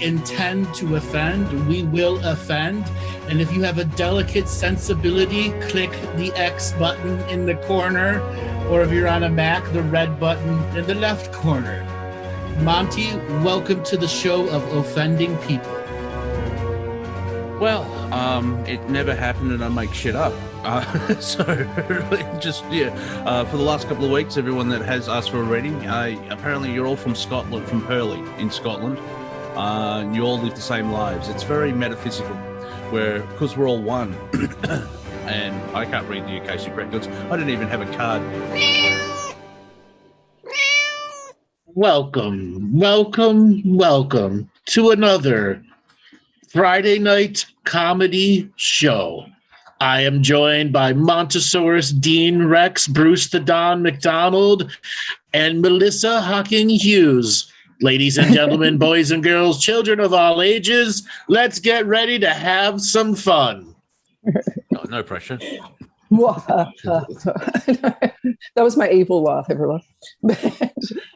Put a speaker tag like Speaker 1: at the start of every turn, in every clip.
Speaker 1: intend to offend, we will offend. And if you have a delicate sensibility, click the X button in the corner, or if you're on a Mac, the red button in the left corner. Monty, welcome to the show of offending people.
Speaker 2: Well, it never happened and I make shit up. So just, for the last couple of weeks, everyone that has asked for a reading, apparently you're all from Scotland, from Hurley in Scotland. You all live the same lives. It's very metaphysical, because we're all one. And I can't read the Akashic Records. I didn't even have a card.
Speaker 1: Welcome to another Friday night comedy show. I am joined by Montesaurus Dean Rex, Bruce the Don McDonald, and Melissa Hocking Hughes. Ladies and gentlemen, boys and girls, children of all ages, let's get ready to have some fun.
Speaker 2: No pressure.
Speaker 3: That was my evil laugh, everyone.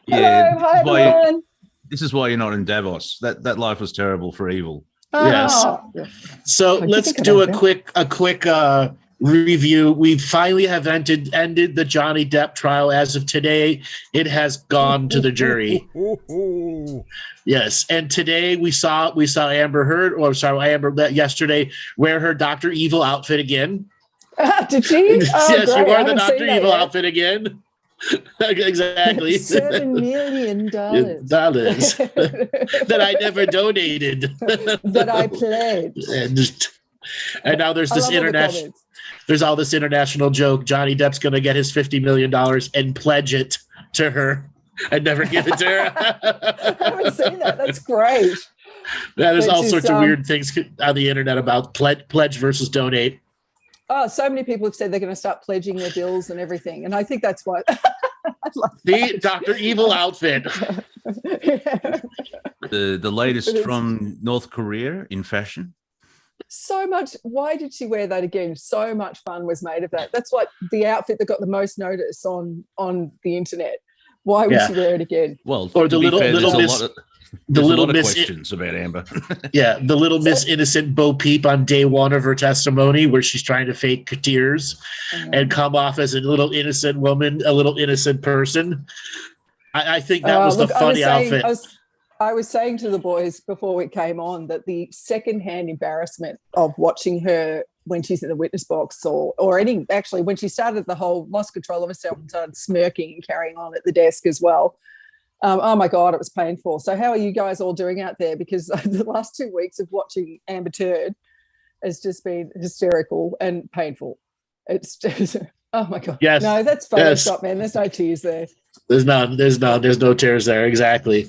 Speaker 2: Yeah,
Speaker 3: hi everyone.
Speaker 2: This is why you're not in Davos. That life was terrible for evil.
Speaker 1: Yes. So let's do a quick review. We finally have ended the Johnny Depp trial. As of today, it has gone to the jury. Yes, and today we saw Amber yesterday wear her Dr. Evil outfit again.
Speaker 3: Did she?
Speaker 1: Yes, she wore the Dr. Evil outfit again. Exactly.
Speaker 3: $7 million
Speaker 1: that I never donated.
Speaker 3: That I pledged.
Speaker 1: And now there's this international. There's all this international joke. Johnny Depp's going to get his $50 million and pledge it to her and never give it to her.
Speaker 3: I haven't seen that. That's great.
Speaker 1: There's all sorts of weird things on the internet about pledge versus donate.
Speaker 3: Oh, so many people have said they're going to start pledging their bills and everything. And I think that's what
Speaker 1: the Dr. Evil outfit.
Speaker 2: The latest from North Korea in fashion.
Speaker 3: So much. Why did she wear that again? So much fun was made of that. That's what the outfit that got the most notice on the internet. Why would she wear it again?
Speaker 2: Well,
Speaker 1: or the little miss.
Speaker 2: There's a lot of questions about Amber.
Speaker 1: Yeah, the little Miss Innocent Bo Peep on day one of her testimony, where she's trying to fake tears and come off as a little innocent woman, a little innocent person. I think that was the funny outfit.
Speaker 3: I was saying to the boys before we came on that the secondhand embarrassment of watching her when she's in the witness box or when she started the whole lost control of herself and started smirking and carrying on at the desk as well. Oh my God, it was painful. So how are you guys all doing out there? Because the last 2 weeks of watching Amber Turd has just been hysterical and painful. It's just, oh my God.
Speaker 1: Yes.
Speaker 3: No, that's Photoshop, man. There's no tears there.
Speaker 1: There's no tears there. Exactly.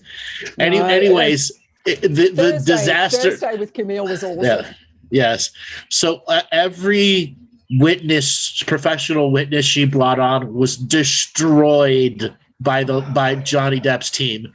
Speaker 1: Anyways, the disaster.
Speaker 3: Thursday with Camille was awesome.
Speaker 1: Yeah. Yes. So every professional witness she brought on was destroyed by Johnny Depp's team.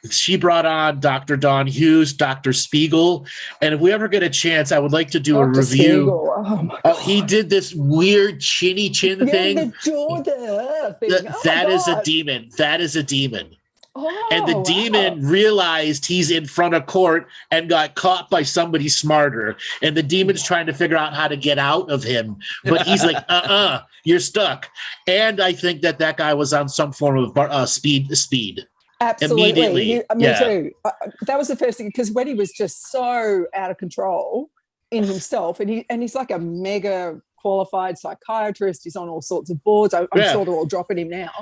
Speaker 1: She brought on Dr. Don Hughes, Dr. Spiegel, and if we ever get a chance, I would like to do a review.
Speaker 3: Spiegel. Oh my God.
Speaker 1: He did this weird chinny chin thing.
Speaker 3: The jaw thing.
Speaker 1: That is a demon. That is a demon.
Speaker 3: Oh,
Speaker 1: and the demon realized he's in front of court and got caught by somebody smarter. And the demon's trying to figure out how to get out of him. But he's like, you're stuck. And I think that guy was on some form of speed.
Speaker 3: Absolutely.
Speaker 1: Immediately.
Speaker 3: Me too. That was the first thing, because when he was just so out of control in himself, and he's like a mega qualified psychiatrist. He's on all sorts of boards. I'm sure they're all dropping him now.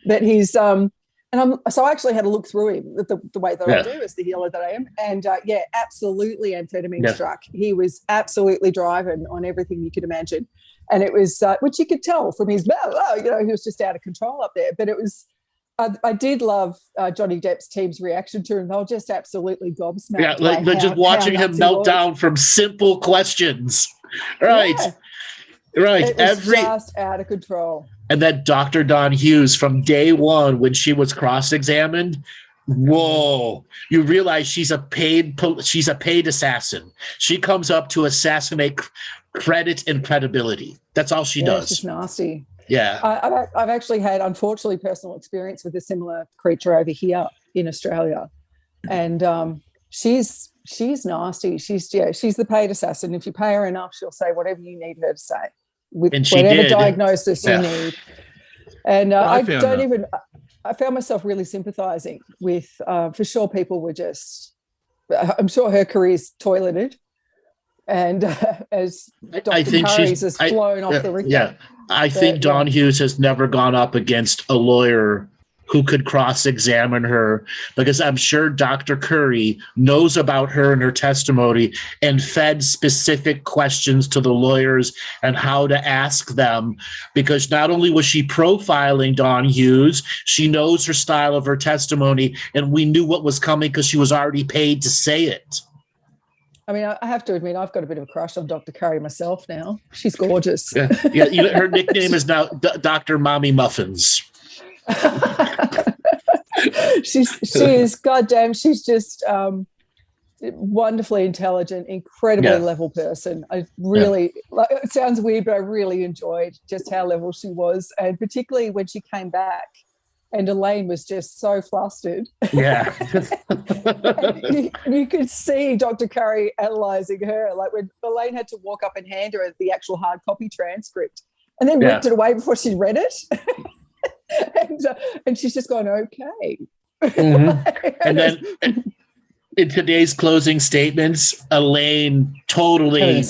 Speaker 3: But he's... so I actually had to look through him the way that I do as the healer that I am. And absolutely amphetamine struck. He was absolutely driving on everything you could imagine. And it was, which you could tell from his, he was just out of control up there. But it was, I did love Johnny Depp's team's reaction to him. They were just absolutely gobsmacked.
Speaker 1: Yeah, like they're just watching him melt down from simple questions. Right. Yeah. Right.
Speaker 3: It was just out of control.
Speaker 1: And then Dr. Don Hughes, from day one, when she was cross-examined, whoa! You realize she's a paid assassin. She comes up to assassinate credit and credibility. That's all she does.
Speaker 3: It's just nasty.
Speaker 1: Yeah.
Speaker 3: I've actually had, unfortunately, personal experience with a similar creature over here in Australia, and she's nasty. She's the paid assassin. If you pay her enough, she'll say whatever you need her to say with whatever diagnosis you need. And I found myself really sympathizing with, for sure, people were just, I'm sure her career's toileted. And as Dr. Curry's has flown off the Richter.
Speaker 1: Yeah, I think Dawn Hughes has never gone up against a lawyer who could cross-examine her, because I'm sure Dr. Curry knows about her and her testimony and fed specific questions to the lawyers and how to ask them, because not only was she profiling Dawn Hughes, she knows her style of her testimony, and we knew what was coming because she was already paid to say it.
Speaker 3: I mean, I have to admit, I've got a bit of a crush on Dr. Curry myself now. She's gorgeous.
Speaker 1: Her nickname is now Dr. Mommy Muffins.
Speaker 3: she is goddamn. She's just wonderfully intelligent, incredibly level person. I really, it sounds weird, but I really enjoyed just how level she was, and particularly when she came back and Elaine was just so flustered.
Speaker 1: Yeah.
Speaker 3: you could see Dr. Curry analysing her, like when Elaine had to walk up and hand her the actual hard copy transcript and then ripped it away before she read it. And she's just gone, okay.
Speaker 1: Mm-hmm. And then in today's closing statements, Elaine totally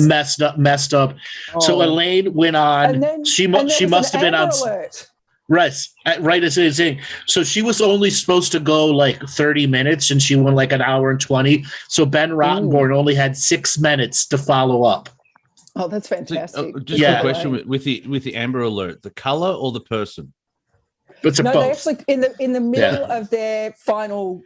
Speaker 1: messed up. Oh. So Elaine went on. And then, she must have been on. Alert. Right as it's saying. So she was only supposed to go like 30 minutes, and she went like an hour and 20. So Ben Rottenborn only had 6 minutes to follow up.
Speaker 3: Oh, that's fantastic.
Speaker 2: Just a question with the Amber Alert: the color or the person?
Speaker 1: It's both.
Speaker 3: They actually in the middle of their final.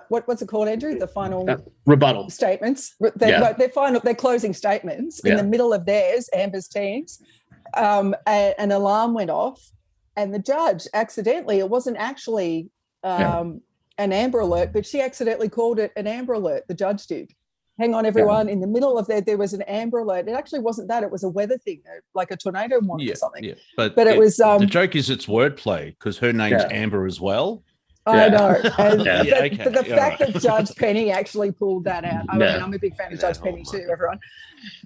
Speaker 3: What's it called, Andrew? The final
Speaker 1: rebuttal
Speaker 3: statements. Their closing statements. In the middle of theirs, Amber's teams, an alarm went off, and the judge accidentally. It wasn't actually an Amber Alert, but she accidentally called it an Amber Alert. The judge did. Hang on, everyone. In the middle of there was an Amber Alert. It actually wasn't that. It was a weather thing, like a tornado warning or something. Yeah.
Speaker 2: But
Speaker 3: it was...
Speaker 2: the joke is it's wordplay, because her name's Amber as well.
Speaker 3: I know. And the fact that Judge Penny actually pulled that out. I mean, I'm a big fan of Judge Penny too, everyone.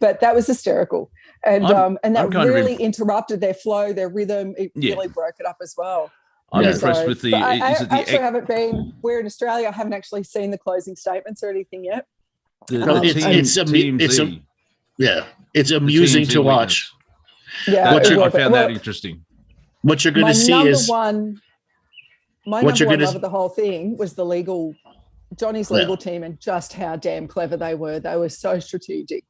Speaker 3: But that was hysterical. And that really interrupted their flow, their rhythm. It really broke it up as well.
Speaker 2: I'm impressed with the...
Speaker 3: We're in Australia. I haven't actually seen the closing statements or anything yet.
Speaker 1: It's amusing to watch.
Speaker 3: Yeah,
Speaker 2: I found that interesting.
Speaker 1: What you're going to see is
Speaker 3: my number one love of the whole thing was Johnny's legal team, and just how damn clever they were. They were so strategic.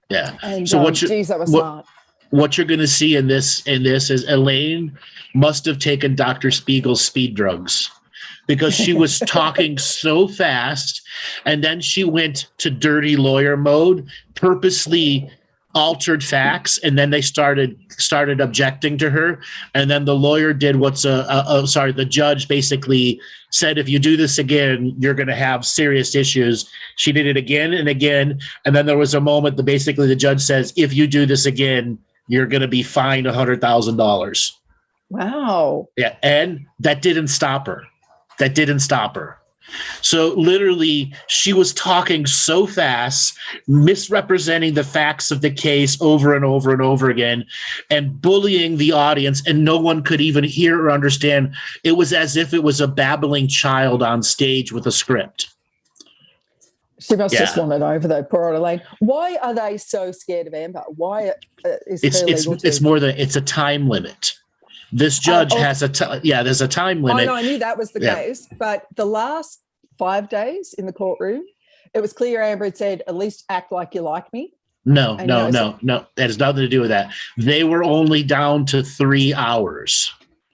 Speaker 1: Yeah.
Speaker 3: And that was smart.
Speaker 1: What you're going to see in this is Elaine must have taken Dr. Spiegel's speed drugs, because she was talking so fast, and then she went to dirty lawyer mode, purposely altered facts, and then they started objecting to her, and then the lawyer did the judge basically said, if you do this again, you're going to have serious issues. She did it again and again, and then there was a moment that basically the judge says, if you do this again, you're going to be fined $100,000.
Speaker 3: Wow.
Speaker 1: Yeah, and that didn't stop her. So literally, she was talking so fast, misrepresenting the facts of the case over and over and over again, and bullying the audience, and no one could even hear or understand. It was as if it was a babbling child on stage with a script.
Speaker 3: She must just want it over, though, poor Elaine. Why are they so scared of Amber? Why is her legal team?
Speaker 1: It's more than it's a time limit. This judge has there's a time limit.
Speaker 3: I know, I knew that was the case, but the last 5 days in the courtroom, it was clear Amber had said, at least act like you like me.
Speaker 1: No. That has nothing to do with that. They were only down to 3 hours.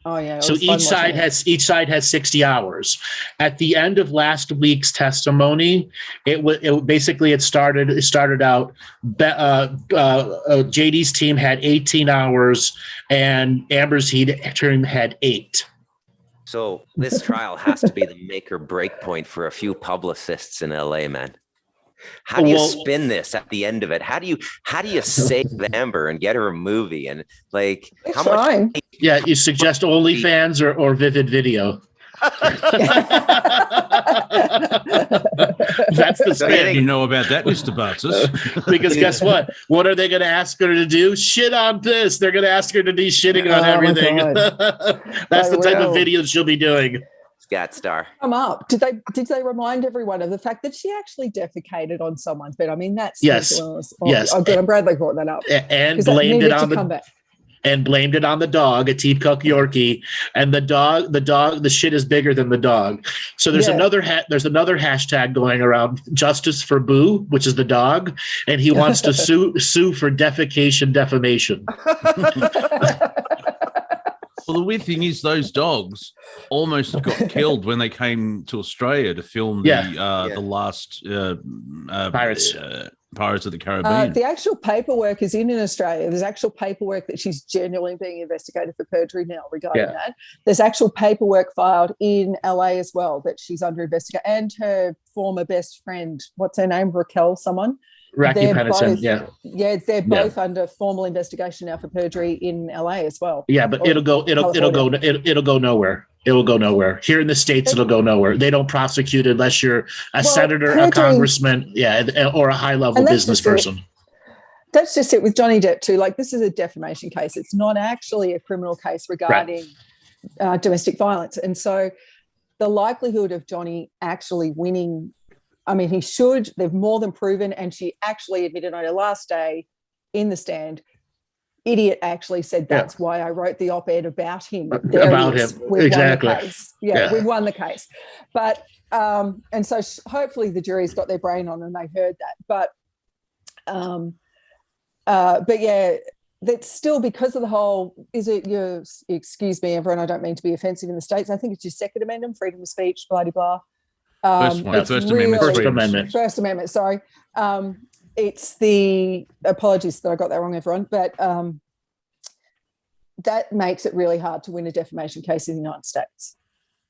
Speaker 3: Oh yeah.
Speaker 1: So each side has 60 hours. At the end of last week's testimony, it started out. JD's team had 18 hours, and Amber's team had 8.
Speaker 4: So this trial has to be the make or break point for a few publicists in LA, man. How do you spin this at the end of it? How do you save Amber and get her a movie? And like, how much?
Speaker 1: Yeah, you suggest OnlyFans or Vivid Video. That's the
Speaker 4: So you
Speaker 1: spin.
Speaker 2: You know about that, Mr. Bartzis.
Speaker 1: Because guess what? What are they going to ask her to do? Shit on this. They're going to ask her to be shitting on everything. That's the type of video she'll be doing.
Speaker 4: Scat star.
Speaker 3: Come up. Did they remind everyone of the fact that she actually defecated on someone's bed? I mean, that's
Speaker 1: yes.
Speaker 3: Oh, good. I'm glad they brought that up.
Speaker 1: And blamed it on the dog, a teacup Yorkie, and the shit is bigger than the dog. So there's another hashtag going around, justice for Boo, which is the dog, and he wants to sue for defamation.
Speaker 2: Well, the weird thing is those dogs almost got killed when they came to Australia to film the last Pirates of the Caribbean.
Speaker 3: The actual paperwork is in Australia. There's actual paperwork that she's genuinely being investigated for perjury now regarding that. There's actual paperwork filed in LA as well that she's under investigation. And her former best friend, what's her name? Raquel, someone.
Speaker 1: Racky Pennison,
Speaker 3: they're both under formal investigation now for perjury in LA as well.
Speaker 1: Yeah, but it'll go nowhere. It will go nowhere. Here in the States, it'll go nowhere. They don't prosecute unless you're a senator, a congressman, or a high-level business person.
Speaker 3: That's just it with Johnny Depp too. Like, this is a defamation case. It's not actually a criminal case regarding domestic violence. And so the likelihood of Johnny actually winning, I mean, he should. They've more than proven, and she actually admitted on her last day in the stand, idiot actually said, that's why I wrote the op-ed about him. We've exactly. Won the case. We've won the case. But, and so hopefully the jury's got their brain on and they heard that. But yeah, that's still because of the whole, excuse me, everyone, I don't mean to be offensive in the States. I think it's your Second Amendment, freedom of speech, blah, blah, blah.
Speaker 2: First Amendment.
Speaker 3: First Amendment, sorry. It's the apologies that I got that wrong, everyone, but that makes it really hard to win a defamation case in the United States.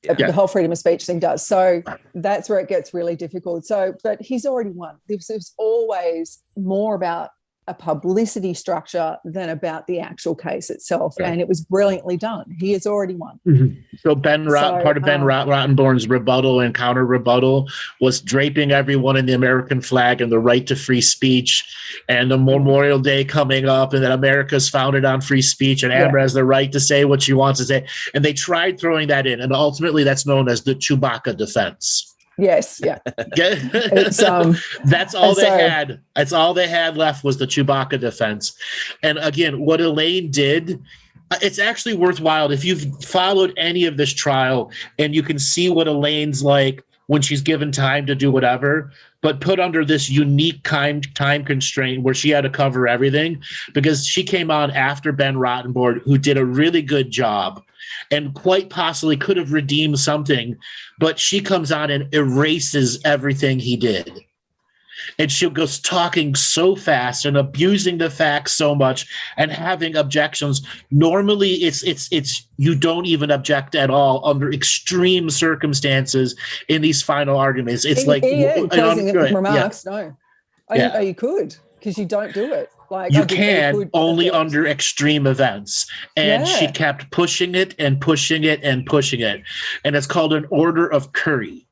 Speaker 3: The whole freedom of speech thing does. So that's where it gets really difficult. So, but he's already won. This is always more about a publicity structure than about the actual case itself. And it was brilliantly done. He has already won.
Speaker 1: Mm-hmm. So part of Ben Rottenborn's rebuttal and counter rebuttal was draping everyone in the American flag and the right to free speech and the Memorial Day coming up and that America's founded on free speech and Amber has the right to say what she wants to say. And they tried throwing that in. And ultimately that's known as the Chewbacca defense.
Speaker 3: Yes,
Speaker 1: That's all they had. That's all they had left was the Chewbacca defense. And again, what Elaine did, it's actually worthwhile if you've followed any of this trial and you can see what Elaine's like when she's given time to do whatever, but put under this unique time constraint where she had to cover everything because she came on after Ben Rottenborn, who did a really good job and quite possibly could have redeemed something, but she comes on and erases everything he did. And she goes talking so fast and abusing the facts so much and having objections. Normally it's you don't even object at all under extreme circumstances in these final arguments. It's
Speaker 3: closing remarks. No. You could, because you don't do it. Like
Speaker 1: you can only under extreme events. And she kept pushing it and pushing it and pushing it. And it's called an order of curry,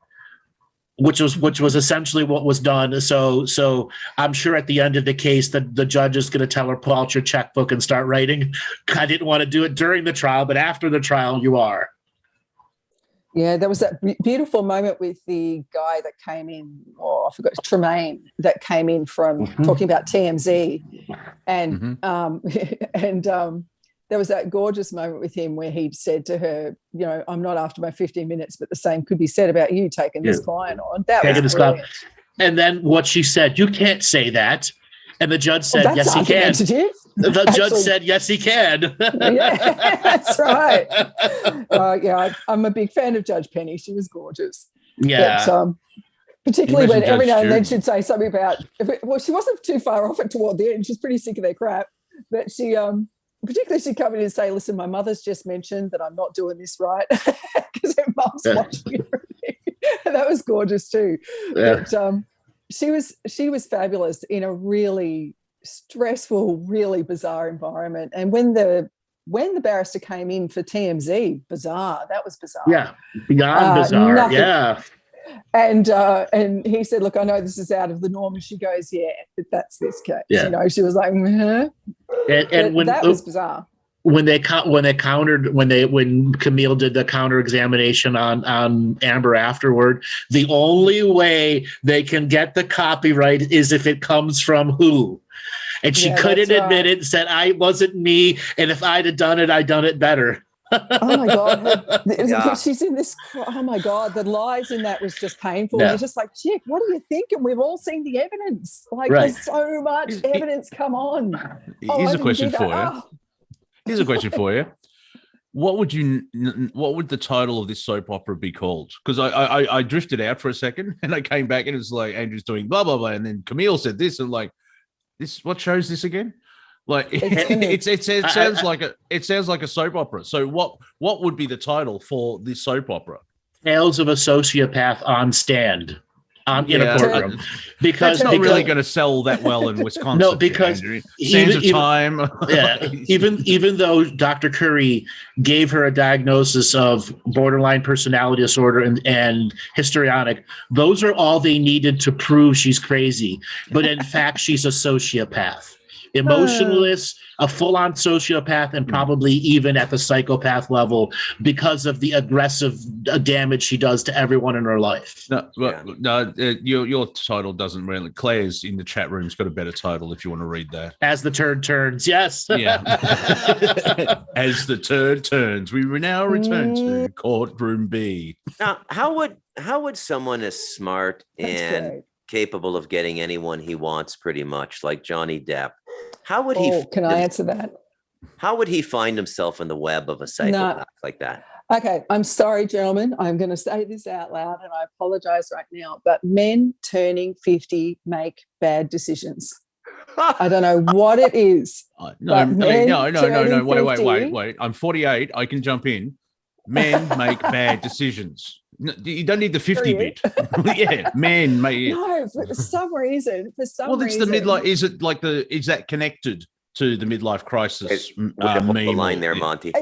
Speaker 1: which was essentially what was done. So I'm sure at the end of the case that the judge is going to tell her, pull out your checkbook and start writing. I didn't want to do it during the trial, but after the trial you are.
Speaker 3: Yeah, there was that beautiful moment with the guy that came in, I forgot, Tremaine, that came in from talking about TMZ. And there was that gorgeous moment with him where he said to her, I'm not after my 15 minutes, but the same could be said about you taking this client on. That was brilliant. And
Speaker 1: then what she said, you can't say that. And the judge said, yes, he can. The judge said, yes, he can.
Speaker 3: Yeah, that's right. I'm a big fan of Judge Penny. She was gorgeous.
Speaker 1: Yeah.
Speaker 3: But, particularly when every now and then she'd say something about, she wasn't too far off it toward the end. She's pretty sick of their crap. But she, particularly she'd come in and say, listen, my mother's just mentioned that I'm not doing this right because her mum's watching everything. And that was gorgeous too.
Speaker 1: Yeah.
Speaker 3: But, she was fabulous in a really stressful, really bizarre environment. And when the barrister came in for TMZ, bizarre. That was bizarre.
Speaker 1: Yeah, beyond bizarre.
Speaker 3: And he said, look, I know this is out of the norm. And she goes, yeah, that's this case.
Speaker 1: Yeah.
Speaker 3: You know, she was like,
Speaker 1: and when
Speaker 3: that was bizarre.
Speaker 1: When Camille did the counter examination on Amber afterward, the only way they can get the copyright is if it comes from who. And she couldn't admit it, said, I wasn't me, and if I'd have done it, I'd done it better.
Speaker 3: Oh my God. She's in this, oh my God, the lies in that was just painful. You're just like, chick, what do you think? And we've all seen the evidence. Like there's so much evidence, come on.
Speaker 2: Here's a question for you. Here's a question for you. What would the title of this soap opera be called? Because I drifted out for a second and I came back and it was like Andrew's doing blah, blah, blah. And then Camille said this and like, this, what show is this again? Like it sounds like a soap opera. So what would be the title for this soap opera? Tales of a Sociopath on Stand. In a courtroom, because it's not really going to sell that well in Wisconsin.
Speaker 1: No, because
Speaker 2: Sands of Time.
Speaker 1: even though Dr. Curry gave her a diagnosis of borderline personality disorder and histrionic, those are all they needed to prove she's crazy. But in fact, she's a sociopath. Emotionless, a full-on sociopath, and probably even at the psychopath level because of the aggressive damage she does to everyone in her life.
Speaker 2: Your title doesn't really. Claire's in the chat room's got a better title if you want to read that.
Speaker 1: As the turd turns, yes.
Speaker 2: Yeah. As the turd turns, we now return to Courtroom B.
Speaker 4: Now, how would someone as smart and capable of getting anyone he wants, pretty much like Johnny Depp, how would he?
Speaker 3: Can I answer that?
Speaker 4: How would he find himself in the web of a psychopath like that?
Speaker 3: Okay, I'm sorry, gentlemen. I'm going to say this out loud, and I apologize right now. But men turning 50 make bad decisions. I don't know what it is.
Speaker 2: No. Wait. I'm 48. I can jump in. Men make bad decisions. No, you don't need the 50 bit. Yeah, men may.
Speaker 3: No, for some reason. It's the
Speaker 2: midlife. Is that connected to the midlife crisis?
Speaker 4: The line there, Monty.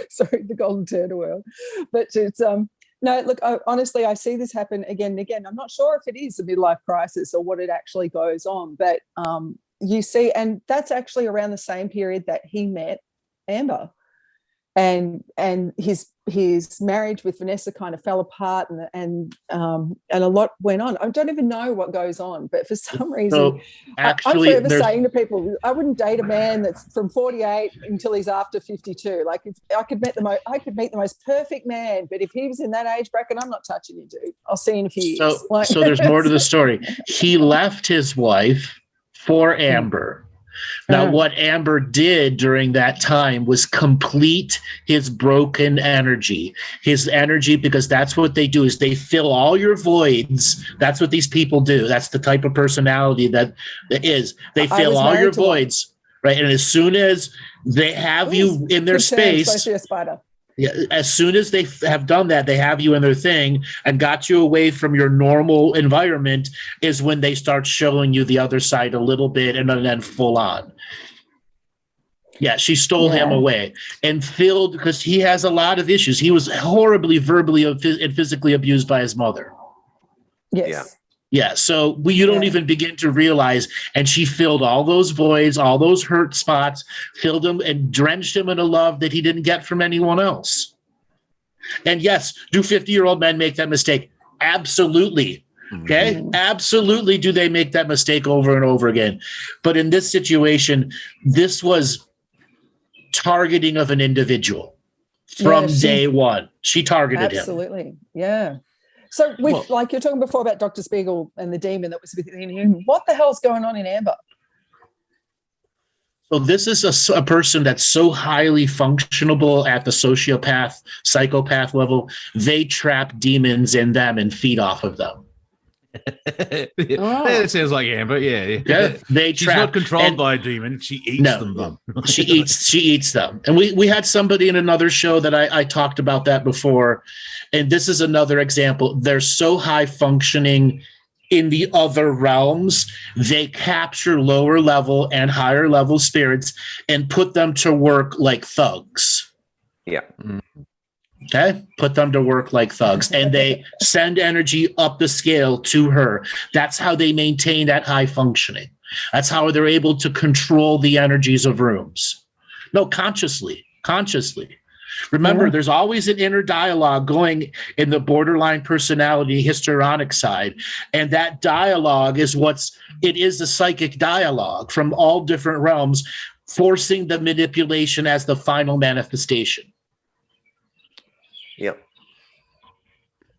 Speaker 3: Sorry, the golden turtle world. But it's no. Look, honestly, I see this happen again and again. I'm not sure if it is a midlife crisis or what it actually goes on, but you see, and that's actually around the same period that he met Amber. And his marriage with Vanessa kind of fell apart, and a lot went on. I don't even know what goes on, but for some reason, I'm forever saying to people, I wouldn't date a man that's from 48 until he's after 52. Like, if I could meet the most perfect man, but if he was in that age bracket, I'm not touching you, dude. I'll see you in a few years.
Speaker 1: So there's more to the story. He left his wife for Amber. Now, what Amber did during that time was complete his broken energy. His energy, because that's what they do, is they fill all your voids. That's what these people do. That's the type of personality that is. They fill all your voids, right? And as soon as they have you in their space, as soon as they have done that, they have you in their thing and got you away from your normal environment is when they start showing you the other side a little bit and then full on. Yeah, she stole him away and filled, because he has a lot of issues. He was horribly verbally and physically abused by his mother.
Speaker 3: Yes.
Speaker 1: Yeah, so you don't even begin to realize, and she filled all those voids, all those hurt spots, filled him and drenched him in a love that he didn't get from anyone else. And yes, do 50-year-old men make that mistake? Absolutely. Okay, absolutely do they make that mistake over and over again. But in this situation, this was targeting of an individual from day one. She targeted him.
Speaker 3: Absolutely, yeah. So like you're talking before about Dr. Spiegel and the demon that was within him, what the hell's going on in Amber?
Speaker 1: So this is a person that's so highly functionable at the sociopath, psychopath level, they trap demons in them and feed off of them.
Speaker 2: It sounds like Amber.
Speaker 1: She's
Speaker 2: not controlled by a demon. She eats them.
Speaker 1: she eats them. And we had somebody in another show that I talked about that before, and this is another example. They're so high functioning in the other realms, they capture lower level and higher level spirits and put them to work like thugs. Okay, put them to work like thugs, and they send energy up the scale to her. That's how they maintain that high functioning. That's how they're able to control the energies of rooms. No, consciously. Remember, there's always an inner dialogue going in the borderline personality histrionic side, and that dialogue is it is a psychic dialogue from all different realms, forcing the manipulation as the final manifestation.
Speaker 4: Yep.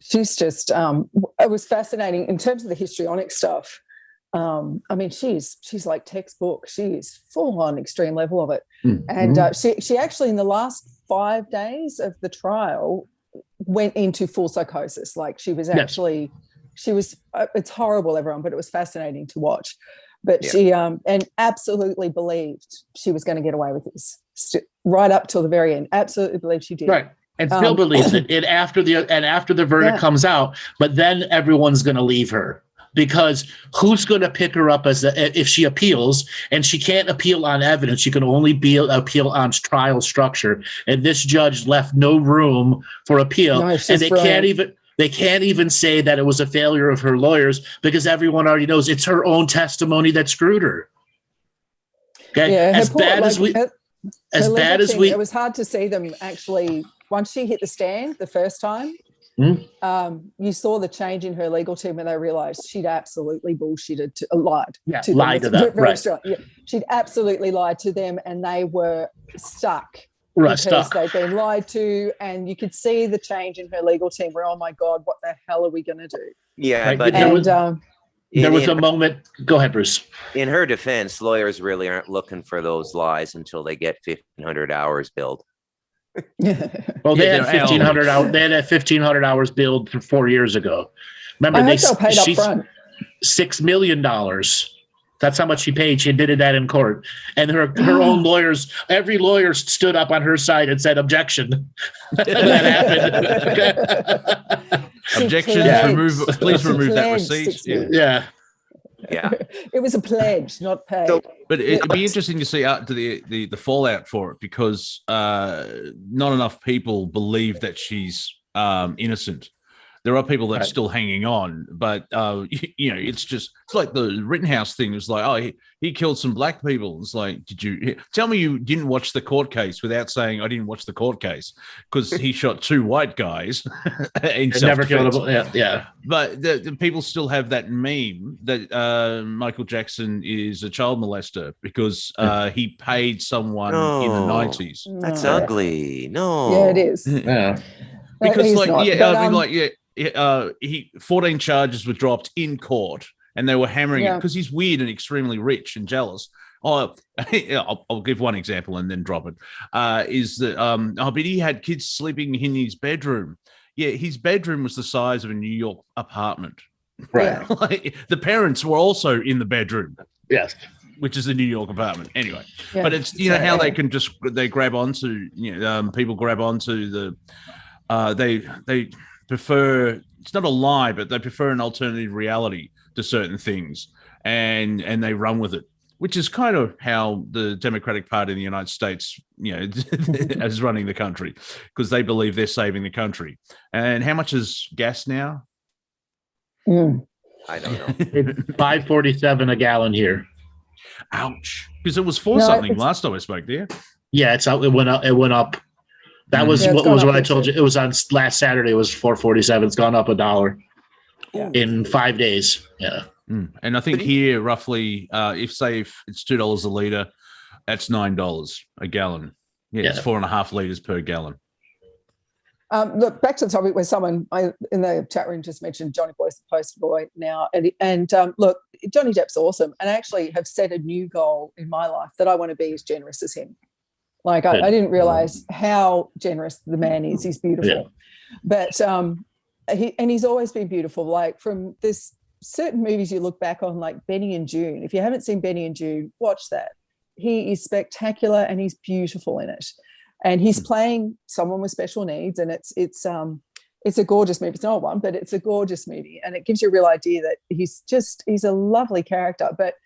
Speaker 3: She's just, it was fascinating in terms of the histrionic stuff. I mean, she's like textbook. She is full on extreme level of it. And she actually, in the last 5 days of the trial, went into full psychosis. Like she was actually, it's horrible, everyone, but it was fascinating to watch. But she and absolutely believed she was going to get away with this right up till the very end. Absolutely believed she did.
Speaker 1: Right. And still believes it. And after the verdict comes out, but then everyone's going to leave her, because who's going to pick her up if she appeals? And she can't appeal on evidence. She can only appeal on trial structure. And this judge left no room for appeal. No, and they can't even say that it was a failure of her lawyers, because everyone already knows it's her own testimony that screwed her. Okay, it
Speaker 3: was hard to see them actually. Once she hit the stand the first time, you saw the change in her legal team, and they realised she'd absolutely bullshitted, lied to them. Right. Yeah. She'd absolutely lied to them, and they were stuck. Because they'd been lied to, and you could see the change in her legal team where, oh my God, what the hell are we going to do?
Speaker 4: Yeah,
Speaker 1: right.
Speaker 4: but
Speaker 1: there was a moment. Go ahead, Bruce.
Speaker 4: In her defense, lawyers really aren't looking for those lies until they get 1,500 hours billed.
Speaker 1: Well, they had 1,500 hours. They had 1,500 hours billed from 4 years ago. Remember,
Speaker 3: they paid up front
Speaker 1: $6 million. That's how much she paid. She admitted that in court. And her own lawyers, every lawyer stood up on her side and said, objection. That happened.
Speaker 2: Objection. Please remove that receipt.
Speaker 1: Yeah.
Speaker 3: It was a pledge, not paid.
Speaker 2: But it'd be interesting to see the fallout for it, because not enough people believe that she's innocent. There are people that are still hanging on, but it's like the Rittenhouse thing. It's like, oh, he killed some black people. It's like, did you tell me you didn't watch the court case without saying I didn't watch the court case? Because he shot 2 white guys in self-defense.
Speaker 1: Yeah.
Speaker 2: But the people still have that meme that Michael Jackson is a child molester because he paid someone in the 90s.
Speaker 4: That's ugly. No.
Speaker 3: Yeah, it is.
Speaker 1: Yeah.
Speaker 2: Because 14 charges were dropped in court, and they were hammering it because he's weird and extremely rich and jealous. I'll give one example and then drop it. Is that but he had kids sleeping in his bedroom. Yeah, his bedroom was the size of a New York apartment.
Speaker 1: Right.
Speaker 2: Like, the parents were also in the bedroom.
Speaker 1: Yes.
Speaker 2: Which is a New York apartment. Anyway, but it's how they can they grab onto people grab onto the they prefer, it's not a lie, but they prefer an alternative reality to certain things, and they run with it, which is kind of how the Democratic Party in the United States, is running the country, because they believe they're saving the country. And how much is gas now?
Speaker 4: I don't know.
Speaker 1: $5.47 a gallon here.
Speaker 2: Ouch! Because it was something last time I spoke there.
Speaker 1: Yeah, it's out. It went up. That was what I told you. It was on last Saturday. It was $4.47. It's gone up $1 in 5 days. Yeah.
Speaker 2: And I think here roughly, if it's $2 a liter, that's $9 a gallon. Yeah, it's 4.5 liters per gallon.
Speaker 3: Look, back to the topic where someone in the chat room just mentioned Johnny Boy's the poster boy now. And look, Johnny Depp's awesome. And I actually have set a new goal in my life that I want to be as generous as him. Like, I didn't realize how generous the man is. He's beautiful. But he's always been beautiful. Like, from this certain movies you look back on, like Benny and June. If you haven't seen Benny and June, watch that. He is spectacular and he's beautiful in it. And he's playing someone with special needs, and it's a gorgeous movie. It's not one, but it's a gorgeous movie, and it gives you a real idea that he's a lovely character. But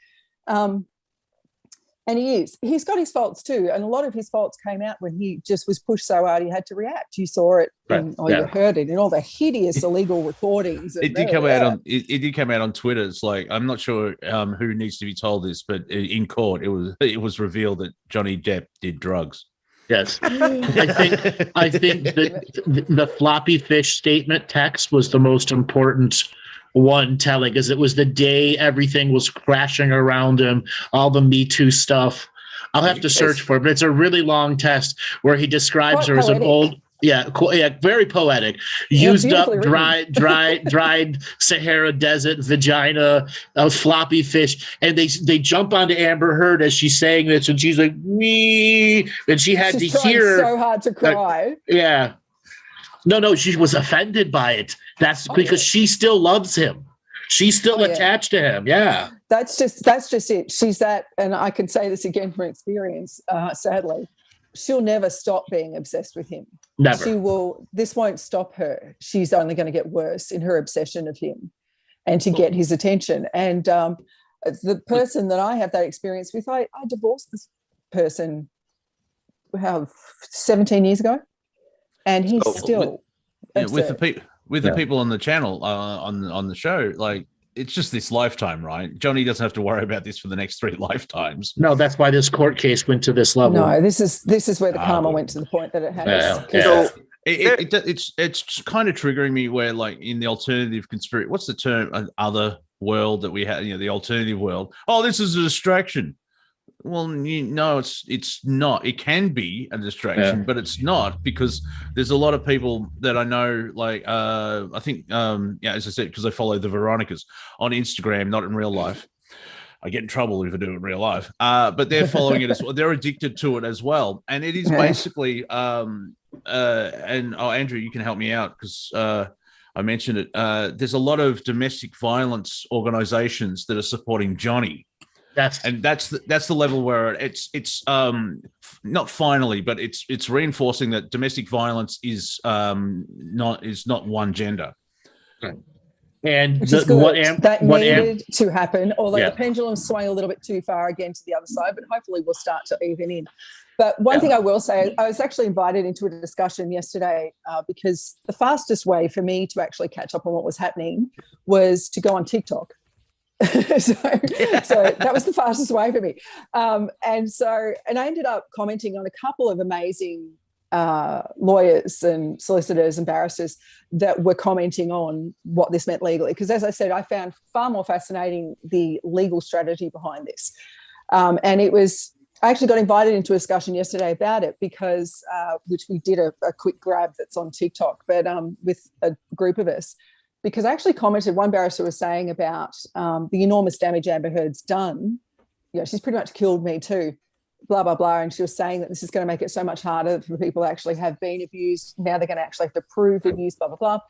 Speaker 3: And he is. He's got his faults too. And a lot of his faults came out when he just was pushed so hard he had to react. You saw it you heard it in all the hideous illegal recordings.
Speaker 2: It did come out on it did come out on Twitter. It's like, I'm not sure who needs to be told this, but in court it was revealed that Johnny Depp did drugs.
Speaker 1: Yes. I think that the floppy fish statement text was the most important one telling, because it was the day everything was crashing around him, all the Me Too stuff. I'll have to search for it, but it's a really long text where he describes her as an old, very poetic, used up, dried Sahara Desert vagina, a floppy fish, and they jump onto Amber Heard as she's saying this, and she's like, me, and she's hear
Speaker 3: so hard to cry.
Speaker 1: No, she was offended by it. That's because she still loves him. She's still attached to him. Yeah.
Speaker 3: That's just it. She's that, and I can say this again from experience, sadly, she'll never stop being obsessed with him.
Speaker 1: Never.
Speaker 3: This won't stop her. She's only going to get worse in her obsession of him and to get his attention. And the person that I have that experience with, I divorced this person 17 years ago. And he's still
Speaker 2: with the people on the channel on the show, like, it's just this lifetime, right? Johnny doesn't have to worry about this for the next 3 lifetimes.
Speaker 1: No, that's why this court case went to this level.
Speaker 3: No, this is where the karma went to the point that it has.
Speaker 2: So it's kind of triggering me where, like, in the alternative conspiracy, what's the term? Other world that we have, the alternative world. Oh, this is a distraction. Well, no, it's not. It can be a distraction, but it's not, because there's a lot of people that I know, like, I think, as I said, because I follow the Veronicas on Instagram, not in real life. I get in trouble if I do it in real life. But they're following it as well. They're addicted to it as well. And it is basically, Andrew, you can help me out, because I mentioned it. There's a lot of domestic violence organizations that are supporting Johnny. That's the level where it's not finally, but it's reinforcing that domestic violence is not one gender.
Speaker 1: Right. And
Speaker 3: that needed to happen, although the pendulum swung a little bit too far again to the other side, but hopefully we'll start to even in. But one thing I will say, I was actually invited into a discussion yesterday because the fastest way for me to actually catch up on what was happening was to go on TikTok. So that was the fastest way for me. And I ended up commenting on a couple of amazing lawyers and solicitors and barristers that were commenting on what this meant legally. Because, as I said, I found far more fascinating the legal strategy behind this. And I actually got invited into a discussion yesterday about it because, which we did a quick grab that's on TikTok, but with a group of us. Because I actually commented, one barrister was saying about the enormous damage Amber Heard's done. She's pretty much killed me too, blah, blah, blah. And she was saying that this is going to make it so much harder for people who actually have been abused. Now they're going to actually have to prove abuse, blah, blah, blah.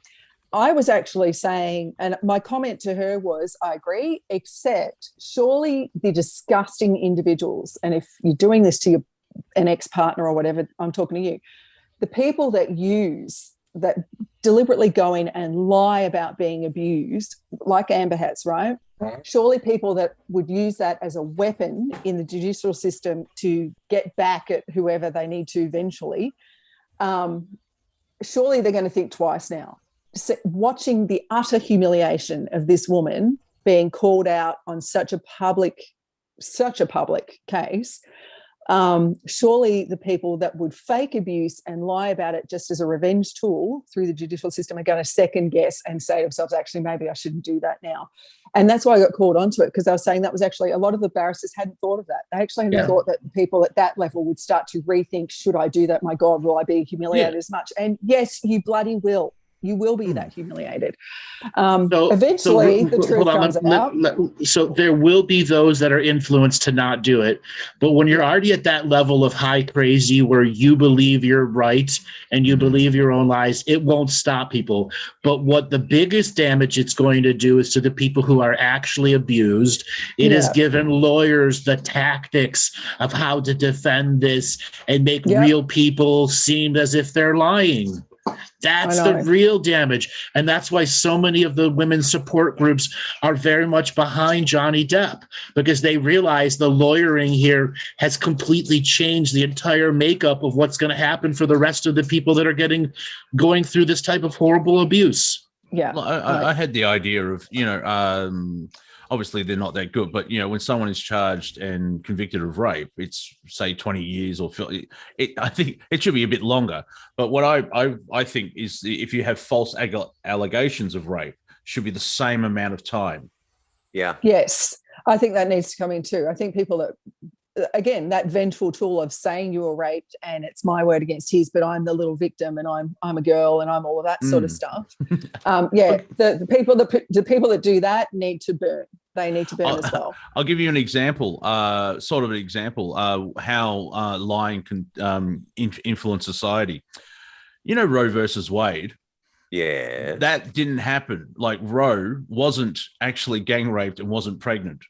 Speaker 3: I was actually saying, and my comment to her was, I agree, except surely the disgusting individuals, and if you're doing this to an ex-partner or whatever, I'm talking to you, the people that deliberately go in and lie about being abused, like Amber has, right? Surely people that would use that as a weapon in the judicial system to get back at whoever they need to eventually, surely they're going to think twice now. So watching the utter humiliation of this woman being called out on such a public case, surely the people that would fake abuse and lie about it just as a revenge tool through the judicial system are going to second guess and say to themselves, actually, maybe I shouldn't do that now. And that's why I got called onto it, because I was saying that was actually, a lot of the barristers hadn't thought of that. They actually hadn't thought that people at that level would start to rethink, should I do that? My God, will I be humiliated as much? And yes, you bloody will. You will be that humiliated. Eventually, the truth comes out.
Speaker 1: So there will be those that are influenced to not do it. But when you're already at that level of high crazy where you believe you're right and you believe your own lies, it won't stop people. But what the biggest damage it's going to do is to the people who are actually abused. It has given lawyers the tactics of how to defend this and make real people seem as if they're lying. That's the real damage. And that's why so many of the women's support groups are very much behind Johnny Depp, because they realize the lawyering here has completely changed the entire makeup of what's going to happen for the rest of the people that are going through this type of horrible abuse.
Speaker 3: Yeah.
Speaker 2: Well, I had the idea of, obviously they're not that good, but when someone is charged and convicted of rape, it's say 20 years or I think it should be a bit longer. But what I think is if you have false allegations of rape, should be the same amount of time.
Speaker 4: Yeah.
Speaker 3: Yes, I think that needs to come in too. I think people that, again, that vengeful tool of saying you were raped and it's my word against his, but I'm the little victim and I'm a girl and I'm all of that sort of stuff. The people that do that need to burn. They need to burn as well.
Speaker 2: I'll give you an example, how lying can influence society. Roe versus Wade.
Speaker 4: Yeah.
Speaker 2: That didn't happen. Like, Roe wasn't actually gang raped and wasn't pregnant.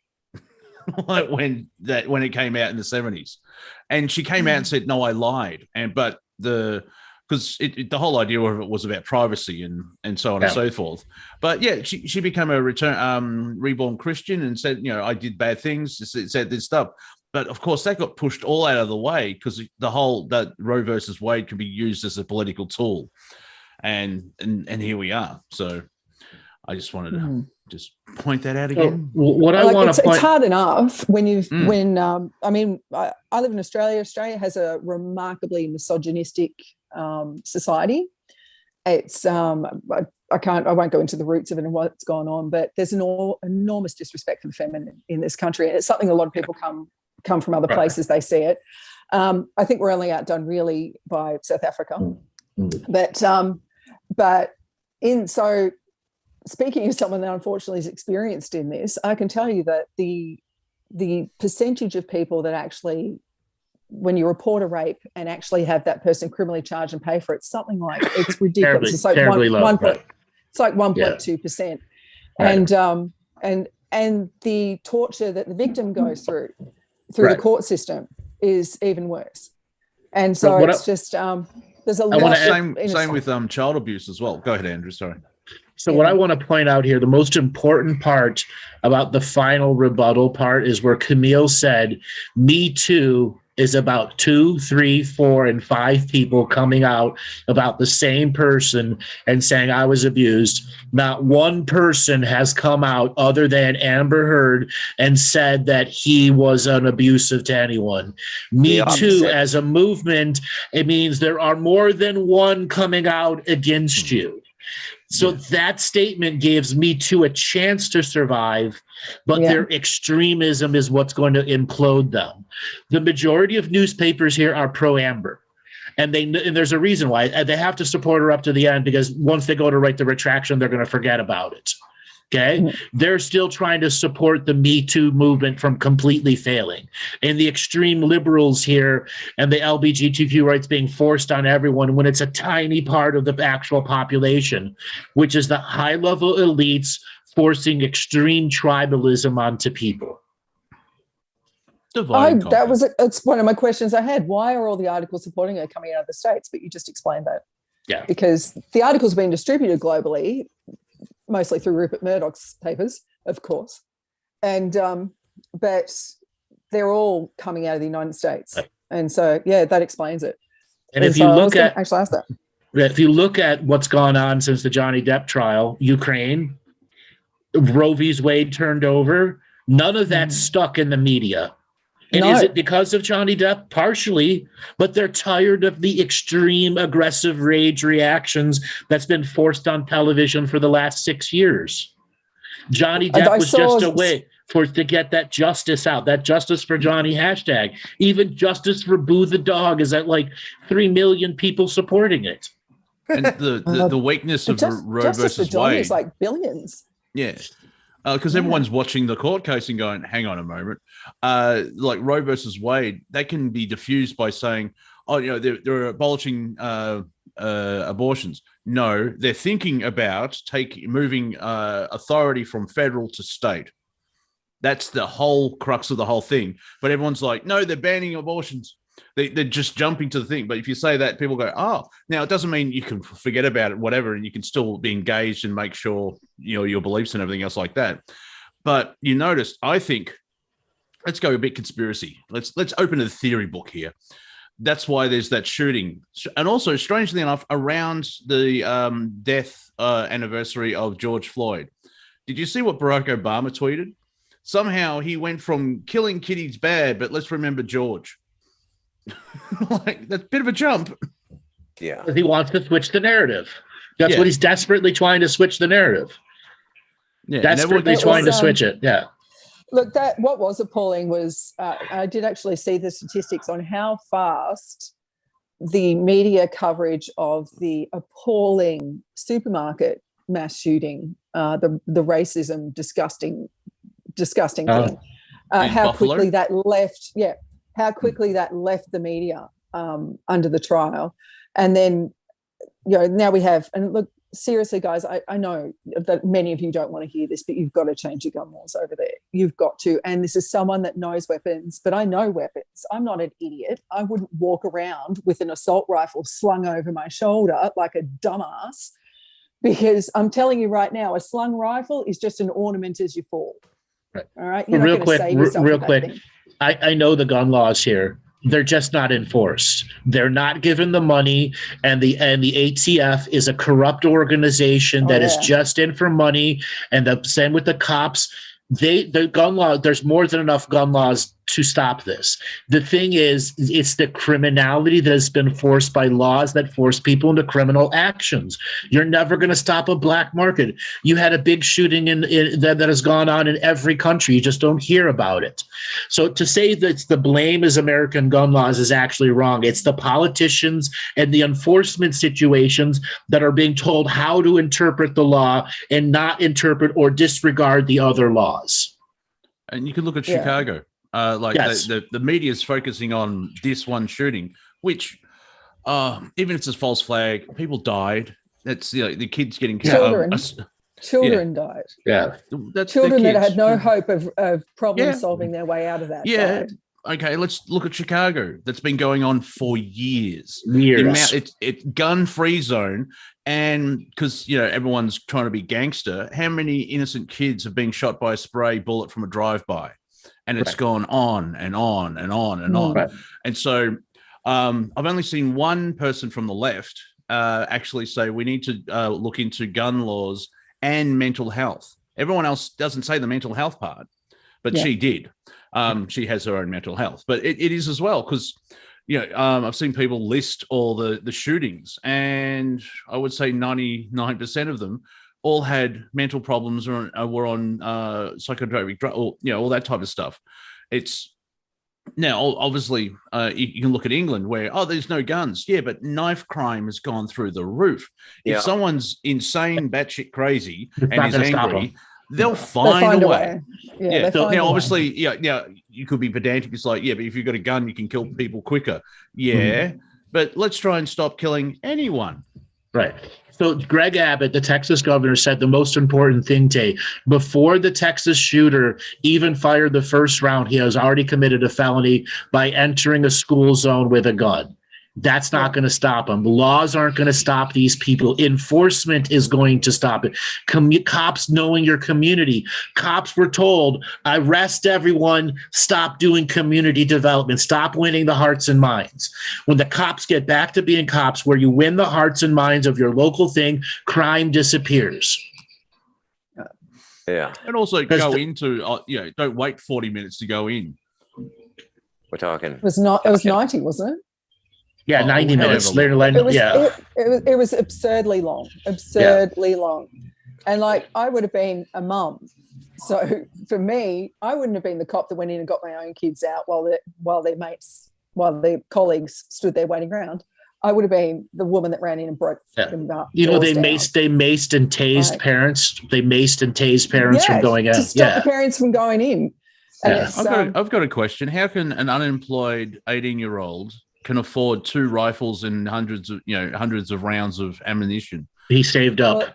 Speaker 2: Like when it came out in the 70s, and she came out and said, no, I lied. Because the whole idea of it was about privacy and so on and so forth. But yeah, she became a reborn Christian and said, I did bad things, said this stuff. But of course that got pushed all out of the way because that Roe versus Wade can be used as a political tool. And here we are. So I just wanted to just point that out again.
Speaker 3: It's hard enough when I live in Australia. Australia has a remarkably misogynistic society. It's I won't go into the roots of it and what's gone on, but there's an enormous disrespect for the feminine in this country, and it's something a lot of people come from other places. They see it. I think we're only outdone really by South Africa, but speaking of someone that unfortunately is experienced in this, I can tell you that the percentage of people that actually, when you report a rape and actually have that person criminally charged and pay for it, something like, it's ridiculous. It's like 1.2%. Right. And the torture that the victim goes through the court system is even worse. And so there's a lot.
Speaker 2: Same with child abuse as well. Go ahead, Andrew. Sorry.
Speaker 1: So what I want to point out here, the most important part about the final rebuttal part is where Camille said, Me Too is about 2, 3, 4, and 5 people coming out about the same person and saying I was abused. Not one person has come out other than Amber Heard and said that he was abusive to anyone. Me Too as a movement, it means there are more than one coming out against you. So that statement gives Me Too a chance to survive, but their extremism is what's going to implode them. The majority of newspapers here are pro-Amber, and there's a reason why. They have to support her up to the end, because once they go to write the retraction, they're going to forget about it. Okay, they're still trying to support the Me Too movement from completely failing. And the extreme liberals here and the LGBTQ rights being forced on everyone when it's a tiny part of the actual population, which is the high-level elites forcing extreme tribalism onto people.
Speaker 3: It's one of my questions I had. Why are all the articles supporting her coming out of the States? But you just explained that.
Speaker 1: Yeah.
Speaker 3: Because the articles being distributed globally, mostly through Rupert Murdoch's papers, of course. And but they're all coming out of the United States. And so, that explains it.
Speaker 1: And if you look at what's gone on since the Johnny Depp trial, Ukraine, Roe v. Wade turned over, none of that stuck in the media. And is it because of Johnny Depp? Partially, but they're tired of the extreme aggressive rage reactions that's been forced on television for the last 6 years. Johnny Depp was just a way to get that justice out, that justice for Johnny hashtag. Even justice for Boo the dog is at like 3 million people supporting it.
Speaker 2: And the weakness of Roe versus Wade
Speaker 3: is like billions.
Speaker 2: Yeah. Because everyone's watching the court case and going, hang on a moment. Like Roe versus Wade, that can be diffused by saying, they're abolishing abortions. No, they're thinking about moving authority from federal to state. That's the whole crux of the whole thing. But everyone's like, no, they're banning abortions. They're just jumping to the thing. But if you say that, people go, oh, now it doesn't mean you can forget about it, whatever, and you can still be engaged and make sure, your beliefs and everything else like that. But you notice, I think, let's go a bit conspiracy. Let's open a theory book here. That's why there's that shooting. And also, strangely enough, around the death anniversary of George Floyd, did you see what Barack Obama tweeted? Somehow he went from killing kiddies bad, but let's remember George. Like, that's a bit of a jump.
Speaker 4: Yeah.
Speaker 1: He wants to switch the narrative. That's what he's desperately trying to switch the narrative.
Speaker 2: Yeah,
Speaker 1: desperately trying to switch it. Yeah.
Speaker 3: Look, what was appalling was I did actually see the statistics on how fast the media coverage of the appalling supermarket mass shooting, the racism, disgusting thing, how
Speaker 2: Buffalo?
Speaker 3: quickly that left. Yeah, how quickly that left the media under the trial, and then now we have. And look, seriously, guys, I know that many of you don't want to hear this, but you've got to change your gun laws over there. You've got to. And this is someone that knows weapons, but I know weapons. I'm not an idiot. I wouldn't walk around with an assault rifle slung over my shoulder like a dumbass, because I'm telling you right now, a slung rifle is just an ornament as you fall.
Speaker 1: Right.
Speaker 3: All right.
Speaker 1: You're real quick. I know the gun laws here. They're just not enforced. They're not given the money, and the ATF is a corrupt organization that is just in for money. And the same with the cops. The gun law. There's more than enough gun laws to stop this. The thing is, it's the criminality that has been forced by laws that force people into criminal actions. You're never going to stop a black market. You had a big shooting that has gone on in every country. You just don't hear about it. So to say that the blame is American gun laws is actually wrong. It's the politicians and the enforcement situations that are being told how to interpret the law and not interpret or disregard the other laws.
Speaker 2: And you can look at Chicago. The media is focusing on this one shooting, which even if it's a false flag, people died. That's the kids getting
Speaker 3: children died.
Speaker 1: Yeah,
Speaker 3: that's children that had no hope of problem solving their way out of that.
Speaker 2: Yeah.
Speaker 3: Died.
Speaker 2: Okay, let's look at Chicago. That's been going on for years. It's gun-free zone, and because everyone's trying to be gangster. How many innocent kids have been shot by a spray bullet from a drive-by? And it's gone on and on and on and on.
Speaker 1: Right.
Speaker 2: And so I've only seen one person from the left actually say we need to look into gun laws and mental health. Everyone else doesn't say the mental health part, but she did. She has her own mental health. But it is as well because, I've seen people list all the shootings, and I would say 99% of them all had mental problems or were on psychotropic drug, or all that type of stuff. It's now obviously you can look at England where there's no guns, but knife crime has gone through the roof. If someone's insane, batshit crazy, and is angry, they'll find a way. Yeah. Obviously, you could be pedantic. It's like, but if you've got a gun, you can kill people quicker. Yeah, but let's try and stop killing anyone.
Speaker 1: Right. So Greg Abbott, the Texas governor, said the most important thing, Tay, before the Texas shooter even fired the first round, he has already committed a felony by entering a school zone with a gun. That's not going to stop them. Laws aren't going to stop these people. Enforcement is going to stop it. Cops knowing your community. Cops were told, arrest everyone, stop doing community development, stop winning the hearts and minds. When the cops get back to being cops, where you win the hearts and minds of your local thing, crime disappears.
Speaker 4: Yeah.
Speaker 2: And also go into, don't wait 40 minutes to go in.
Speaker 4: We're talking.
Speaker 3: It was 90, wasn't it?
Speaker 1: Yeah, 90 minutes.
Speaker 3: It was absurdly long, long. And I would have been a mum. So for me, I wouldn't have been the cop that went in and got my own kids out while their colleagues stood there waiting around. I would have been the woman that ran in and broke them up.
Speaker 1: They maced and tased parents. They maced and tased parents from going out.
Speaker 3: To stop the parents from going in.
Speaker 2: I've got a question. How can an unemployed 18-year-old can afford 2 rifles and hundreds of rounds of ammunition?
Speaker 1: He saved up.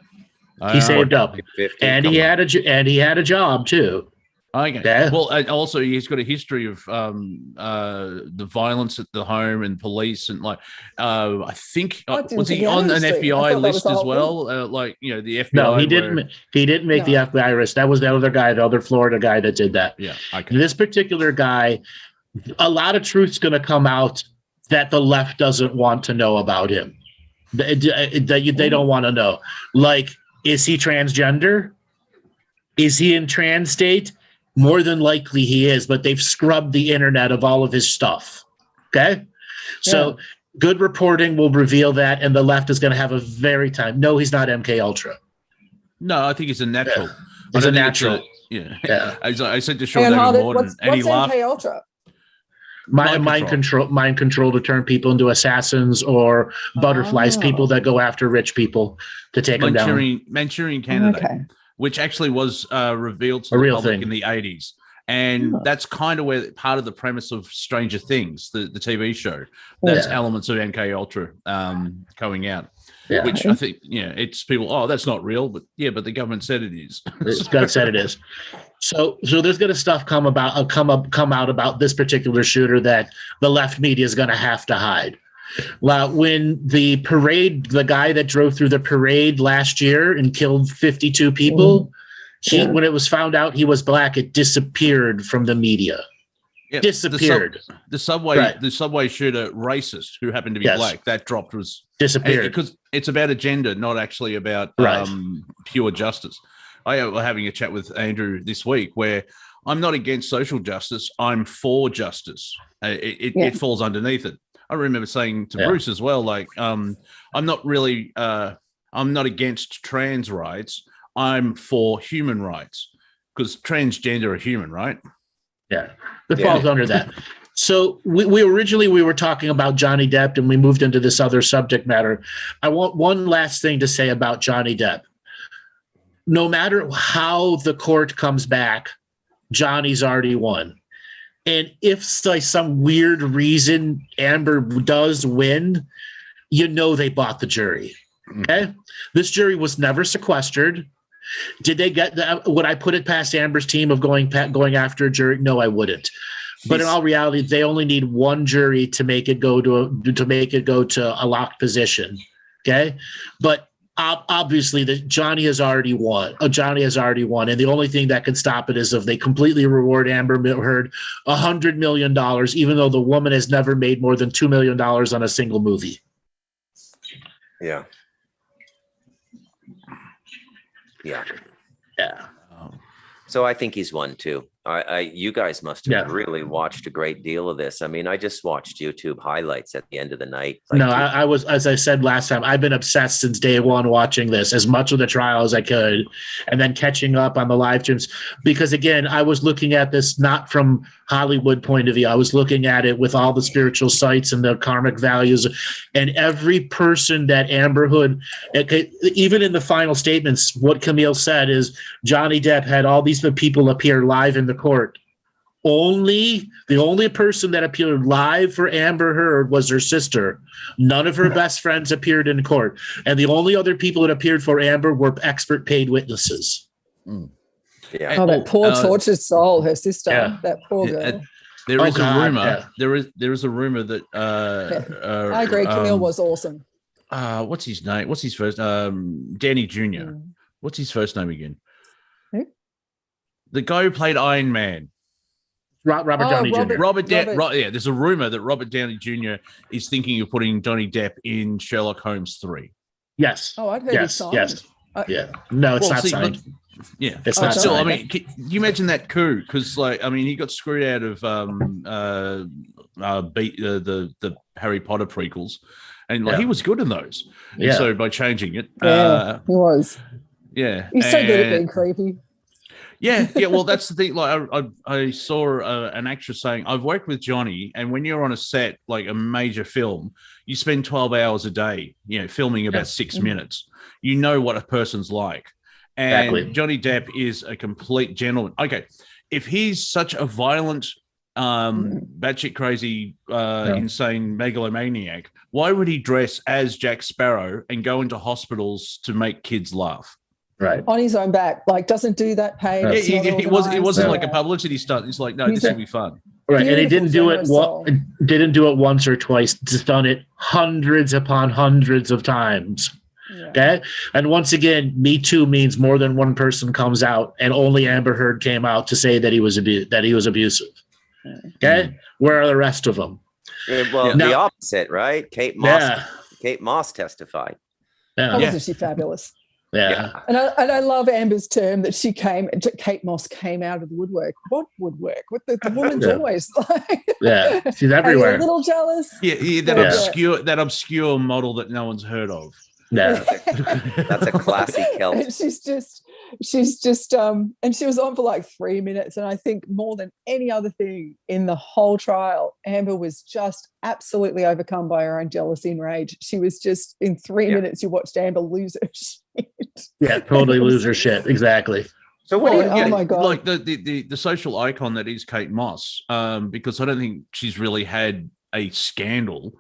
Speaker 1: He saved up, and he had a job too.
Speaker 2: Okay.
Speaker 1: Yeah.
Speaker 2: Well, and also he's got a history of the violence at the home and police and I think was he on an FBI list as well? The FBI.
Speaker 1: No, he didn't. He didn't make the FBI list. That was the other guy, the other Florida guy that did that.
Speaker 2: Yeah. Okay.
Speaker 1: This particular guy, a lot of truth's going to come out that the left doesn't want to know about him. They don't want to know. Like, is he transgender? Is he in trans state? More than likely he is, but they've scrubbed the internet of all of his stuff. Okay? So good reporting will reveal that, and the left is going to have a very time. No, he's not MK Ultra.
Speaker 2: No, I think he's a natural.
Speaker 1: Yeah. He's a natural.
Speaker 2: Yeah. I said to Sean David Morton, and he laughed.
Speaker 3: MK Ultra?
Speaker 1: Mind control to turn people into assassins or butterflies, people that go after rich people to take them down.
Speaker 2: Manchurian candidate, which actually was revealed to the public in the 80s. And that's kind of where part of the premise of Stranger Things, the TV show, that's elements of MK Ultra coming out. Yeah. Which I think, it's people, that's not real, but the government said it is.
Speaker 1: God said it is. So there's going to stuff come out about this particular shooter that the left media is going to have to hide. When the parade, the guy that drove through the parade last year and killed 52 people, when it was found out he was black, it disappeared from the media. Yep. Disappeared.
Speaker 2: The subway shooter, racist, who happened to be black, that dropped was
Speaker 1: disappeared
Speaker 2: because it's about agenda, not actually about pure justice. I was having a chat with Andrew this week where I'm not against social justice. I'm for justice. It falls underneath it. I remember saying to Bruce as well, I'm not against trans rights. I'm for human rights because transgender are human, right?
Speaker 1: Yeah, it falls under that. So we originally were talking about Johnny Depp and we moved into this other subject matter. I want one last thing to say about Johnny Depp. No matter how the court comes back, Johnny's already won. And if some weird reason Amber does win, they bought the jury. Okay? This jury was never sequestered. Did they get that? Would I put it past Amber's team of going after a jury? No, I wouldn't. But in all reality, they only need one jury to make it go to a locked position. Okay? But obviously, Johnny has already won. Johnny has already won, and the only thing that can stop it is if they completely reward Amber Heard $100 million, even though the woman has never made more than $2 million on a single movie.
Speaker 4: Yeah. So I think he's won too. You guys must have really watched a great deal of this. I mean, I just watched YouTube highlights at the end of the night.
Speaker 1: I was, as I said last time, I've been obsessed since day one watching this, as much of the trial as I could, and then catching up on the live streams. Because again, I was looking at this not from Hollywood point of view. I was looking at it with all the spiritual sites and the karmic values, and every person that Amber Heard, even in the final statements, what Camille said is Johnny Depp had all these people appear live in the court. The only person that appeared live for Amber Heard was her sister. None of her best friends appeared in court. And the only other people that appeared for Amber were expert paid witnesses.
Speaker 3: Yeah. Oh, that poor tortured soul, her sister. Yeah. That poor girl.
Speaker 2: There is a rumor. Yeah. There is a rumor that
Speaker 3: I agree. Camille was awesome.
Speaker 2: What's his name? What's his first? Danny Jr. What's his first name again? Who? The guy who played Iron Man.
Speaker 1: Robert Downey Jr.
Speaker 2: There's a rumor that Robert Downey Jr. is thinking of putting Johnny Depp in Sherlock Holmes 3.
Speaker 1: Yes.
Speaker 3: Oh, I'd heard it signed.
Speaker 1: Yes. No, it's not signed.
Speaker 2: It's not still. Signed. I mean, can you imagine that coup? Because, he got screwed out of the Harry Potter prequels, and he was good in those. And so by changing it,
Speaker 3: he was.
Speaker 2: Yeah,
Speaker 3: he's so good at being creepy.
Speaker 2: Yeah. Well, that's the thing. I saw an actress saying, "I've worked with Johnny, and when you're on a set, like a major film, you spend 12 hours a day, filming about 6 minutes. You know what a person's like." And exactly. Johnny Depp is a complete gentleman. Okay, if he's such a violent, batshit crazy, insane megalomaniac, why would he dress as Jack Sparrow and go into hospitals to make kids laugh?
Speaker 1: Right.
Speaker 3: On his own back, like doesn't do that page.
Speaker 2: Yeah, it wasn't
Speaker 3: Yeah.
Speaker 2: like a publicity stunt. It's like, no,
Speaker 3: He's
Speaker 2: this will be fun.
Speaker 1: Right, and he
Speaker 3: Beautiful,
Speaker 1: didn't do it once or twice. Just done it hundreds upon hundreds of times.
Speaker 3: Yeah.
Speaker 1: Okay, and once again, Me Too means more than one person comes out, and only Amber Heard came out to say that he was abusive. Okay, where are the rest of them?
Speaker 4: Well, the opposite, right? Kate Moss testified.
Speaker 1: Yeah,
Speaker 3: Wasn't she fabulous?
Speaker 1: Yeah.
Speaker 3: And I love Amber's term that Kate Moss came out of the woodwork. What woodwork? What the woman's always like.
Speaker 1: Yeah, she's everywhere.
Speaker 3: A little jealous.
Speaker 2: Yeah, that obscure model that no one's heard of.
Speaker 1: Yeah,
Speaker 4: that's a classy Celt.
Speaker 3: And she's just and she was on for like 3 minutes, and I think more than any other thing in the whole trial, Amber was just absolutely overcome by her own jealousy and rage. She was just in 3 minutes. You watched Amber lose her shit.
Speaker 1: Yeah, totally lose her shit. Exactly.
Speaker 2: So what?
Speaker 3: Oh my God!
Speaker 2: Like the social icon that is Kate Moss, because I don't think she's really had a scandal.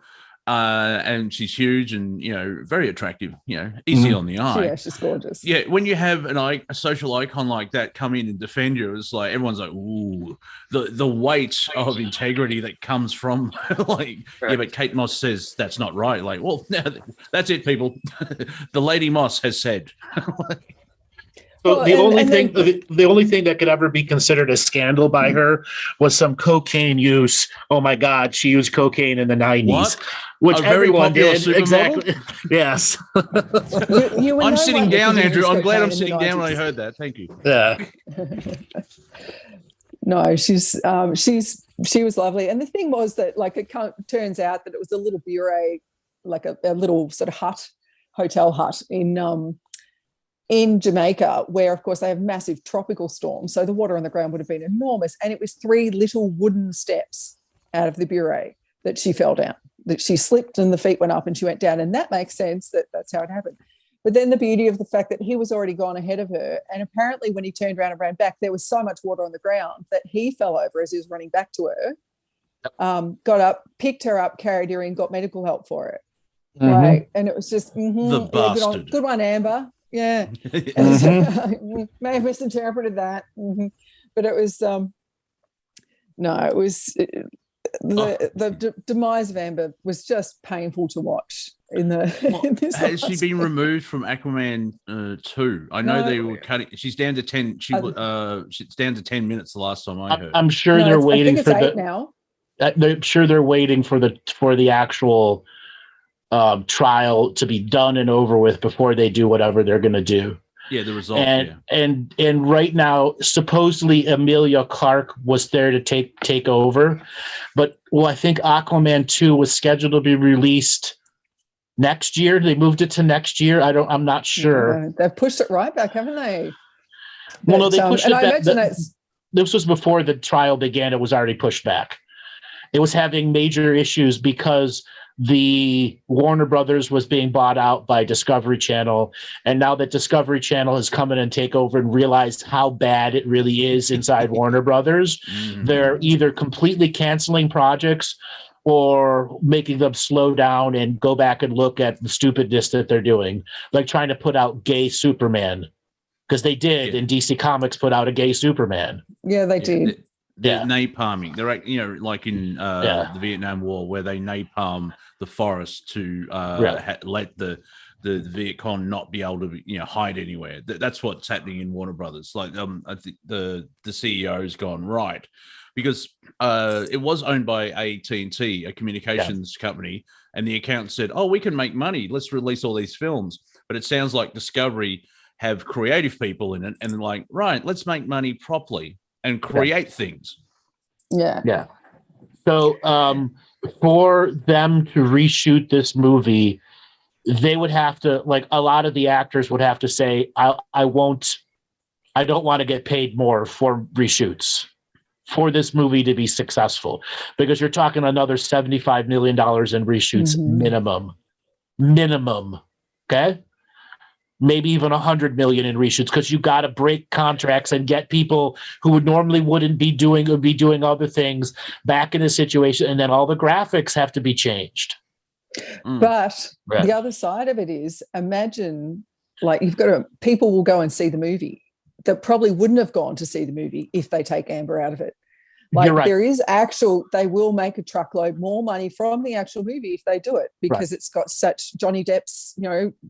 Speaker 2: And she's huge and, very attractive, easy on the eye.
Speaker 3: Yeah, she's gorgeous.
Speaker 2: Yeah, when you have a social icon like that come in and defend you, it's like everyone's like, ooh, the weight of integrity that comes from but Kate Moss says that's not right. Like, well, no, that's it, people. The Lady Moss has said.
Speaker 1: So the only thing that could ever be considered a scandal by her was some cocaine use. Oh my God, she used cocaine in the 90s, which everyone did. Exactly. Yes.
Speaker 2: I'm sitting down, Andrew. I'm glad I'm sitting down when I heard that. Thank you.
Speaker 1: Yeah.
Speaker 3: No, she was lovely, and the thing was that it turns out that it was a little bureau, like a little sort of hotel hut in Jamaica, where, of course, they have massive tropical storms. So the water on the ground would have been enormous. And it was 3 little wooden steps out of the bureau that she fell down, that she slipped and the feet went up and she went down. And that makes sense that's how it happened. But then the beauty of the fact that he was already gone ahead of her. And apparently when he turned around and ran back, there was so much water on the ground that he fell over as he was running back to her, got up, picked her up, carried her in, got medical help for it. Mm-hmm. Right. And it was just,
Speaker 2: the bastard.
Speaker 3: Good one, Amber. Yeah. May have misinterpreted that. But it was the demise of Amber was just painful to watch
Speaker 2: has she been removed from Aquaman 2? I know they were cutting. She's down to 10. She's down to 10 minutes the last time I heard.
Speaker 1: I'm sure they're waiting for
Speaker 3: the now.
Speaker 1: I'm sure they're waiting for the actual trial to be done and over with before they do whatever they're going to do.
Speaker 2: Yeah, the result.
Speaker 1: And right now, supposedly Emilia Clarke was there to take over, but I think Aquaman 2 was scheduled to be released next year. They moved it to next year. I'm not sure.
Speaker 3: Yeah, they've pushed it right back, haven't they?
Speaker 1: Well, no, they pushed it back. This was before the trial began. It was already pushed back. It was having major issues because the Warner Brothers was being bought out by Discovery Channel. And now that Discovery Channel has come in and take over and realized how bad it really is inside Warner Brothers, they're either completely canceling projects or making them slow down and go back and look at the stupidness that they're doing, like trying to put out gay Superman, because they did, and DC Comics put out a gay Superman.
Speaker 3: Yeah, they did.
Speaker 2: They're napalming. They're like in the Vietnam War, where they napalm the forest to let the Viet Cong not be able to hide anywhere. That's what's happening in Warner Brothers. Like I think the CEO has gone right, because it was owned by AT&T, a communications company, and the accountant said, "Oh, we can make money. Let's release all these films." But it sounds like Discovery have creative people in it, and they're like, "Right, let's make money properly and create things."
Speaker 3: Yeah.
Speaker 1: So for them to reshoot this movie, they would have to, a lot of the actors would have to say, I don't want to get paid more for reshoots for this movie to be successful, because you're talking another $75 million in reshoots minimum. Okay. Maybe even 100 million in reshoots, because you got to break contracts and get people who would be doing other things back in a situation, and then all the graphics have to be changed.
Speaker 3: But the other side of it is, imagine Like people will go and see the movie that probably wouldn't have gone to see the movie if they take Amber out of it. Like
Speaker 1: You're right.
Speaker 3: they will make a truckload more money from the actual movie if they do it, because it's got such Johnny Depp's,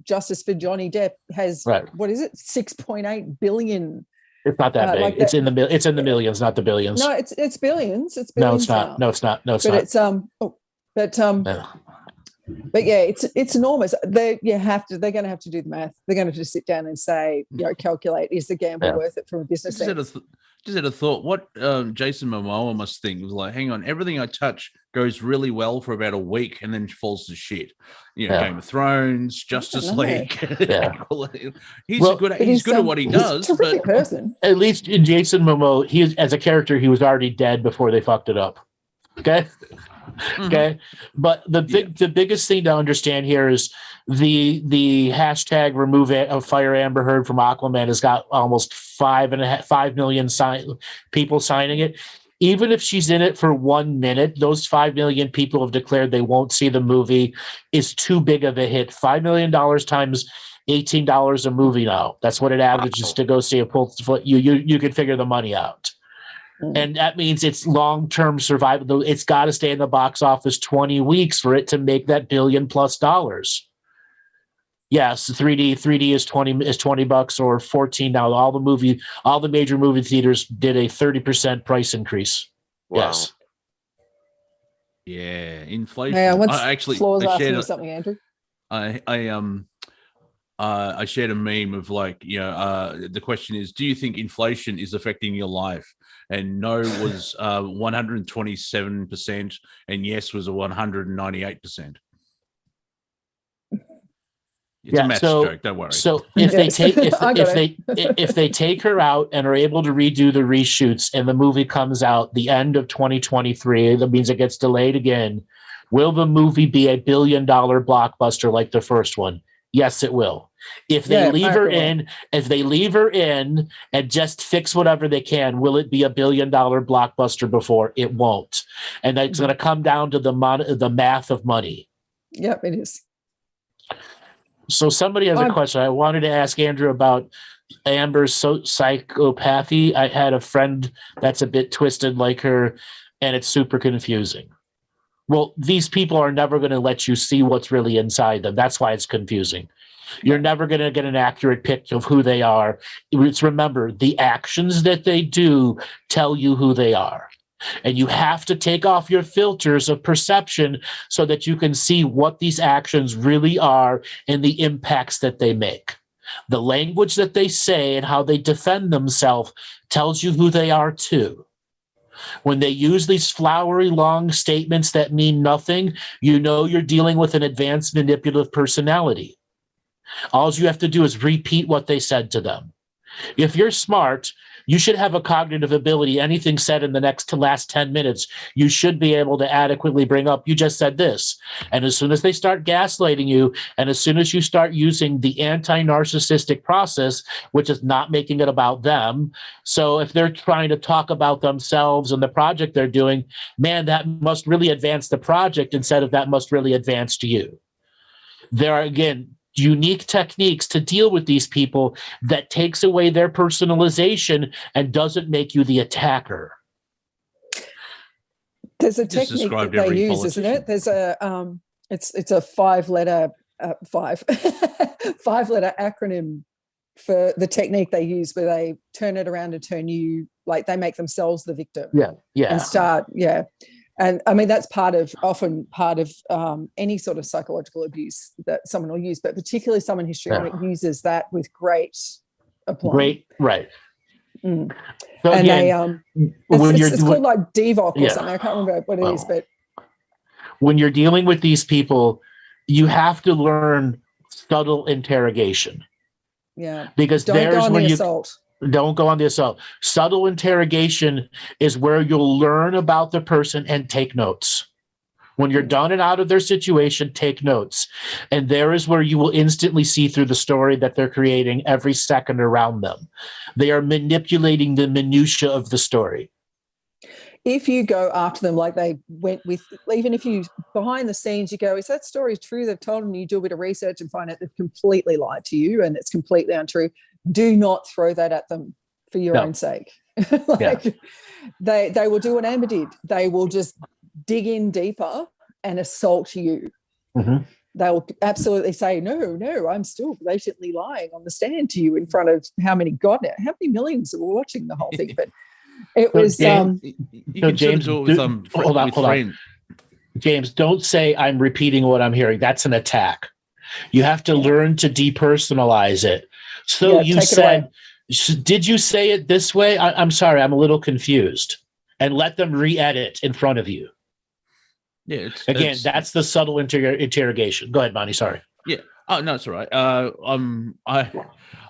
Speaker 3: Justice for Johnny Depp has, what is it? 6.8 billion.
Speaker 1: It's not that big. It's in the millions, not the billions.
Speaker 3: No, it's billions. It's billions.
Speaker 1: No, it's not.
Speaker 3: Now.
Speaker 1: No, it's not. No, it's
Speaker 3: but
Speaker 1: not.
Speaker 3: But yeah, it's enormous. They're going to have to do the math. They're going to have to sit down and say, calculate, is the gamble worth it from a business sense?
Speaker 2: Just had a thought. What Jason Momoa must think was like, hang on, everything I touch goes really well for about a week and then falls to shit. Game of Thrones, Justice League. He's good at what he does.
Speaker 3: He's a terrific person.
Speaker 1: At least in Jason Momoa, as a character, he was already dead before they fucked it up. Okay. Okay, but the biggest thing to understand here is the hashtag remove fire Amber Heard from Aquaman has got almost 5 million people signing it. Even if she's in it for 1 minute, those 5 million people have declared they won't see the movie. Is too big of a hit. $5 million times $18 a movie now. That's what it averages to go see a full. You can figure the money out. And that means it's long-term survival. It's got to stay in the box office 20 weeks for it to make that $1 billion+ dollars. Yes, 3D is $20 or $14 now. All the major movie theaters did a 30% price increase.
Speaker 4: Wow.
Speaker 1: Yes.
Speaker 2: Yeah, inflation.
Speaker 3: Yeah,
Speaker 2: Floor's
Speaker 3: asking you something, Andrew.
Speaker 2: I shared a meme of the question is, do you think inflation is affecting your life? And no was 127%, and yes was a 198%. It's a math joke. Don't worry.
Speaker 1: So if they take her out and are able to redo the reshoots, and the movie comes out the end of 2023, that means it gets delayed again. Will the movie be a $1 billion blockbuster like the first one? Yes, it will. If they leave her in and just fix whatever they can, will it be a $1 billion blockbuster before? It won't. And it's going to come down to the math of money.
Speaker 3: Yep, it is.
Speaker 1: So somebody has a question. I wanted to ask Andrew about Amber's psychopathy. I had a friend that's a bit twisted like her, and it's super confusing. Well, these people are never going to let you see what's really inside them. That's why it's confusing. You're never going to get an accurate picture of who they are. Remember, the actions that they do tell you who they are. And you have to take off your filters of perception so that you can see what these actions really are and the impacts that they make. The language that they say and how they defend themselves tells you who they are too. When they use these flowery, long statements that mean nothing, you know you're dealing with an advanced manipulative personality. All you have to do is repeat what they said to them. If you're smart, you should have a cognitive ability. Anything said in the last 10 minutes, you should be able to adequately bring up, you just said this. And as soon as they start gaslighting you, and as soon as you start using the anti-narcissistic process, which is not making it about them. So if they're trying to talk about themselves and the project they're doing, man, that must really advance the project instead of that must really advance to you. There are, again, unique techniques to deal with these people that takes away their personalization and doesn't make you the attacker.
Speaker 3: There's a technique that they use, isn't it? There's a it's a five-letter acronym for the technique they use, where they turn it around and turn you, like they make themselves the victim. And start. And I mean, that's often part of any sort of psychological abuse that someone will use, but particularly someone histrionic uses that with great aplomb.
Speaker 1: Right.
Speaker 3: Mm.
Speaker 1: So
Speaker 3: and
Speaker 1: again,
Speaker 3: it's called like Devoc or something. I can't remember what it is, but
Speaker 1: when you're dealing with these people, you have to learn subtle interrogation.
Speaker 3: Yeah.
Speaker 1: Because
Speaker 3: don't go on the assault.
Speaker 1: Don't go on the assault. Subtle interrogation is where you'll learn about the person and take notes. When you're done and out of their situation, take notes. And there is where you will instantly see through the story that they're creating every second around them. They are manipulating the minutia of the story.
Speaker 3: if you go after them like they went with, even if you behind the scenes, you go, is that story true? They've told them, you do a bit of research and find out they've completely lied to you and it's completely untrue. Do not throw that at them for your own sake. They will do what Amber did. They will just dig in deeper and assault you.
Speaker 1: Mm-hmm.
Speaker 3: They will absolutely say, no, I'm still blatantly lying on the stand to you in front of how many millions were watching the whole thing. But it was
Speaker 1: James,
Speaker 2: James,
Speaker 1: hold on. James, don't say I'm repeating what I'm hearing. That's an attack. You have to learn to depersonalize it. So you said, did you say it this way? I'm sorry, I'm a little confused. And let them re-edit in front of you.
Speaker 2: Yeah.
Speaker 1: That's the subtle interrogation. Go ahead, Monty. Sorry.
Speaker 2: Yeah. Oh no, it's all right.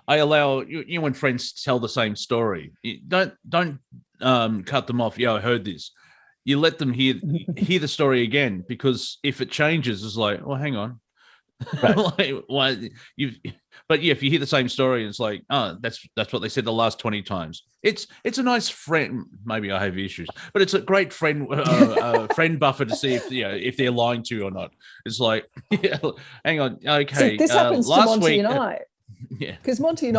Speaker 2: I allow you when friends tell the same story. You don't cut them off. Yeah, I heard this. You let them hear the story again, because if it changes, it's like, well, hang on. Right. Like, why but yeah, if you hear the same story, it's like, oh, that's what they said the last 20 times. It's a nice friend. Maybe I have issues, but it's a great friend friend buffer to see if they're lying to you or not. It's like, hang on, okay.
Speaker 3: See, this happens to
Speaker 2: last
Speaker 3: Monty
Speaker 2: week,
Speaker 3: and I. Yeah, because Monty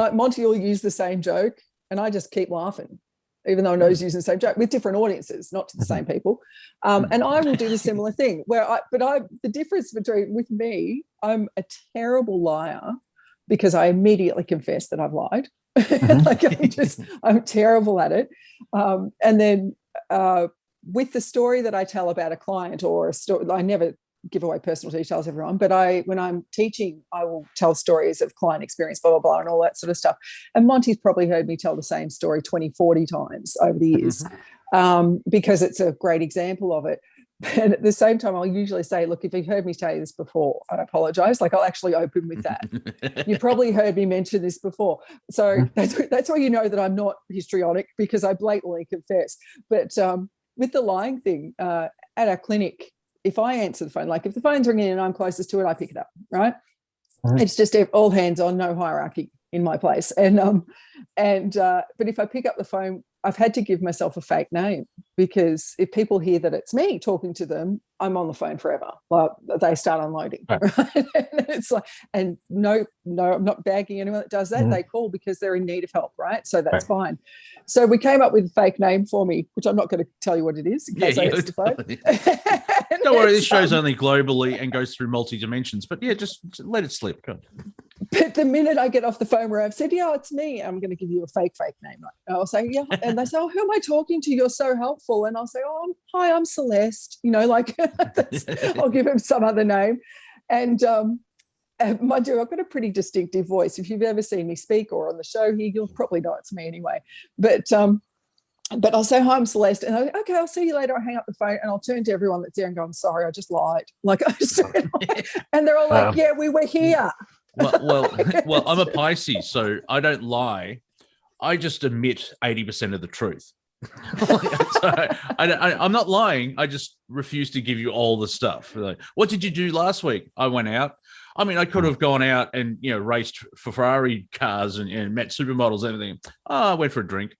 Speaker 3: will use the same joke, and I just keep laughing, even though I know he's using the same joke with different audiences, not to the same people. And I will do the similar thing the difference with me, I'm a terrible liar because I immediately confess that I've lied. Like I'm terrible at it. And then with the story that I tell about a client or a story, I never give away personal details, everyone, but when I'm teaching, I will tell stories of client experience, blah, blah, blah, and all that sort of stuff. And Monty's probably heard me tell the same story 20, 40 times over the years, because it's a great example of it. But at the same time, I'll usually say, look, if you've heard me say this before, I apologize. Like, I'll actually open with that. You probably heard me mention this before. So that's why you know that I'm not histrionic, because I blatantly confess. But with the lying thing, at our clinic, if I answer the phone, like if the phone's ringing and I'm closest to it, I pick it up, right? It's just all hands on, no hierarchy in my place. But if I pick up the phone, I've had to give myself a fake name, because if people hear that it's me talking to them, I'm on the phone forever. Well, they start unloading. Right? It's like, and no, I'm not bagging anyone that does that. They call because they're in need of help, right? So that's fine. So we came up with a fake name for me, which I'm not going to tell you what it is in case I answer the phone.
Speaker 2: Don't worry, this show's only globally and goes through multi-dimensions. But yeah, just let it slip.
Speaker 3: But the minute I get off the phone where I've said, yeah, it's me, I'm going to give you a fake name. I'll say, yeah. And they say, oh, who am I talking to? You're so helpful. And I'll say, oh, hi, I'm Celeste. Like I'll give him some other name. And mind you, I've got a pretty distinctive voice. If you've ever seen me speak or on the show here, you'll probably know it's me anyway. But I'll say, hi, I'm Celeste. And I'll go, okay, I'll see you later. I'll hang up the phone and I'll turn to everyone that's there and go, I'm sorry, I just lied. Like I said, and they're all like, yeah, we were here.
Speaker 2: Well, I'm a Pisces, so I don't lie. I just admit 80% of the truth. So I'm not lying. I just refuse to give you all the stuff. Like, what did you do last week? I went out. I mean, I could have gone out and raced for Ferrari cars and met supermodels and everything. I went for a drink.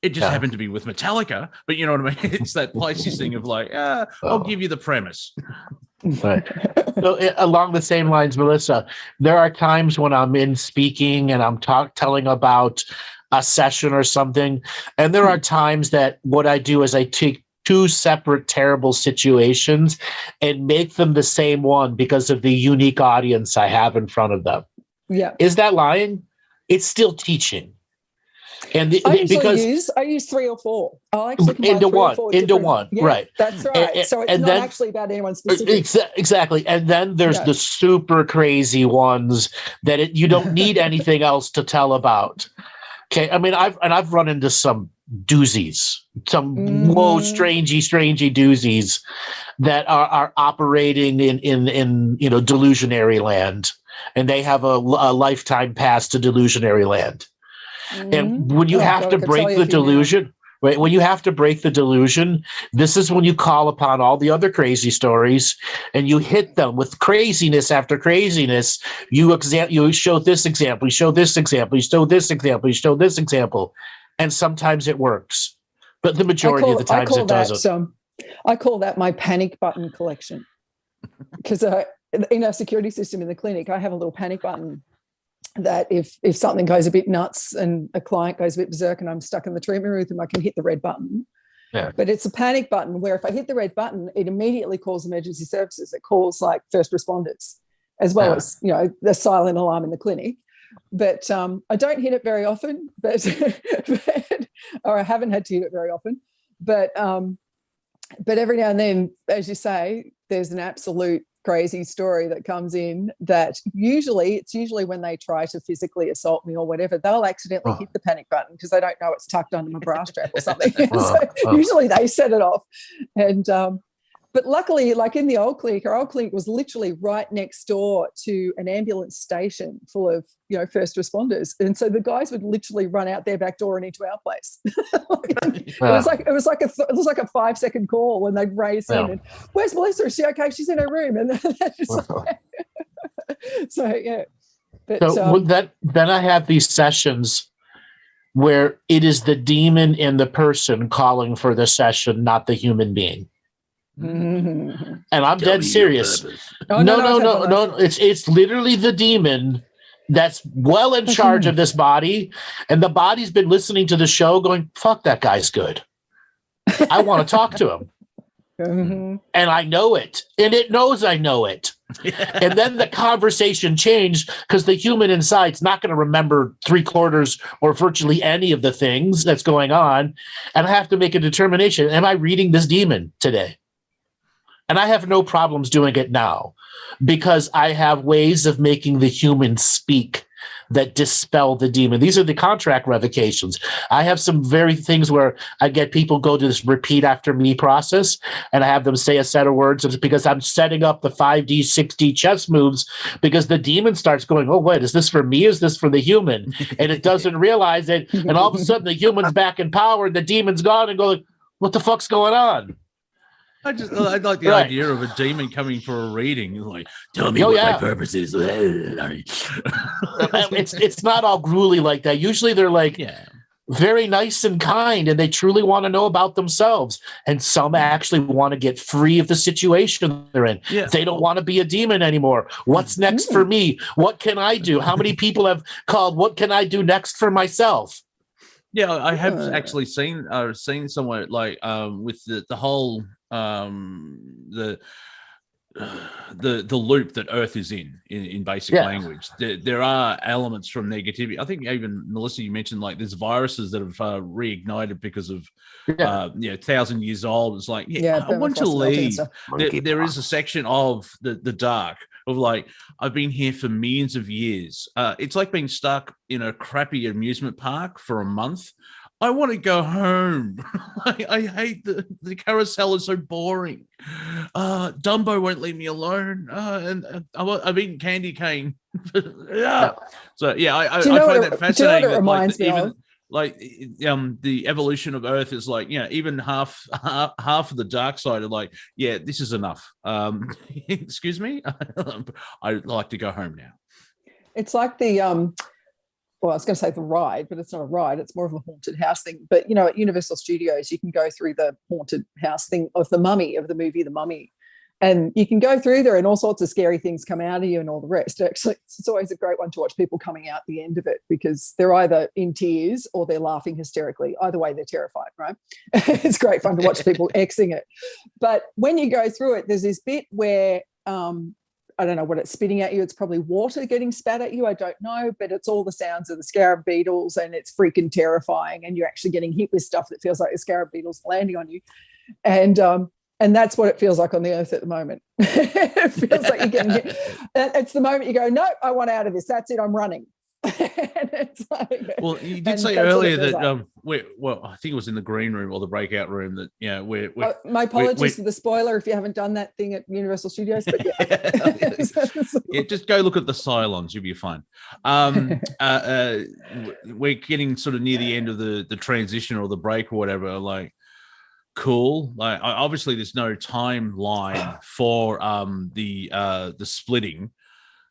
Speaker 2: It just happened to be with Metallica, but you know what I mean? It's that Pisces thing of like, I'll give you the premise.
Speaker 1: Right. So along the same lines, Melissa, there are times when I'm in speaking and I'm telling about a session or something, and there are times that what I do is I take two separate terrible situations and make them the same one because of the unique audience I have in front of them. Yeah. Is that lying? It's still teaching. And
Speaker 3: I use 3 or 4. I'll actually
Speaker 1: into one,
Speaker 3: yeah,
Speaker 1: right?
Speaker 3: That's right. So it's not actually about anyone specific.
Speaker 1: Exactly. And then there's the super crazy ones that you don't need anything else to tell about. Okay, I mean, I've run into some doozies, some strangey doozies that are operating in delusionary land, and they have a lifetime pass to delusionary land. And when you have to break the delusion, right? When you have to break the delusion, this is when you call upon all the other crazy stories and you hit them with craziness after craziness. You show this example, you show this example, you show this example, you show this example. And sometimes it works. But the majority of the times it doesn't.
Speaker 3: I call that my panic button collection. Because in our security system in the clinic, I have a little panic button that if something goes a bit nuts and a client goes a bit berserk and I'm stuck in the treatment room with them, I can hit the red button.
Speaker 1: Yeah.
Speaker 3: But it's a panic button where if I hit the red button, it immediately calls emergency services. It calls like first responders, as well as, you know, the silent alarm in the clinic. But I don't hit it very often, or I haven't had to hit it very often. But every now and then, as you say, there's an absolute crazy story that comes in that it's usually when they try to physically assault me or whatever, they'll accidentally hit the panic button because they don't know it's tucked under my bra strap or something. Usually they set it off. And but luckily, like in the old clinic, our old clinic was literally right next door to an ambulance station full of, you know, first responders. And so the guys would literally run out their back door and into our place. It was like a 5-second call, and they'd race in and, where's Melissa? Is she okay? She's in her room. And so yeah. But,
Speaker 1: then I have these sessions where it is the demon in the person calling for the session, not the human being.
Speaker 3: Mm-hmm.
Speaker 1: And I'm dead serious. No. It's literally the demon that's well in charge of this body, and the body's been listening to the show going, fuck, that guy's good. I want to talk to him.
Speaker 3: Mm-hmm.
Speaker 1: And I know it, and it knows I know it. And then the conversation changed because the human inside's not going to remember 3/4 or virtually any of the things that's going on, and I have to make a determination. Am I reading this demon today? And I have no problems doing it now because I have ways of making the human speak that dispel the demon. These are the contract revocations. I have some very things where I get people go to this repeat after me process, and I have them say a set of words because I'm setting up the 5D, 6D chess moves, because the demon starts going, oh, wait, is this for me? Is this for the human? And it doesn't realize it. And all of a sudden the human's back in power and the demon's gone, and go, what the fuck's going on?
Speaker 2: I like the idea of a demon coming for a reading. Like, tell me what my purpose is.
Speaker 1: It's not all gruely like that. Usually they're like very nice and kind, and they truly want to know about themselves. And some actually want to get free of the situation they're in. Yeah. They don't want to be a demon anymore. What's next for me? What can I do? How many people have called, what can I do next for myself?
Speaker 2: Yeah, I have actually seen somewhere like with the whole the loop that Earth is in basic language. There are elements from negativity. I think even Melissa, you mentioned like there's viruses that have reignited because of 1,000 years old. It's like I want to leave. There is a section of the dark of like, I've been here for millions of years. It's like being stuck in a crappy amusement park for a month. I want to go home. I hate the carousel is so boring. Dumbo won't leave me alone. And I've eaten candy cane. So I find that fascinating.
Speaker 3: Do you know what it reminds me of?
Speaker 2: Like the evolution of Earth is like, even half of the dark side are like, this is enough. Excuse me, I'd like to go home now.
Speaker 3: It's like the well, I was going to say the ride, but it's not a ride. It's more of a haunted house thing. But at Universal Studios, you can go through the haunted house thing of the Mummy, of the movie The Mummy. And you can go through there and all sorts of scary things come out of you and all the rest. Actually, it's always a great one to watch people coming out the end of it, because they're either in tears or they're laughing hysterically. Either way, they're terrified, right? It's great fun to watch people Xing it. But when you go through it, there's this bit where I don't know what it's spitting at you. It's probably water getting spat at you. I don't know, but it's all the sounds of the scarab beetles, and it's freaking terrifying. And you're actually getting hit with stuff that feels like the scarab beetles landing on you. And that's what it feels like on the Earth at the moment. It feels like you're getting hit. It's the moment you go, no, I want out of this. That's it. I'm running. And it's like,
Speaker 2: well, you did say earlier that I think it was in the green room or the breakout room that
Speaker 3: my apologies for the spoiler if you haven't done that thing at Universal Studios, but
Speaker 2: just go look at the Cylons, you'll be fine. We're getting sort of near the end of the transition or the break or whatever. Like, cool. Like, obviously there's no timeline for the splitting.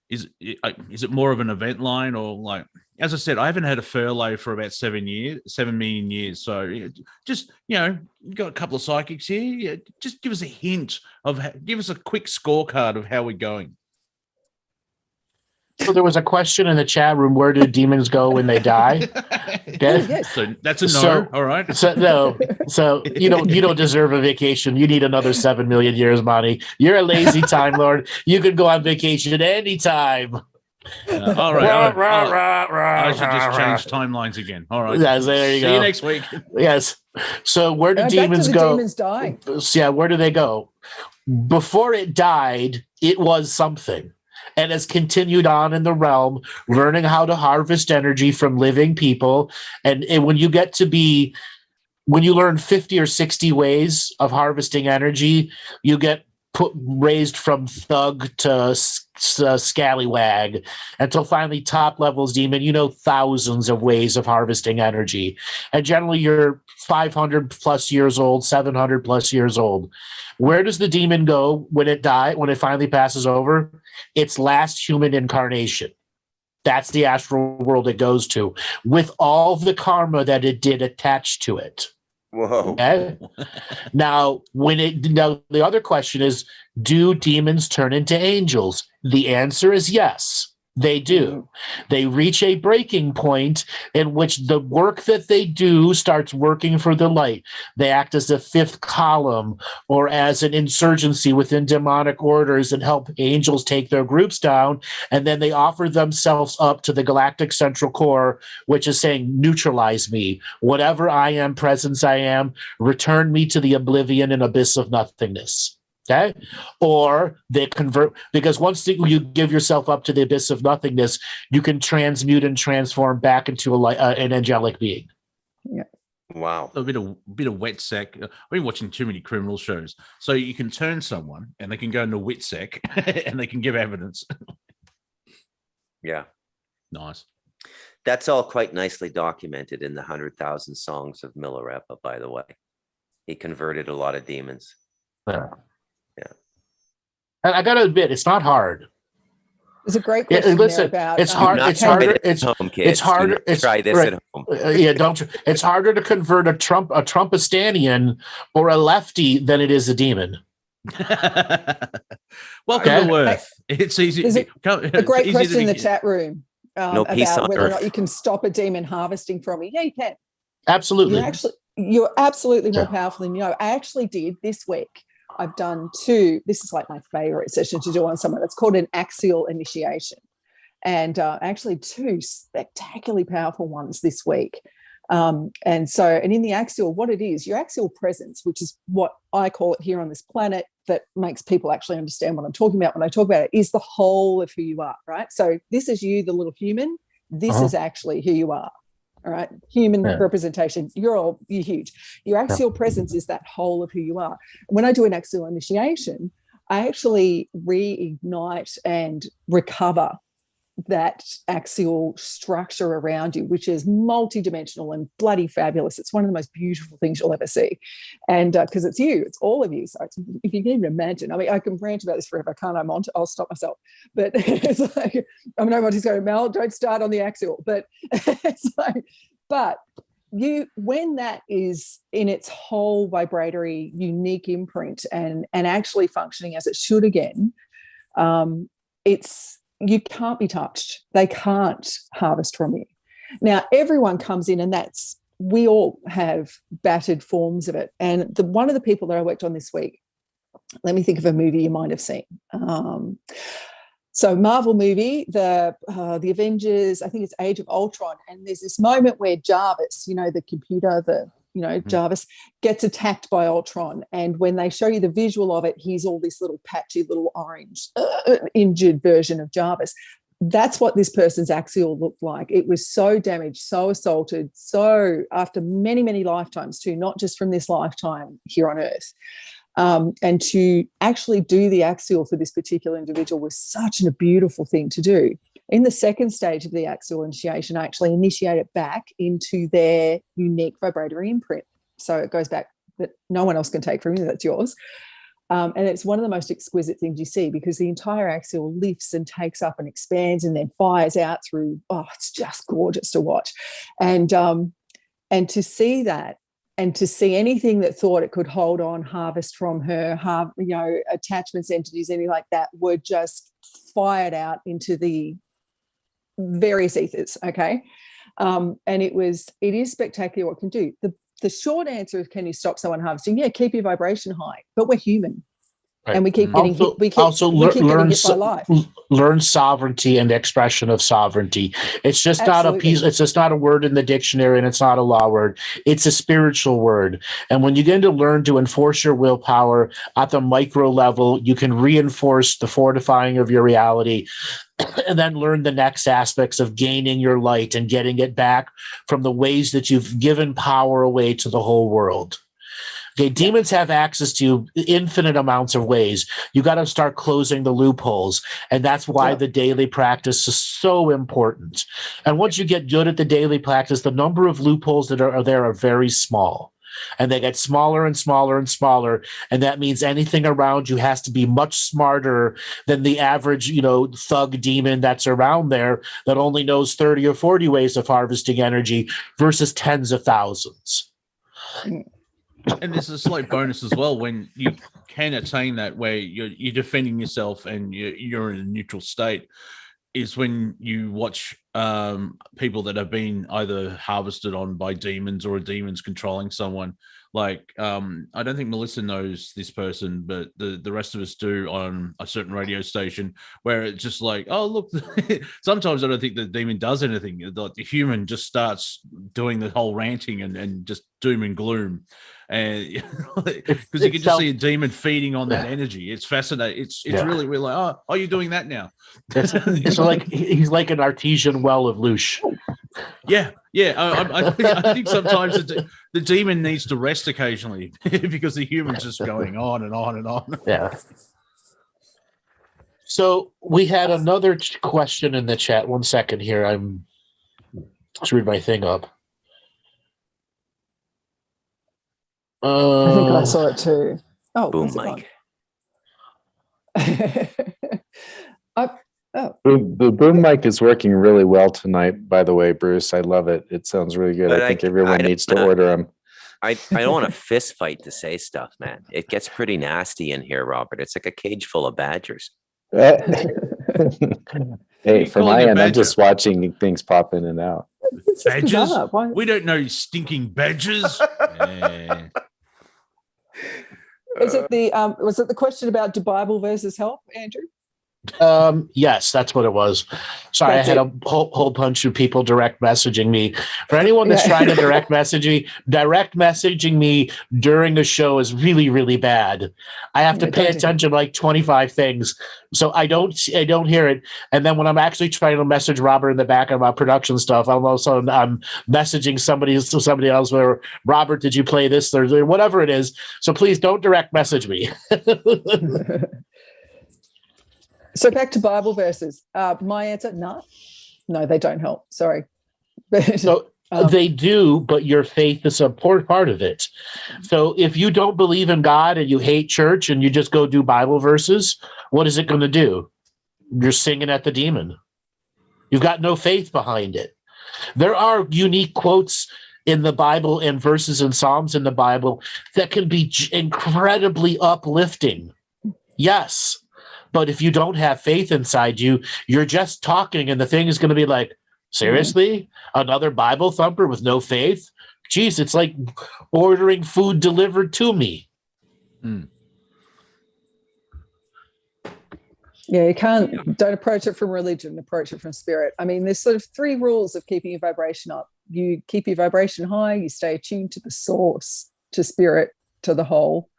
Speaker 2: is it more of an event line, or like, as I said, I haven't had a furlough for about 7 million years. So just, you've got a couple of psychics here. Yeah, just give us a hint give us a quick scorecard of how we're going.
Speaker 1: So there was a question in the chat room: where do demons go when they die? Okay.
Speaker 3: Oh, yes.
Speaker 2: So that's a no. All right.
Speaker 1: So no. So you don't deserve a vacation. You need another 7 million years, Monty. You're a lazy time lord. You could go on vacation anytime.
Speaker 2: All right. I should just change timelines again. All right.
Speaker 1: Yes, there you go.
Speaker 2: See you next week.
Speaker 1: Yes. So where do demons go?
Speaker 3: Demons dying.
Speaker 1: Yeah. Where do they go? Before it died, it was something, and has continued on in the realm, learning how to harvest energy from living people. And when you learn 50 or 60 ways of harvesting energy, you get raised from thug to scallywag until finally top levels demon, thousands of ways of harvesting energy. And generally you're 500 plus years old, 700 plus years old. Where does the demon go when it finally passes over? Its last human incarnation. That's the astral world it goes to, with all the karma that it did attached to it.
Speaker 4: Whoa.
Speaker 1: Okay? Now, the other question is, do demons turn into angels? The answer is yes, they do. They reach a breaking point in which the work that they do starts working for the light. They act as a fifth column or as an insurgency within demonic orders and help angels take their groups down. And then they offer themselves up to the Galactic Central Core, which is saying, neutralize me. Whatever I am, presence I am, return me to the oblivion and abyss of nothingness. Okay, or they convert, because once you give yourself up to the abyss of nothingness, you can transmute and transform back into an angelic being.
Speaker 3: Yeah.
Speaker 4: Wow.
Speaker 2: A bit of wet sack. I've been watching too many criminal shows. So you can turn someone and they can go into wet sack and they can give evidence.
Speaker 4: Yeah.
Speaker 2: Nice.
Speaker 4: That's all quite nicely documented in the 100,000 Songs of Milarepa, by the way. He converted a lot of demons.
Speaker 1: Yeah.
Speaker 4: Yeah.
Speaker 1: And I got to admit, it's not hard.
Speaker 3: There's a great question
Speaker 1: listen,
Speaker 3: about.
Speaker 1: it's hard. It's harder. It's harder.
Speaker 4: Try this at home.
Speaker 1: Don't. It's harder to convert a Trumpistanian or a lefty than it is a demon.
Speaker 2: Welcome to Earth. It's easy.
Speaker 3: There's a great question in the chat room
Speaker 4: No peace
Speaker 3: about
Speaker 4: on
Speaker 3: whether or
Speaker 4: Earth.
Speaker 3: not you can stop a demon harvesting from you. Yeah, you can.
Speaker 1: Absolutely.
Speaker 3: You're absolutely more powerful than you know. I actually did this week. I've done 2. This is like my favorite session to do on someone. It's called an axial initiation. And actually 2 spectacularly powerful ones this week. And in the axial, what it is, your axial presence, which is what I call it here on this planet, that makes people actually understand what I'm talking about when I talk about it, is the whole of who you are, right? So this is you, the little human. This is actually who you are. All right, human representation. You're huge. Your axial presence is that whole of who you are. When I do an axial initiation, I actually reignite and recover that axial structure around you, which is multidimensional and bloody fabulous. It's one of the most beautiful things you'll ever see. And because it's you, it's all of you. So if you can even imagine, I mean, I can rant about this forever, can't I, Mont? I'll stop myself. But it's like, I know Monty's going, Mel, don't start on the axial. But it's like, when that is in its whole vibratory, unique imprint and actually functioning as it should again, you can't be touched. They can't harvest from you. Now, everyone comes in, and we all have battered forms of it. And one of the people that I worked on this week, let me think of a movie you might have seen. So Marvel movie, the Avengers, I think it's Age of Ultron, and there's this moment where Jarvis, the computer, Jarvis gets attacked by Ultron, and when they show you the visual of it, he's all this little patchy, little orange, injured version of Jarvis. That's what this person's axial looked like. It was so damaged, so assaulted, so after many, many lifetimes too, not just from this lifetime here on Earth. And to actually do the axial for this particular individual was such a beautiful thing to do. In the second stage of the axial initiation, I actually initiate it back into their unique vibratory imprint. So it goes back that no one else can take from you, that's yours. And it's one of the most exquisite things you see, because the entire axial lifts and takes up and expands and then fires out through. Oh, it's just gorgeous to watch. And to see that, and to see anything that thought it could hold on, harvest from her, attachments, entities, anything like that, were just fired out into the various ethers. Okay. And it is spectacular what it can do. The short answer is, can you stop someone harvesting? Yeah, keep your vibration high. But we're human. Right. And we keep getting hit. We keep getting hit by life.
Speaker 1: Learn sovereignty and the expression of sovereignty. It's just not a piece. It's just not a word in the dictionary, and it's not a law word. It's a spiritual word. And when you begin to learn to enforce your willpower at the micro level, you can reinforce the fortifying of your reality, and then learn the next aspects of gaining your light and getting it back from the ways that you've given power away to the whole world. Okay, demons have access to infinite amounts of ways. You got to start closing the loopholes. And that's why the daily practice is so important. And once you get good at the daily practice, the number of loopholes that are there are very small. And they get smaller and smaller and smaller. And that means anything around you has to be much smarter than the average, thug demon that's around there that only knows 30 or 40 ways of harvesting energy versus tens of thousands.
Speaker 2: And there's a slight bonus as well when you can attain that, where you're defending yourself and you're in a neutral state, is when you watch people that have been either harvested on by demons or demons controlling someone. Like, I don't think Melissa knows this person, but the rest of us do, on a certain radio station, where it's just like, oh, look, sometimes I don't think the demon does anything. The human just starts doing the whole ranting and just doom and gloom. And because you can just see a demon feeding on that energy. It's fascinating. It's really, really like, oh, you're doing that now.
Speaker 1: So like he's like an artesian well of louche.
Speaker 2: Yeah. I think sometimes the demon needs to rest occasionally because the human's just going on and on and on.
Speaker 1: Yeah. So we had another question in the chat. 1 second here. Let's read my thing up.
Speaker 3: I think I saw it too. Oh,
Speaker 4: boom mic.
Speaker 5: The boom mic is working really well tonight, by the way, Bruce. I love it. It sounds really good.
Speaker 4: But
Speaker 5: I think everyone needs to order them.
Speaker 4: I don't want a fist fight to say stuff, man. It gets pretty nasty in here, Robert. It's like a cage full of badgers.
Speaker 5: Hey, from my end, I'm just watching things pop in and out.
Speaker 2: Badgers? We don't know stinking badgers.
Speaker 3: Was it the question about do Bible verses help, Andrew?
Speaker 1: Yes, that's what it was. Sorry, I had a whole bunch of people direct messaging me. For anyone that's trying to direct messaging me during the show is really, really bad. I have to pay attention to like 25 things, so I don't hear it. And then when I'm actually trying to message Robert in the back about production stuff, I'm messaging somebody else where, Robert, did you play this Thursday? Whatever it is. So please don't direct message me.
Speaker 3: So back to Bible verses. My answer, no, they don't help. Sorry.
Speaker 1: So they do, but your faith is a part of it. So if you don't believe in God and you hate church and you just go do Bible verses, what is it going to do? You're singing at the demon. You've got no faith behind it. There are unique quotes in the Bible and verses and Psalms in the Bible that can be incredibly uplifting. Yes. But if you don't have faith inside you, you're just talking, and the thing is going to be like, seriously? Another Bible thumper with no faith? Geez, it's like ordering food delivered to me.
Speaker 3: Yeah, don't approach it from religion, approach it from spirit. I mean, there's sort of 3 rules of keeping your vibration up. You keep your vibration high, you stay attuned to the source, to spirit, to the whole,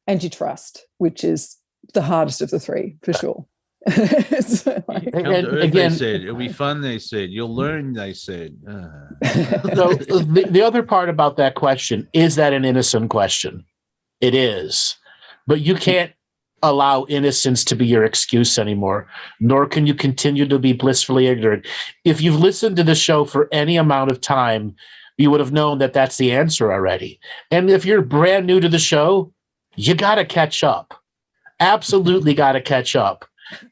Speaker 3: and you trust, which is the hardest of the 3, for sure.
Speaker 2: So, again, they said it'll be fun. They said you'll learn. They said.
Speaker 1: So the other part about that question, is that an innocent question? It is, but you can't allow innocence to be your excuse anymore, nor can you continue to be blissfully ignorant. If you've listened to the show for any amount of time, you would have known that that's the answer already. And if you're brand new to the show, you got to catch up. Absolutely got to catch up.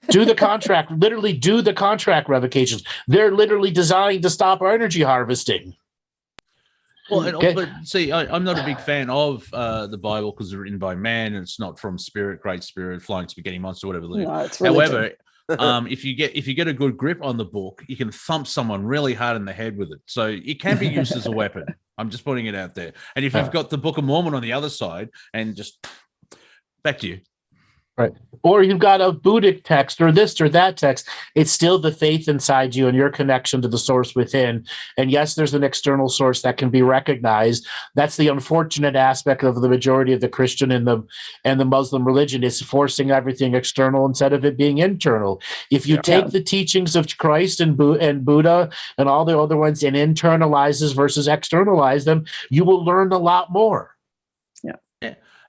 Speaker 1: Do the contract, literally do the contract revocations. They're literally designed to stop our energy harvesting.
Speaker 2: Well, but see, I'm not a big fan of the Bible because it's written by man and it's not from spirit, great spirit, flying spaghetti monster, whatever.
Speaker 3: No, it's
Speaker 2: However, if you get a good grip on the book, you can thump someone really hard in the head with it. So it can be used as a weapon. I'm just putting it out there. And if you've got the Book of Mormon on the other side, and just back to you.
Speaker 1: Right. Or you've got a Buddhic text or this or that text. It's still the faith inside you and your connection to the source within. And yes, there's an external source that can be recognized. That's the unfortunate aspect of the majority of the Christian and the Muslim religion is forcing everything external instead of it being internal. If you take the teachings of Christ and Buddha and all the other ones and internalizes versus externalize them, you will learn a lot more.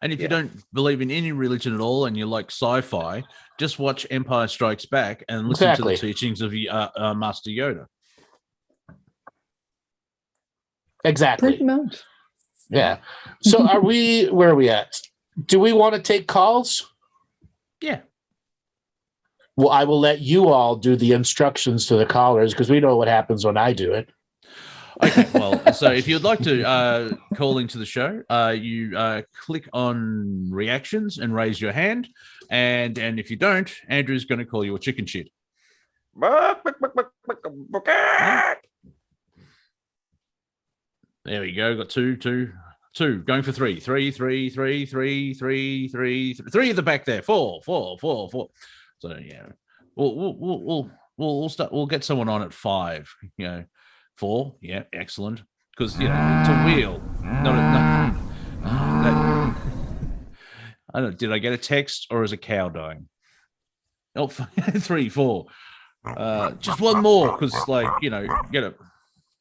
Speaker 2: And if you don't believe in any religion at all and you like sci-fi, just watch Empire Strikes Back and listen to the teachings of Master Yoda.
Speaker 1: Exactly.
Speaker 3: Pretty much.
Speaker 1: Yeah. So where are we at? Do we want to take calls?
Speaker 2: Yeah.
Speaker 1: Well, I will let you all do the instructions to the callers because we know what happens when I do it.
Speaker 2: Okay, well, so if you'd like to call into the show, you click on reactions and raise your hand. And if you don't, Andrew's going to call you a chicken shit. There we go. Got two. Going for three. Three at the back there. Four. So yeah, we'll start. We'll get someone on at 5. 4, yeah, excellent. Because it's a wheel, not. I don't. Did I get a text or is a cow dying? Oh, 3, 4. Just one more, because get a.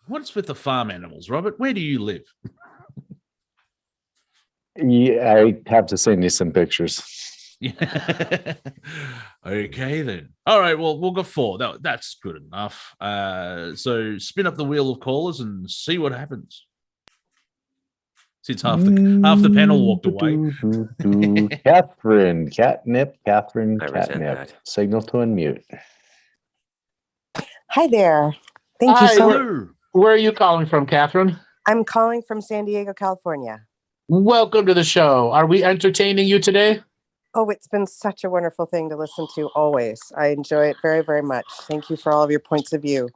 Speaker 2: What's with the farm animals, Robert? Where do you live?
Speaker 5: Yeah, I have to send you some pictures.
Speaker 2: Okay then. All right. Well, we'll go 4. That's good enough. So spin up the wheel of callers and see what happens. Since half the panel walked away.
Speaker 5: Catherine, catnip. Signal to unmute.
Speaker 6: Hi there. Thank you so much.
Speaker 1: Where are you calling from, Catherine?
Speaker 6: I'm calling from San Diego, California.
Speaker 1: Welcome to the show. Are we entertaining you today?
Speaker 6: Oh, it's been such a wonderful thing to listen to always. I enjoy it very, very much. Thank you for all of your points of view.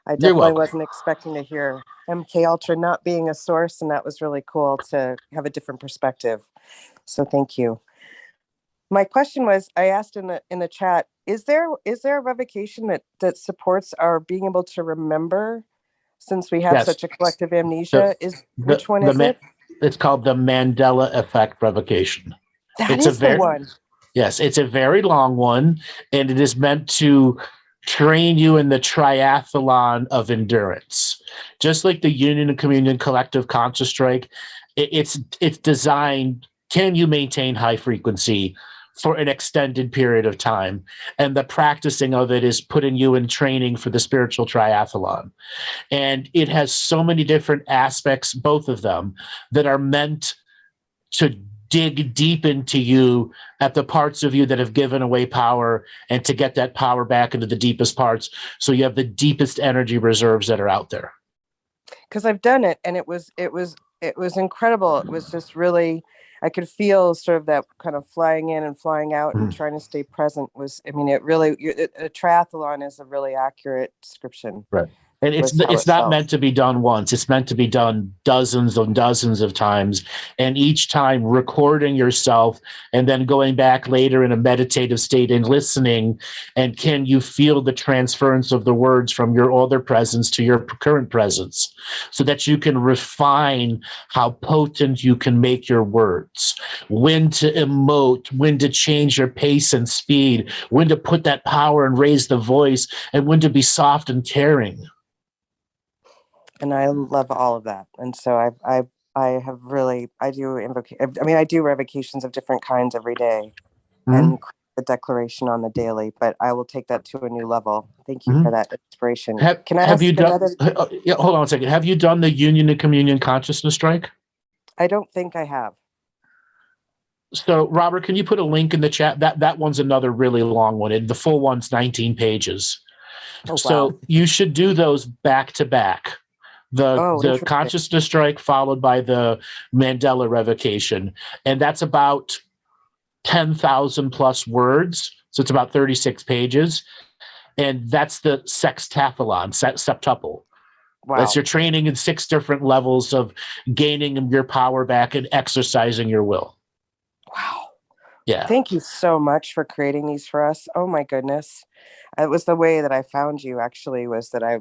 Speaker 6: I definitely wasn't expecting to hear MK Ultra not being a source, and that was really cool to have a different perspective. So thank you. My question was, I asked in the chat, is there a revocation that supports our being able to remember, since we have such a collective amnesia? Which one is it?
Speaker 1: It's called the Mandela effect revocation.
Speaker 6: It's the one.
Speaker 1: Yes, it's a very long one, and it is meant to train you in the triathlon of endurance. Just like the Union and Communion collective conscious strike, it's designed, can you maintain high frequency for an extended period of time? And the practicing of it is putting you in training for the spiritual triathlon. And it has so many different aspects, both of them, that are meant to dig deep into you at the parts of you that have given away power, and to get that power back into the deepest parts, so you have the deepest energy reserves that are out there.
Speaker 6: Because I've done it, and it was incredible. It was just really, I could feel sort of that kind of flying in and flying out and trying to stay present. A triathlon is a really accurate description.
Speaker 1: Right. And it's not meant to be done once. It's meant to be done dozens and dozens of times. And each time recording yourself and then going back later in a meditative state and listening. And can you feel the transference of the words from your other presence to your current presence, so that you can refine how potent you can make your words, when to emote, when to change your pace and speed, when to put that power and raise the voice, and when to be soft and caring.
Speaker 6: And I love all of that. And so I do revocations of different kinds every day, and the declaration on the daily, but I will take that to a new level. Thank you for that inspiration. Hold
Speaker 1: on a second. Have you done the Union and Communion consciousness strike?
Speaker 6: I don't think I have.
Speaker 1: So, Robert, can you put a link in the chat? That one's another really long one, and the full one's 19 pages.
Speaker 6: Oh,
Speaker 1: So
Speaker 6: wow.
Speaker 1: you should do those back to back. The
Speaker 6: Interesting.
Speaker 1: consciousness strike followed by the Mandela revocation, and that's about 10,000 plus words. So it's about 36 pages, and that's the sextathlon, septuple.
Speaker 6: Wow.
Speaker 1: That's your training in 6 different levels of gaining your power back and exercising your will.
Speaker 6: Wow.
Speaker 1: Yeah.
Speaker 6: Thank you so much for creating these for us. Oh my goodness. It was the way that I found you, actually, was that I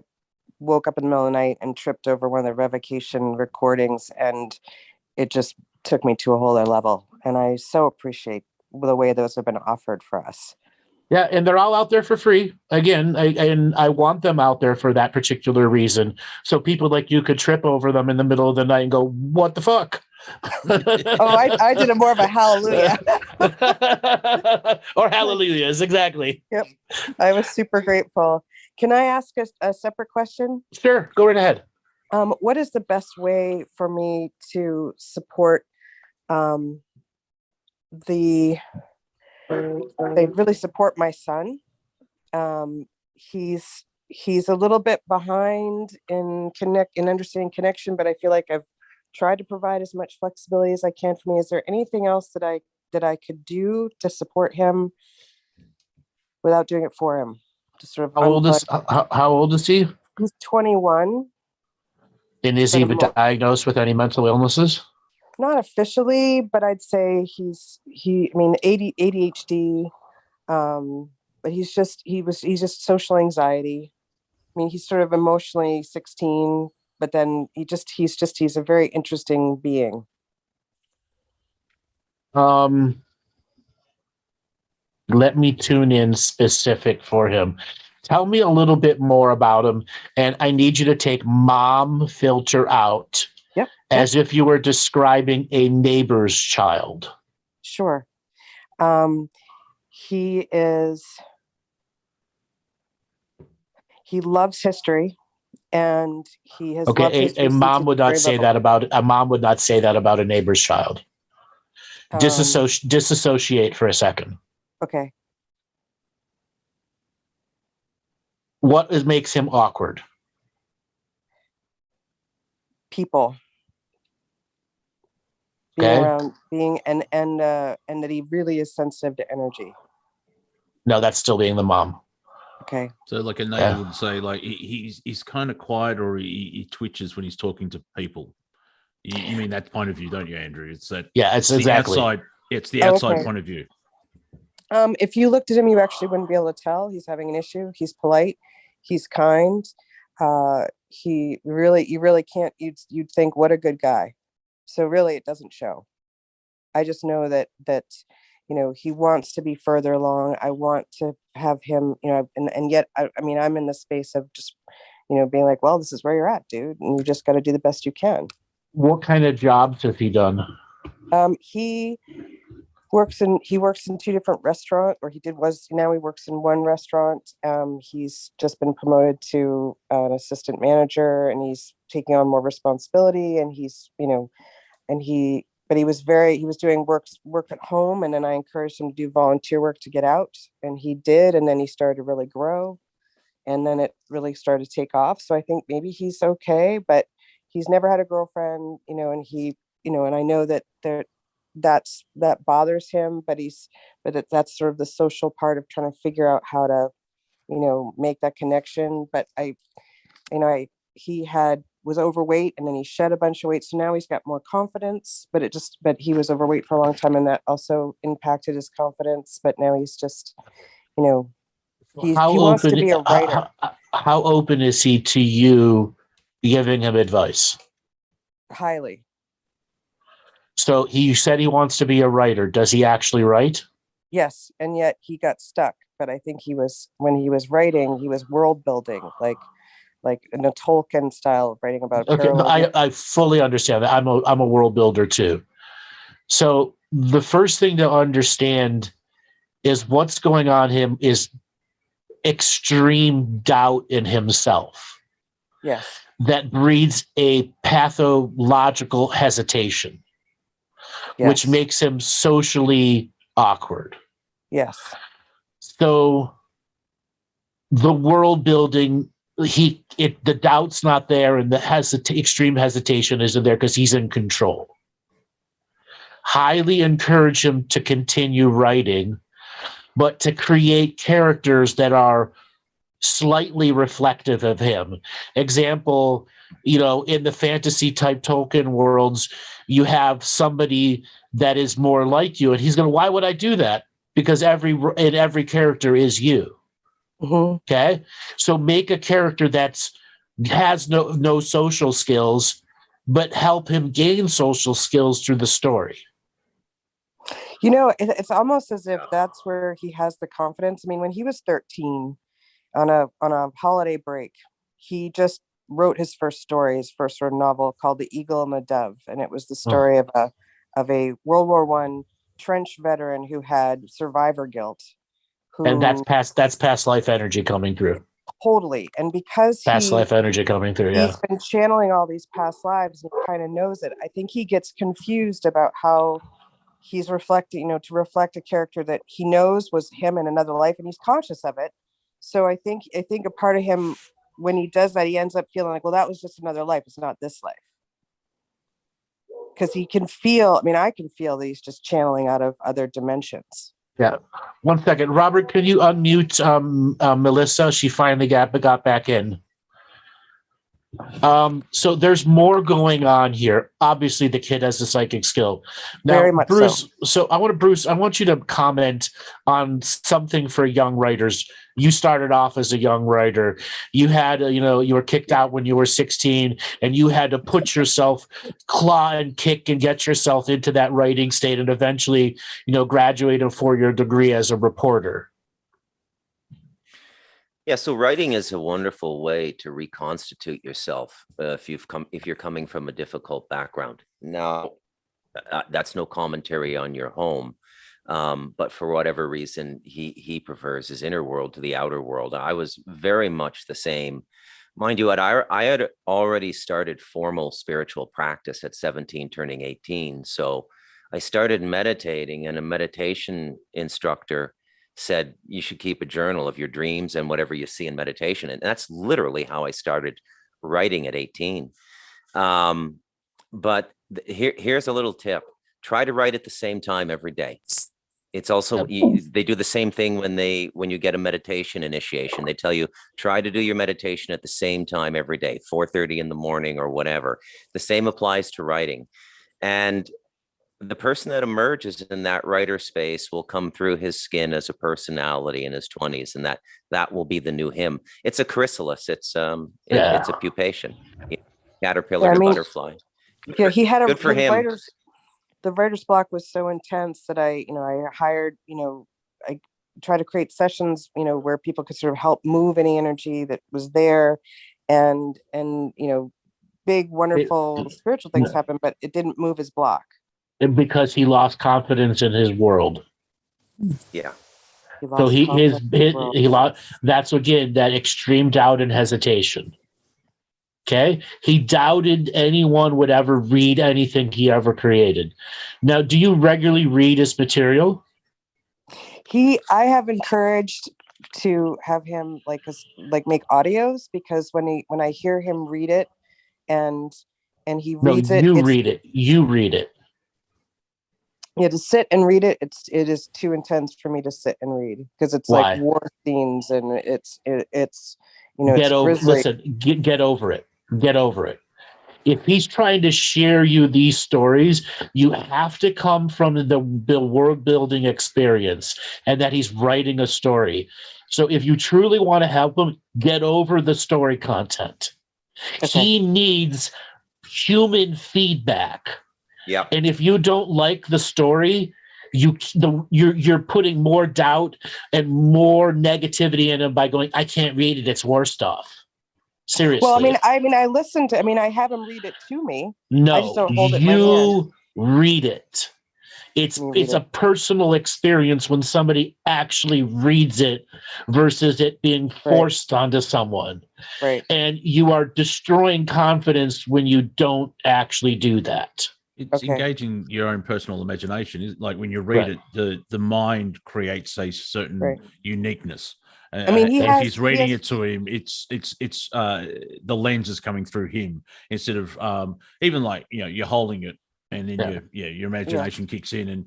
Speaker 6: woke up in the middle of the night and tripped over one of the revocation recordings, and it just took me to a whole other level. And I so appreciate the way those have been offered for us.
Speaker 1: Yeah, and they're all out there for free. Again, I want them out there for that particular reason. So people like you could trip over them in the middle of the night and go, what the fuck?
Speaker 6: I did a more of a hallelujah.
Speaker 1: Or hallelujahs, exactly.
Speaker 6: Yep. I was super grateful. Can I ask a separate question?
Speaker 1: Sure, go right ahead.
Speaker 6: What is the best way for me to support they really support my son? He's a little bit behind in understanding connection, but I feel like I've tried to provide as much flexibility as I can for me. Is there anything else that I could do to support him without doing it for him? To sort of
Speaker 1: how old is he?
Speaker 6: He's 21.
Speaker 1: And is he even diagnosed with any mental illnesses?
Speaker 6: Not officially, but I'd say ADHD, but he's just social anxiety. I mean, he's sort of emotionally 16, but then he's a very interesting being.
Speaker 1: Let me tune in specific for him. Tell me a little bit more about him, and I need you to take mom filter out.
Speaker 6: Yep.
Speaker 1: As if you were describing a neighbor's child.
Speaker 6: Sure. He loves history, and he has loved history.
Speaker 1: A mom would not say that about a neighbor's child. Disassociate for a second.
Speaker 6: Okay.
Speaker 1: What makes him awkward?
Speaker 6: People. Being and that he really is sensitive to energy.
Speaker 1: No, that's still being the mom.
Speaker 6: Okay.
Speaker 2: So like a neighbor would say, like he's kind of quiet, or he twitches when he's talking to people. You mean that point of view, don't you, Andrew? It's that.
Speaker 1: Yeah, it's exactly.
Speaker 2: The outside. It's the outside point of view.
Speaker 6: If you looked at him, you actually wouldn't be able to tell he's having an issue. He's polite. He's kind. You really can't. You'd think, what a good guy. So really, it doesn't show. I just know that he wants to be further along. I want to have him, and yet, I'm in the space of just, being like, well, this is where you're at, dude, and you just got to do the best you can.
Speaker 1: What kind of jobs has he done?
Speaker 6: He works in 2 different restaurants, now he works in one restaurant. He's just been promoted to an assistant manager, and he's taking on more responsibility, and he was doing work at home, and then I encouraged him to do volunteer work to get out, and he did, and then he started to really grow, and then it really started to take off. So I think maybe he's okay, but he's never had a girlfriend, and he, and I know that that bothers him, but that's sort of the social part of trying to figure out how to, make that connection. But he was overweight, and then he shed a bunch of weight. So now he's got more confidence, but he was overweight for a long time, and that also impacted his confidence. But now he's just, he wants to be a writer.
Speaker 1: How open is he to you giving him advice?
Speaker 6: Highly.
Speaker 1: So he said he wants to be a writer. Does he actually write?
Speaker 6: Yes. And yet he got stuck. But I think when he was writing, he was world building, like in a Tolkien style of writing about.
Speaker 1: Okay, I fully understand that. I'm a world builder too. So the first thing to understand is what's going on him is extreme doubt in himself.
Speaker 6: Yes.
Speaker 1: That breeds a pathological hesitation. which makes him socially awkward.
Speaker 6: Yes.
Speaker 1: So the world building, the doubt's not there, and the extreme hesitation isn't there because he's in control. Highly encourage him to continue writing, but to create characters that are slightly reflective of him. Example, in the fantasy type Tolkien worlds, you have somebody that is more like you, and he's going, why would I do that? Because every character is you.
Speaker 6: Mm-hmm.
Speaker 1: Okay, so make a character has no social skills, but help him gain social skills through the story.
Speaker 6: It's almost as if that's where he has the confidence. I mean, when he was 13 on a holiday break, he just wrote his first sort of novel called The Eagle and the Dove, and it was the story of a World War I trench veteran who had survivor guilt.
Speaker 1: And that's past life energy coming through.
Speaker 6: Totally. And because
Speaker 1: past life energy coming through,
Speaker 6: he's been channeling all these past lives and kind of knows it. I think he gets confused about how he's reflecting, to reflect a character that he knows was him in another life, and he's conscious of it. So I think a part of him, when he does that, he ends up feeling like, well, that was just another life. It's not this life. Because he can feel, I can feel that he's just channeling out of other dimensions.
Speaker 1: Yeah. 1 second. Robert, can you unmute Melissa? She finally got back in. So there's more going on here. Obviously, the kid has a psychic skill. Now,
Speaker 6: very much
Speaker 1: Bruce, so I want you to comment on something for young writers. You started off as a young writer. You had, you were kicked out when you were 16, and you had to put yourself, claw and kick and get yourself into that writing state, and eventually, graduated for your degree as a reporter.
Speaker 4: Yeah, so writing is a wonderful way to reconstitute yourself if you're coming from a difficult background. Now, that's no commentary on your home, but for whatever reason, he prefers his inner world to the outer world. I was very much the same. Mind you, I had already started formal spiritual practice at 17, turning 18. So I started meditating, and a meditation instructor said you should keep a journal of your dreams and whatever you see in meditation. And that's literally how I started writing at 18. But here's a little tip. Try to write at the same time every day. It's also, they do the same thing when you get a meditation initiation. They tell you, try to do your meditation at the same time every day, 4:30 in the morning or whatever. The same applies to writing. And the person that emerges in that writer space will come through his skin as a personality in his 20s, and that will be the new him. It's a chrysalis. It's a pupation, caterpillar to butterfly.
Speaker 6: Yeah, he had
Speaker 4: good for him.
Speaker 6: The writer's block was so intense that I hired, I tried to create sessions, where people could sort of help move any energy that was there, and big, wonderful spiritual things happened, but it didn't move his block.
Speaker 1: Because he lost confidence in his world.
Speaker 4: Yeah.
Speaker 1: So he lost. That's again that extreme doubt and hesitation. Okay, he doubted anyone would ever read anything he ever created. Now, do you regularly read his material?
Speaker 6: I have encouraged to have him make audios, because when I hear him read it and he reads it.
Speaker 1: You read it.
Speaker 6: Yeah, to sit and read it, it is too intense for me to sit and read, because it's like war scenes, and it's get
Speaker 1: over it. Get over it. If he's trying to share you these stories, you have to come from the world building experience, and that he's writing a story. So if you truly want to help him, get over the story content. Okay. He needs human feedback.
Speaker 4: Yeah.
Speaker 1: And if you don't like the story, you're putting more doubt and more negativity in him by going, I can't read it. It's war stuff. Seriously.
Speaker 6: Well, I listen to. I have him read it to me.
Speaker 1: No,
Speaker 6: I just don't hold it in my hand.
Speaker 1: Read it. It's a personal experience when somebody actually reads it versus it being forced onto someone.
Speaker 6: Right.
Speaker 1: And you are destroying confidence when you don't actually do that.
Speaker 2: It's engaging your own personal imagination. Like when you read it, the mind creates a certain uniqueness.
Speaker 6: I mean,
Speaker 2: if he's reading it to him, it's the lens is coming through him instead of even like, you know, you're holding it and then your imagination kicks in, and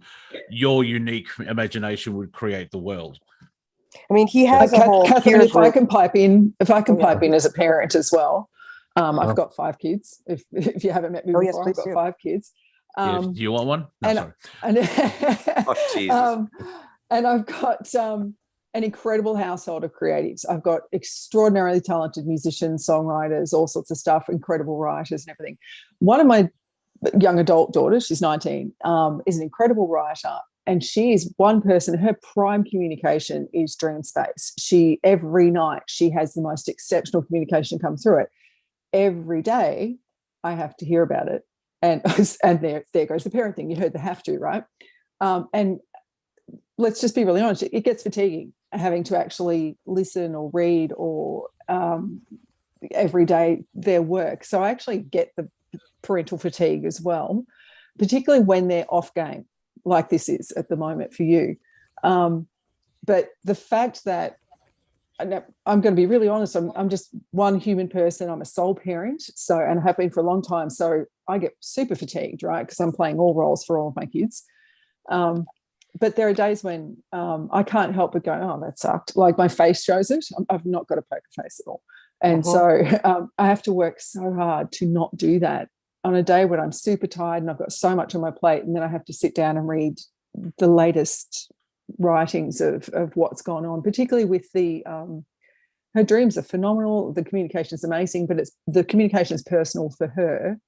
Speaker 2: your unique imagination would create the world.
Speaker 6: I mean, he has a whole
Speaker 3: Catherine, if I can pipe in as a parent as well. I've got 5 kids. If you haven't met me before, I've got 5 kids.
Speaker 2: Do you want one? No,
Speaker 3: and
Speaker 4: Jesus.
Speaker 3: And I've got an incredible household of creatives. I've got extraordinarily talented musicians, songwriters, all sorts of stuff, incredible writers and everything. One of my young adult daughters, she's 19, is an incredible writer. And she is one person, her prime communication is dream space. Every night, she has the most exceptional communication come through it. Every day, I have to hear about it. And there goes the parent thing. You heard the have to, right? And let's just be really honest, it gets fatiguing having to actually listen or read or every day their work. So I actually get the parental fatigue as well, particularly when they're off game, like this is at the moment for you. But the fact that, I'm going to be really honest, I'm just one human person. I'm a sole parent, and I have been for a long time. So I get super fatigued, right? Because I'm playing all roles for all of my kids. But there are days when I can't help but go, oh, that sucked. Like my face shows it. I've not got a poker face at all. And so I have to work so hard to not do that on a day when I'm super tired and I've got so much on my plate, and then I have to sit down and read the latest writings of what's gone on, particularly with her dreams are phenomenal, the communication is amazing, but the communication is personal for her,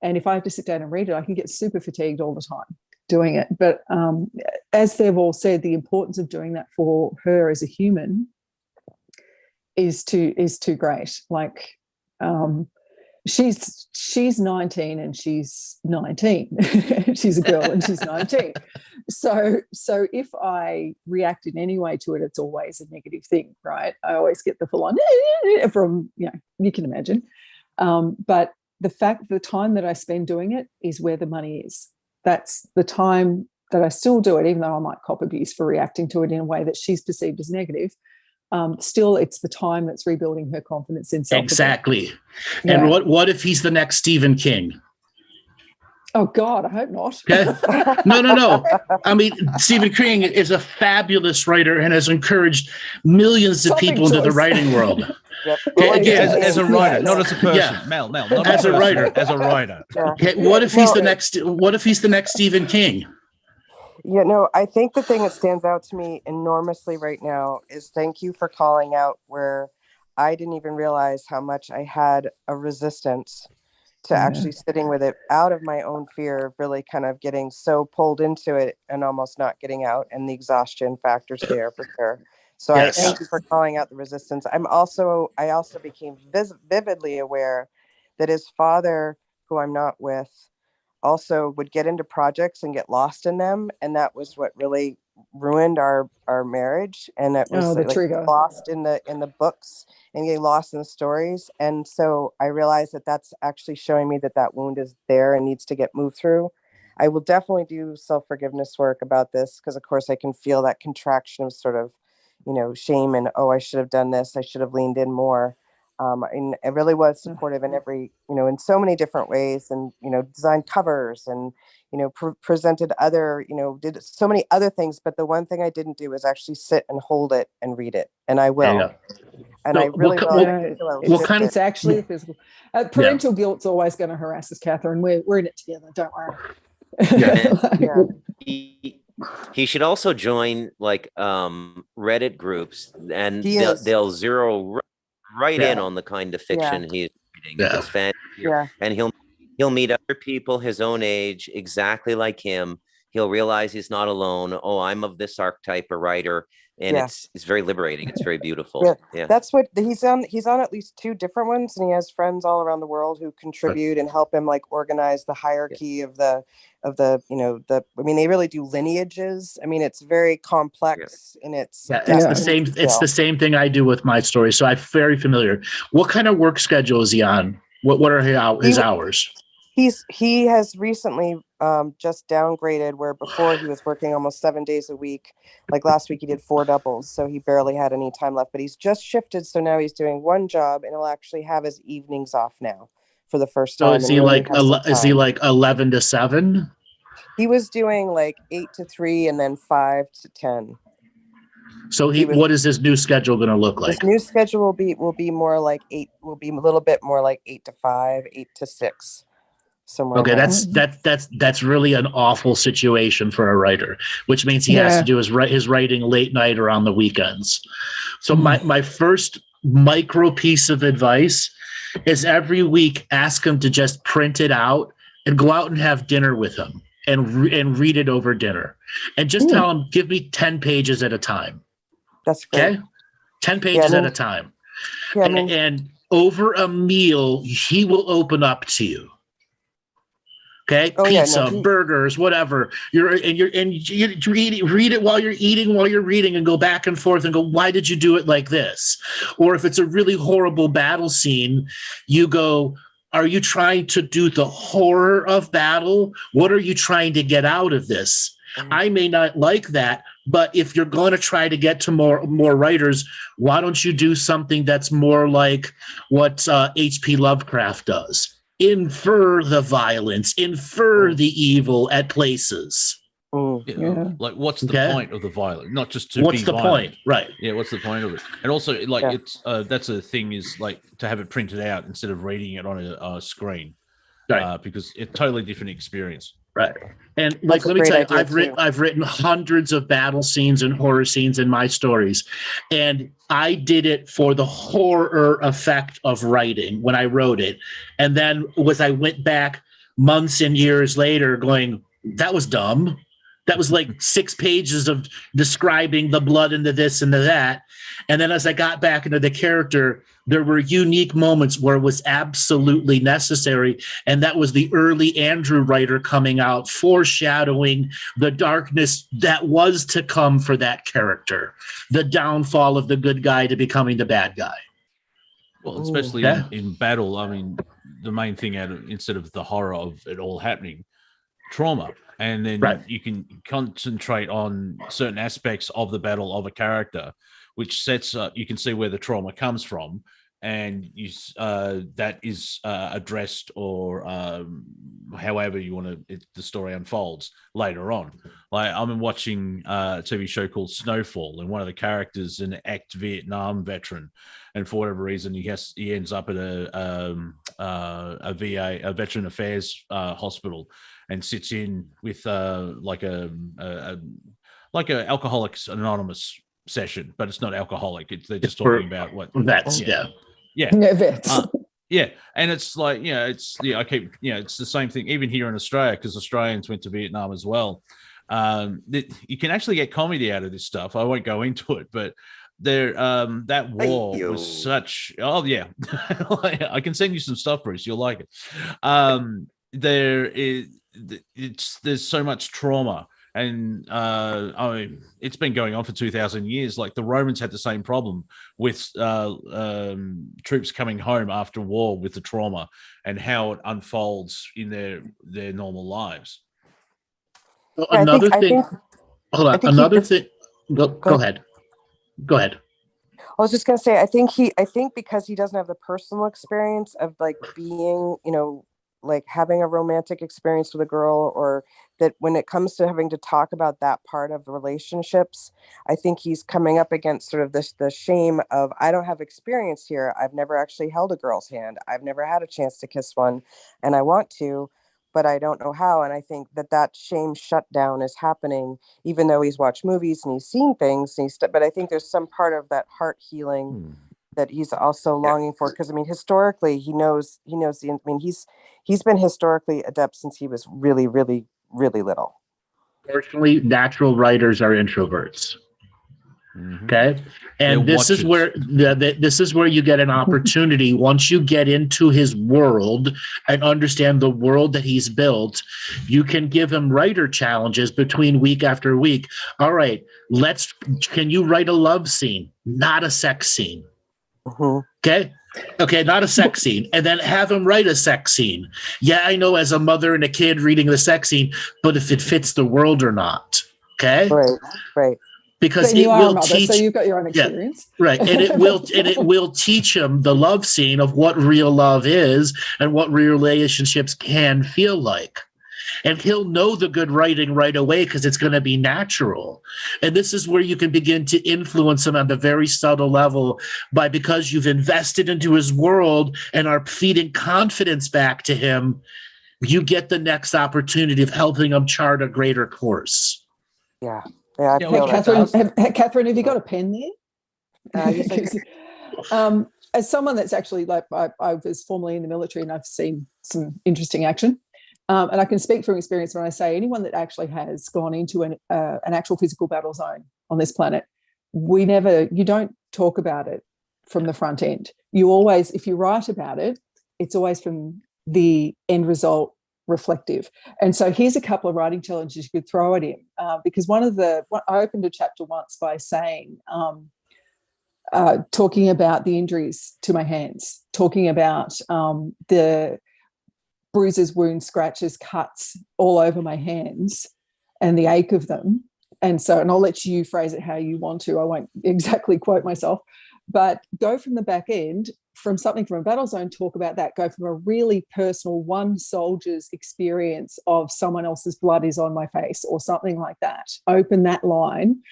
Speaker 3: and if I have to sit down and read it, I can get super fatigued all the time doing it. But as they've all said, the importance of doing that for her as a human is too great. Like she's 19 and she's 19. She's a girl and she's 19. So if I react in any way to it, it's always a negative thing, right? I always get the full on from, you can imagine. But the time that I spend doing it is where the money is. That's the time that I still do it, even though I might cop abuse for reacting to it in a way that she's perceived as negative. Still, it's the time that's rebuilding her confidence in self.
Speaker 1: Exactly. Yeah. And what if he's the next Stephen King?
Speaker 3: Oh, God, I hope not.
Speaker 1: Okay. No. I mean, Stephen King is a fabulous writer and has encouraged millions of people into the writing world.
Speaker 6: Yep.
Speaker 1: Okay, again,
Speaker 2: as a writer, not as a person. Mel, not
Speaker 1: as a writer.
Speaker 2: As a writer.
Speaker 6: Yeah.
Speaker 1: Okay, what if he's the next Stephen King?
Speaker 6: Yeah, no, I think the thing that stands out to me enormously right now is thank you for calling out where I didn't even realize how much I had a resistance to actually sitting with it out of my own fear of really kind of getting so pulled into it and almost not getting out, and the exhaustion factors there for sure. So I thank you for calling out the resistance. I also became vividly aware that his father, who I'm not with, also would get into projects and get lost in them, and that was what really ruined our marriage. And it was lost in the books and getting lost in the stories. And so I realized that that's actually showing me that wound is there and needs to get moved through. I will definitely do self-forgiveness work about this, because of course I can feel that contraction of sort of, shame and, oh, I should have done this, I should have leaned in more. And it really was supportive in every, in so many different ways, and, designed covers and, presented other, did so many other things. But the one thing I didn't do is actually sit and hold it and read it. And I will. Yeah. And I really will.
Speaker 3: It's actually physical. Parental guilt's always going to harass us, Catherine. We're in it together. Don't worry.
Speaker 4: He should also join Reddit groups, and they'll zero right in on the kind of fiction he's reading. It's fantastic. And he'll meet other people his own age, exactly like him. He'll realize he's not alone. Oh, I'm of this archetype of writer. And it's very liberating. It's very beautiful. Yeah.
Speaker 6: That's what he's on. He's on at least 2 different ones, and he has friends all around the world who contribute and help him organize the hierarchy of the they really do lineages. I mean, it's very complex and it's
Speaker 1: the same. It's the same thing I do with my story. So I'm very familiar. What kind of work schedule is he on? What are his hours?
Speaker 6: He has recently just downgraded, where before he was working almost 7 days a week. Like last week he did 4 doubles, so he barely had any time left, but he's just shifted, so now he's doing one job and he'll actually have his evenings off now for the first time.
Speaker 1: So is he like 11 to 7?
Speaker 6: He was doing like 8 to 3 and then 5 to 10.
Speaker 1: So what is his new schedule going to look like?
Speaker 6: His new schedule will be more like 8. Will be a little bit more like 8 to 5, 8 to 6. Somewhere.
Speaker 1: Okay, that's really an awful situation for a writer, which means he has to do his writing late night or on the weekends. So my first micro piece of advice is every week ask him to just print it out and go out and have dinner with him and read it over dinner, and just tell him, give me 10 pages at a time.
Speaker 6: That's great.
Speaker 1: Okay, 10 pages at a time, and over a meal he will open up to you. Okay, pizza, burgers, whatever. You read it while you're eating, while you're reading, and go back and forth and go, why did you do it like this? Or if it's a really horrible battle scene, you go, are you trying to do the horror of battle? What are you trying to get out of this? I may not like that, but if you're going to try to get to more writers, why don't you do something that's more like what H.P. Lovecraft does? Infer the violence, infer the evil at places.
Speaker 2: Like, what's the point of the violence? Not just to
Speaker 1: what's
Speaker 2: be
Speaker 1: the
Speaker 2: violent.
Speaker 1: Point, right?
Speaker 2: Yeah, what's the point of it? And also, like, it's that's a thing, is like to have it printed out instead of reading it on a screen, right? Because it's a totally different experience.
Speaker 1: Right. And like, let me tell you, I've written hundreds of battle scenes and horror scenes in my stories, and I did it for the horror effect of writing when I wrote it. And then I went back months and years later going, that was dumb. That was like 6 pages of describing the blood and the this and the that. And then as I got back into the character, there were unique moments where it was absolutely necessary. And that was the early Andrew writer coming out, foreshadowing the darkness that was to come for that character, the downfall of the good guy to becoming the bad guy.
Speaker 2: Well, especially in battle, I mean, the main thing instead of the horror of it all happening, trauma. And then you can concentrate on certain aspects of the battle of a character, which sets up, you can see where the trauma comes from, and that is addressed, or however you want the story unfolds later on. Like, I'm watching a TV show called Snowfall, and one of the characters is an ex-Vietnam veteran, and for whatever reason he ends up at a VA, a Veteran Affairs hospital, and sits in with like a Alcoholics Anonymous session, but it's not alcoholic. They're just talking about what
Speaker 1: vets.
Speaker 3: Vets.
Speaker 2: And it's like, it's it's the same thing even here in Australia, because Australians went to Vietnam as well. You can actually get comedy out of this stuff. I won't go into it, but there that war was such. Oh yeah, I can send you some stuff, Bruce. You'll like it. There's so much trauma, and I mean, it's been going on for 2,000 years. Like, the Romans had the same problem with troops coming home after war with the trauma and how it unfolds in their normal lives.
Speaker 1: Another thing. Go ahead.
Speaker 6: I was just gonna say, I think because he doesn't have the personal experience of like being, like having a romantic experience with a girl, or that when it comes to having to talk about that part of relationships, I think he's coming up against sort of the shame of, I don't have experience here. I've never actually held a girl's hand. I've never had a chance to kiss one, and I want to, but I don't know how. And I think that shame shutdown is happening, even though he's watched movies and he's seen things, but I think there's some part of that heart healing that he's also longing for. Because I mean, historically, he knows he's been historically adept since he was really, really, really little.
Speaker 1: Fortunately, natural writers are introverts. Okay, and this is where you get an opportunity. Once you get into his world and understand the world that he's built, you can give him writer challenges between week after week. All right, can you write a love scene, not a sex scene? Okay, Okay, not a sex scene. And then have him write a sex scene. Yeah, I know as a mother and a kid reading the sex scene, but if it fits the world or not. Okay?
Speaker 6: Right.
Speaker 1: Because
Speaker 3: you
Speaker 1: it
Speaker 3: are a
Speaker 1: will
Speaker 3: mother,
Speaker 1: teach.
Speaker 3: so you've got your own experience.
Speaker 1: Yeah, right. And it will teach him the love scene of what real love is and what real relationships can feel like. And he'll know the good writing right away because it's going to be natural. And this is where you can begin to influence him on the very subtle level because you've invested into his world and are feeding confidence back to him. You get the next opportunity of helping him chart a greater course.
Speaker 6: Yeah.
Speaker 3: Hey, Catherine, have you got a pen there?
Speaker 6: Yes,
Speaker 3: as someone that's actually I was formerly in the military and I've seen some interesting action. And I can speak from experience when I say anyone that actually has gone into an actual physical battle zone on this planet, you don't talk about it from the front end. You always, if you write about it, it's always from the end result reflective. And so here's a couple of writing challenges you could throw at him, because I opened a chapter once by saying, talking about the injuries to my hands, talking about the bruises, wounds, scratches, cuts all over my hands and the ache of them. And I'll let you phrase it how you want to. I won't exactly quote myself, but go from the back end, from something from a battle zone, talk about that. Go from a really personal one soldier's experience of someone else's blood is on my face or something like that. Open that line.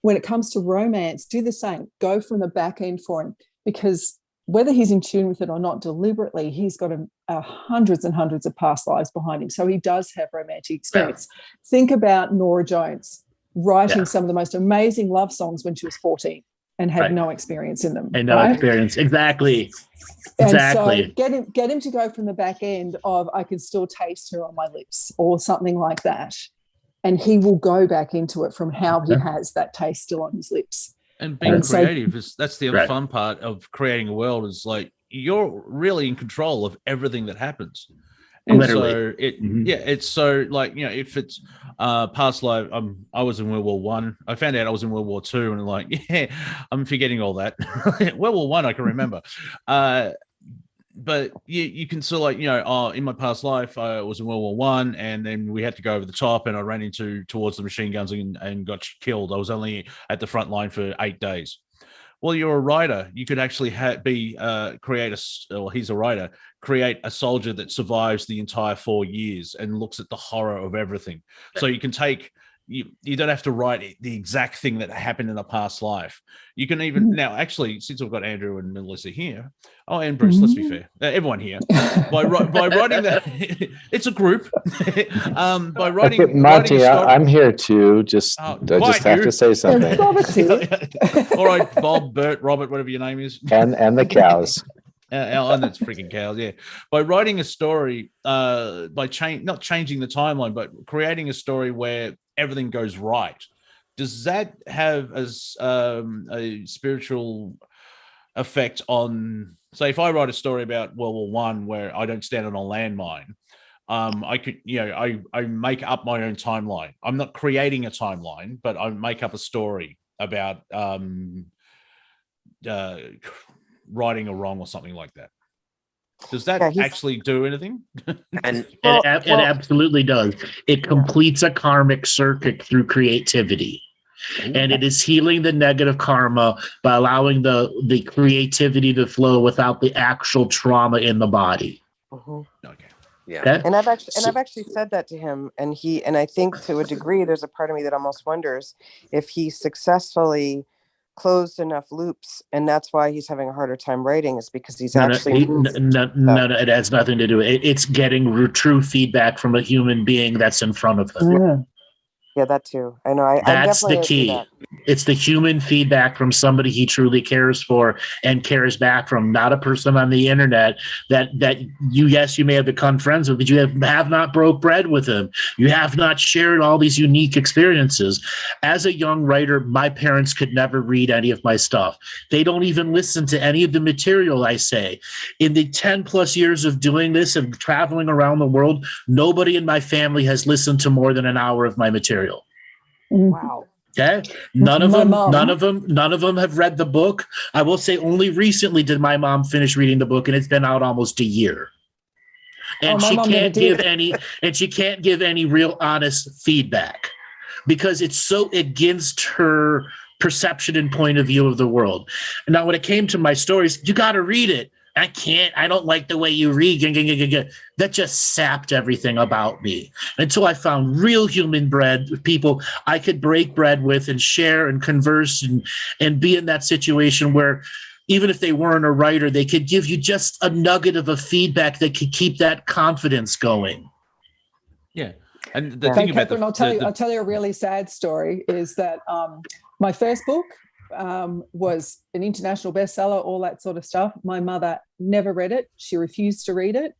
Speaker 3: When it comes to romance, do the same. Go from the back end for him, because whether he's in tune with it or not deliberately, he's got hundreds and hundreds of past lives behind him. So he does have romantic experience. Yeah. Think about Norah Jones writing some of the most amazing love songs when she was 14 and had no experience in them.
Speaker 1: And no experience. Exactly.
Speaker 3: And so get him to go from the back end of I can still taste her on my lips or something like that. And he will go back into it from how he has that taste still on his lips.
Speaker 2: And being creative that's the other fun part of creating a world, is like you're really in control of everything that happens. And
Speaker 1: literally.
Speaker 2: So it's so like, if it's past life, I was in World War One. I found out I was in World War Two, and like, I'm forgetting all that. World War One, I can remember. But you can still like, in my past life, I was in World War One, and then we had to go over the top, and I ran towards the machine guns and got killed. I was only at the front line for 8 days. Well, you're a writer. You could actually he's a writer, create a soldier that survives the entire 4 years and looks at the horror of everything. So you can take. You don't have to write the exact thing that happened in a past life. You can even now, actually, since I've got Andrew and Melissa here, and Bruce, let's be fair, everyone here, by writing that, it's a group. By writing,
Speaker 5: Monty, I'm here too. Just I just have to say something.
Speaker 2: All right, Bob, Bert, Robert, whatever your name is,
Speaker 5: and the cows.
Speaker 2: And that's freaking cows, yeah. By writing a story, by not changing the timeline, but creating a story where everything goes right, does that have a spiritual effect on, say, if I write a story about World War One where I don't stand on a landmine, I could, I make up my own timeline. I'm not creating a timeline, but I make up a story about righting a wrong or something like that. Does that actually do anything?
Speaker 1: And it absolutely does. It completes a karmic circuit through creativity. And it is healing the negative karma by allowing the creativity to flow without the actual trauma in the body.
Speaker 2: Okay.
Speaker 4: Yeah.
Speaker 1: Okay?
Speaker 6: And I've actually said that to him, and I think to a degree there's a part of me that almost wonders if he successfully closed enough loops, and that's why he's having a harder time writing, is because he's
Speaker 1: no, it has nothing to do with it. It's getting true feedback from a human being that's in front of him.
Speaker 6: Yeah, that too. I know.
Speaker 1: That's the key. It's the human feedback from somebody he truly cares for and cares back from, not a person on the internet that you may have become friends with, but you have not broke bread with him. You have not shared all these unique experiences. As a young writer, my parents could never read any of my stuff. They don't even listen to any of the material I say. In the 10 plus years of doing this and traveling around the world, nobody in my family has listened to more than an hour of my material.
Speaker 6: Wow.
Speaker 1: Okay. None of
Speaker 3: My
Speaker 1: them,
Speaker 3: mom.
Speaker 1: none of them have read the book. I will say only recently did my mom finish reading the book, and it's been out almost a year. And
Speaker 3: my
Speaker 1: she
Speaker 3: mom never
Speaker 1: can't
Speaker 3: did.
Speaker 1: give any real honest feedback because it's so against her perception and point of view of the world. And now when it came to my stories, you got to read it. I can't. I don't like the way you read. That just sapped everything about me until I found real human people I could break bread with and share and converse and be in that situation where even if they weren't a writer, they could give you just a nugget of a feedback that could keep that confidence going.
Speaker 2: Yeah. And the thing about
Speaker 3: Catherine, I'll tell you a really sad story is that my first book was an international bestseller, all that sort of stuff. My mother never read it. She refused to read it.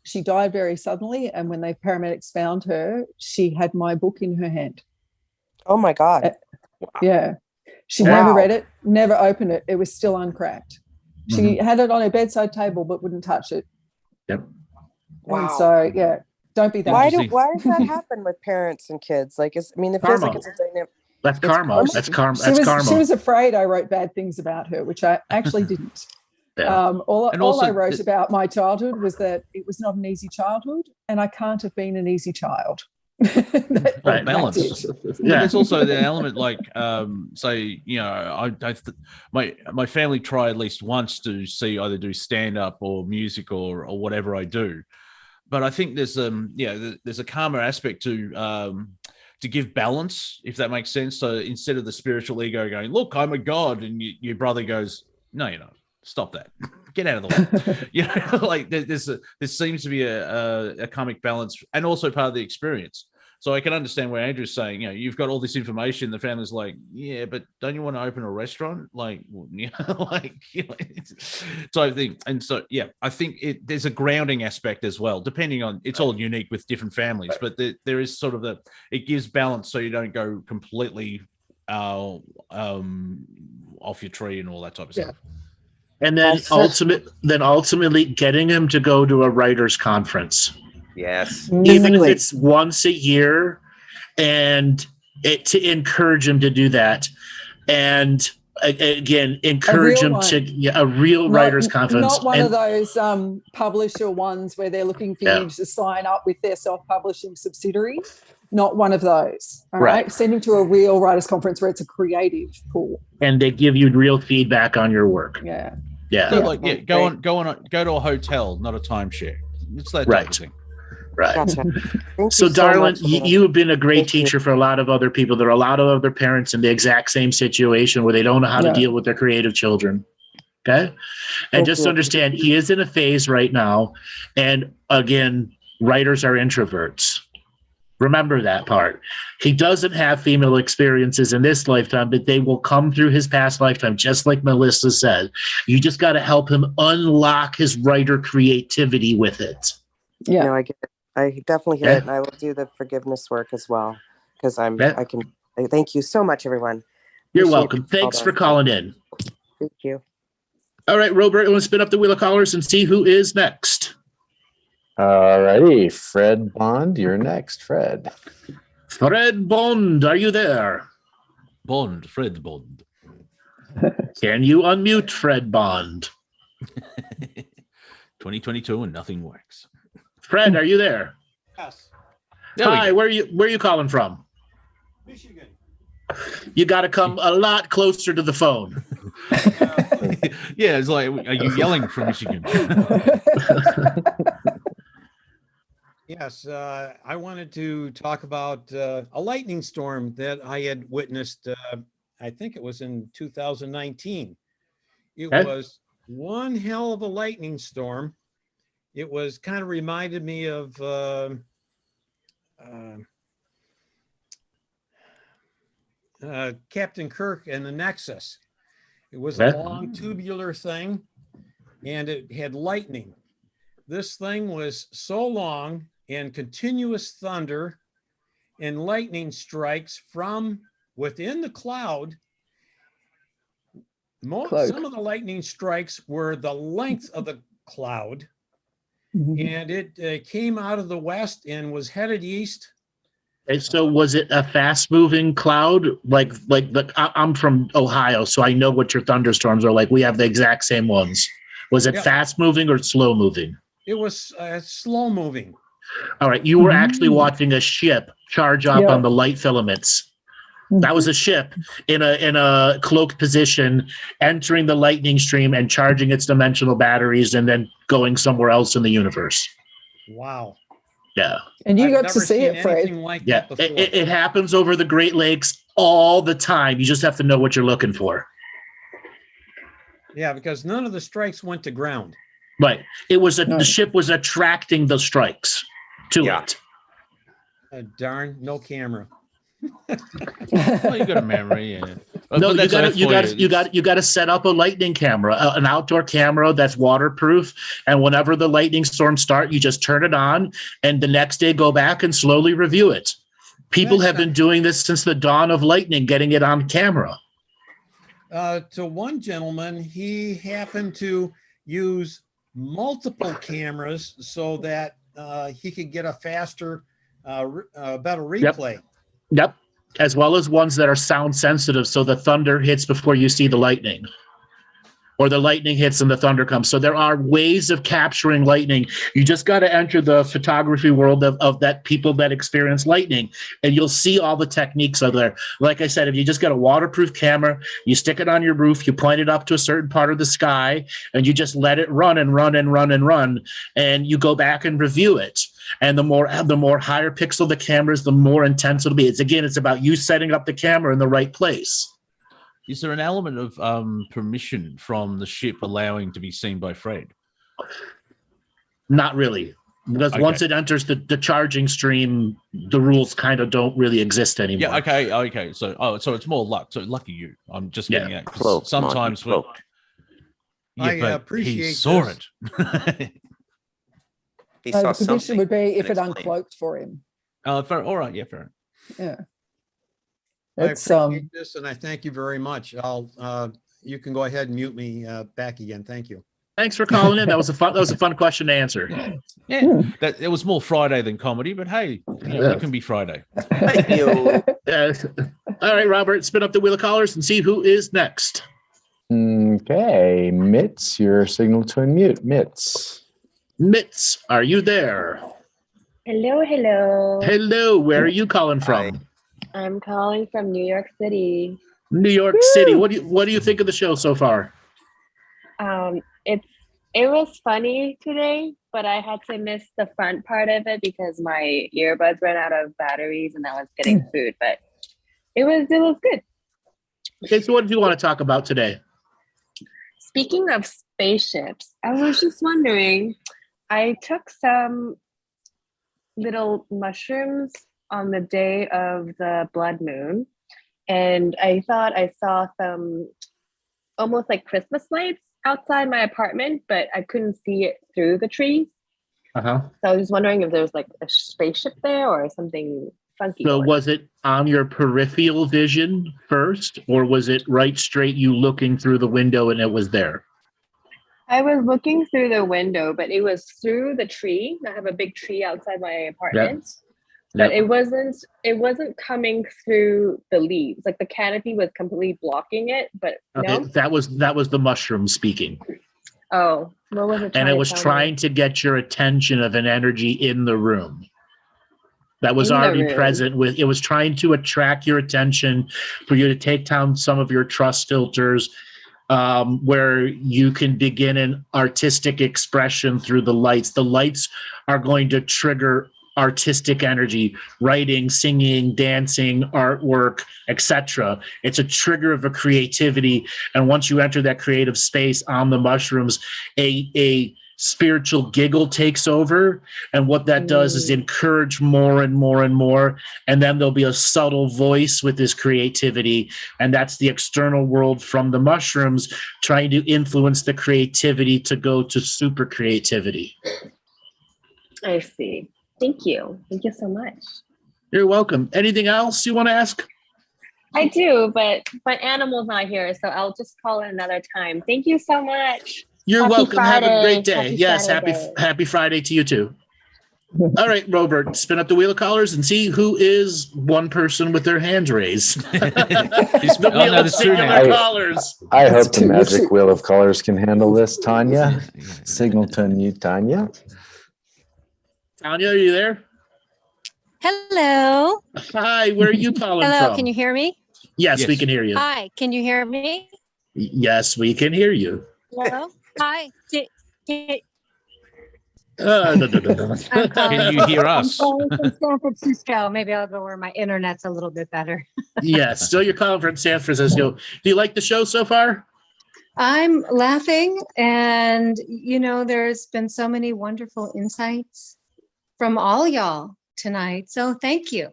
Speaker 3: She died very suddenly. And when the paramedics found her, she had my book in her hand.
Speaker 6: Oh my God.
Speaker 3: Yeah. She never read it, never opened it. It was still uncracked. She had it on her bedside table, but wouldn't touch it.
Speaker 1: Yep.
Speaker 3: Wow. And so, yeah, don't be that.
Speaker 6: Why does that happen with parents and kids? Like, it feels like it's a dynamic.
Speaker 1: That's karma. That's karma.
Speaker 3: She was afraid I wrote bad things about her, which I actually didn't.
Speaker 1: Yeah.
Speaker 3: All I wrote about my childhood was that it was not an easy childhood, and I can't have been an easy child.
Speaker 2: Balance. Yeah. There's also the element like, say, my family try at least once to see either do stand up or music or whatever I do, but I think there's a karma aspect to give balance, if that makes sense. So instead of the spiritual ego going, look, I'm a god, and your brother goes, no, you're not. Stop that. Get out of the way. Like there seems to be a karmic balance, and also part of the experience. So I can understand where Andrew's saying, you've got all this information. The family's like, yeah, but don't you want to open a restaurant? Like, type thing. And so, yeah, I think there's a grounding aspect as well, depending on, it's all unique with different families, but there is sort of it gives balance so you don't go completely off your tree and all that type of stuff.
Speaker 1: And then ultimately getting him to go to a writer's conference.
Speaker 4: Yes.
Speaker 1: Even if it's once a year, and to encourage him to do that. And again, encourage him to a real writer's conference.
Speaker 3: Not one of those publisher ones where they're looking for you to sign up with their self-publishing subsidiary. Not one of those. All right. Send him to a real writers' conference where it's a creative pool.
Speaker 1: And they give you real feedback on your work.
Speaker 3: Yeah.
Speaker 1: Yeah.
Speaker 2: So go to a hotel, not a timeshare. It's that type of thing.
Speaker 1: Right.
Speaker 6: Gotcha.
Speaker 1: So, darling, you have been a great teacher for a lot of other people. There are a lot of other parents in the exact same situation where they don't know how to deal with their creative children. Okay. And just understand, he is in a phase right now. And again, writers are introverts. Remember that part. He doesn't have female experiences in this lifetime, but they will come through his past lifetime, just like Melissa said. You just got to help him unlock his writer creativity with it.
Speaker 3: Yeah.
Speaker 6: No, I get it. I definitely hear it, and I will do the forgiveness work as well, because thank you so much, everyone.
Speaker 1: You're welcome. Thanks for calling in.
Speaker 6: Thank you.
Speaker 1: All right, Robert, you want to spin up the wheel of callers and see who is next?
Speaker 5: All righty, Fred Bond, you're next, Fred.
Speaker 1: Fred Bond, are you there?
Speaker 2: Fred Bond.
Speaker 1: Can you unmute Fred Bond?
Speaker 2: 2022 and nothing works.
Speaker 1: Fred, are you there?
Speaker 7: Yes.
Speaker 1: Hi, where are you calling from?
Speaker 7: Michigan.
Speaker 1: You got to come a lot closer to the phone.
Speaker 2: Yeah, it's like, are you yelling from Michigan?
Speaker 7: Yes, I wanted to talk about a lightning storm that I had witnessed. I think it was in 2019. It was one hell of a lightning storm. It was kind of reminded me of Captain Kirk and the Nexus. It was a long tubular thing, and it had lightning. This thing was so long, and continuous thunder and lightning strikes from within the cloud. Some of the lightning strikes were the length of the cloud. And it came out of the west and was headed east.
Speaker 1: And so was it a fast-moving cloud? I'm from Ohio, so I know what your thunderstorms are like. We have the exact same ones. Was it fast-moving or slow-moving?
Speaker 7: It was slow moving.
Speaker 1: All right, you were actually watching a ship charge up on the light filaments. That was a ship in a cloaked position, entering the lightning stream and charging its dimensional batteries, and then going somewhere else in the universe.
Speaker 7: Wow.
Speaker 1: Yeah.
Speaker 3: And you
Speaker 7: I've
Speaker 3: got to
Speaker 7: never
Speaker 3: see
Speaker 7: seen
Speaker 3: it, Fred.
Speaker 7: anything like
Speaker 1: Yeah,
Speaker 7: that before.
Speaker 1: it happens over the Great Lakes all the time. You just have to know what you're looking for.
Speaker 7: Yeah, because none of the strikes went to ground.
Speaker 1: Right. The ship was attracting the strikes to it.
Speaker 7: Darn, no camera.
Speaker 2: Well, you got a memory, yeah.
Speaker 1: No, you got to set up a lightning camera, an outdoor camera that's waterproof. And whenever the lightning storms start, you just turn it on, and the next day go back and slowly review it. People have been doing this since the dawn of lightning, getting it on camera.
Speaker 7: To one gentleman, he happened to use multiple cameras so that he could get a faster, better replay.
Speaker 1: Yep. As well as ones that are sound sensitive, so the thunder hits before you see the lightning, or the lightning hits and the thunder comes. So there are ways of capturing lightning. You just got to enter the photography world of that people that experience lightning, and you'll see all the techniques are there. Like I said, if you just got a waterproof camera, you stick it on your roof, you point it up to a certain part of the sky, and you just let it run and run and run and run, and you go back and review it. And the more higher pixel the camera is, the more intense it'll be. It's about you setting up the camera in the right place.
Speaker 2: Is there an element of permission from the ship allowing to be seen by Fred?
Speaker 1: Not really, because once it enters the charging stream, the rules kind of don't really exist anymore.
Speaker 2: Yeah. Okay. So it's more luck. So lucky you. I'm just getting at.
Speaker 4: Cloaked,
Speaker 2: sometimes
Speaker 7: I appreciate
Speaker 2: he saw
Speaker 7: this.
Speaker 2: it.
Speaker 7: He
Speaker 3: The condition would be if it uncloaked for him.
Speaker 2: All right. Yeah, fair enough.
Speaker 3: Yeah.
Speaker 7: I appreciate this, and I thank you very much. You can go ahead and mute me back again. Thank you.
Speaker 1: Thanks for calling in. That was a fun question to answer.
Speaker 2: Yeah, it was more Friday than comedy, but hey, it can be Friday.
Speaker 4: Thank you.
Speaker 1: All right, Robert, spin up the wheel of callers and see who is next.
Speaker 5: Okay, Mitz, your signal to unmute.
Speaker 1: Mitz, are you there?
Speaker 8: Hello.
Speaker 1: Hello, where are you calling from?
Speaker 4: Hi.
Speaker 8: I'm calling from New York City.
Speaker 1: New York City. What do you think of the show so far?
Speaker 8: It was funny today, but I had to miss the front part of it because my earbuds ran out of batteries and I was getting food. But it was good.
Speaker 1: Okay, so what do you want to talk about today?
Speaker 8: Speaking of spaceships, I was just wondering. I took some little mushrooms on the day of the blood moon, and I thought I saw some almost like Christmas lights outside my apartment, but I couldn't see it through the trees. So I was just wondering if there was like a spaceship there or something funky.
Speaker 1: So was it on your peripheral vision first, or was it right straight you looking through the window and it was there?
Speaker 8: I was looking through the window, but it was through the tree. I have a big tree outside my apartment. But it wasn't coming through the leaves. Like the canopy was completely blocking it, but no.
Speaker 1: That was the mushroom speaking.
Speaker 8: Oh, what was it?
Speaker 1: And it was trying to get your attention of an energy in the room that was already present with. It was trying to attract your attention for you to take down some of your trust filters, where you can begin an artistic expression through the lights. The lights are going to trigger artistic energy, writing, singing, dancing, artwork, etc. It's a trigger of a creativity. And once you enter that creative space on the mushrooms, a spiritual giggle takes over. And what that does is encourage more and more and more. And then there'll be a subtle voice with this creativity. And that's the external world from the mushrooms trying to influence the creativity to go to super creativity.
Speaker 8: I see. Thank you. Thank you so much.
Speaker 1: You're welcome. Anything else you want to ask?
Speaker 8: I do, but my animal's not here, so I'll just call it another time. Thank you so much.
Speaker 1: You're
Speaker 8: Happy
Speaker 1: welcome.
Speaker 8: Friday.
Speaker 1: Have a great day.
Speaker 8: Happy
Speaker 1: Yes,
Speaker 8: Saturday.
Speaker 1: happy Friday to you too. All right, Robert, spin up the wheel of callers and see who is one person with their hands raised. The wheel of singular callers.
Speaker 5: I hope the magic wheel of colors can handle this, Tanya. Signal to unmute Tanya.
Speaker 1: Tanya, are you there?
Speaker 9: Hello.
Speaker 1: Hi, where are you calling from?
Speaker 9: Hello, can you hear me?
Speaker 1: Yes, we can hear you.
Speaker 9: Hi, can you hear me?
Speaker 1: Yes, we can hear you.
Speaker 9: Hello. Hi.
Speaker 1: No.
Speaker 2: Can you hear us?
Speaker 9: I'm calling from San Francisco. Maybe I'll go where my internet's a little bit better.
Speaker 1: Yes, still you're calling from San Francisco. Do you like the show so far?
Speaker 9: I'm laughing, and there's been so many wonderful insights from all y'all tonight. So thank you.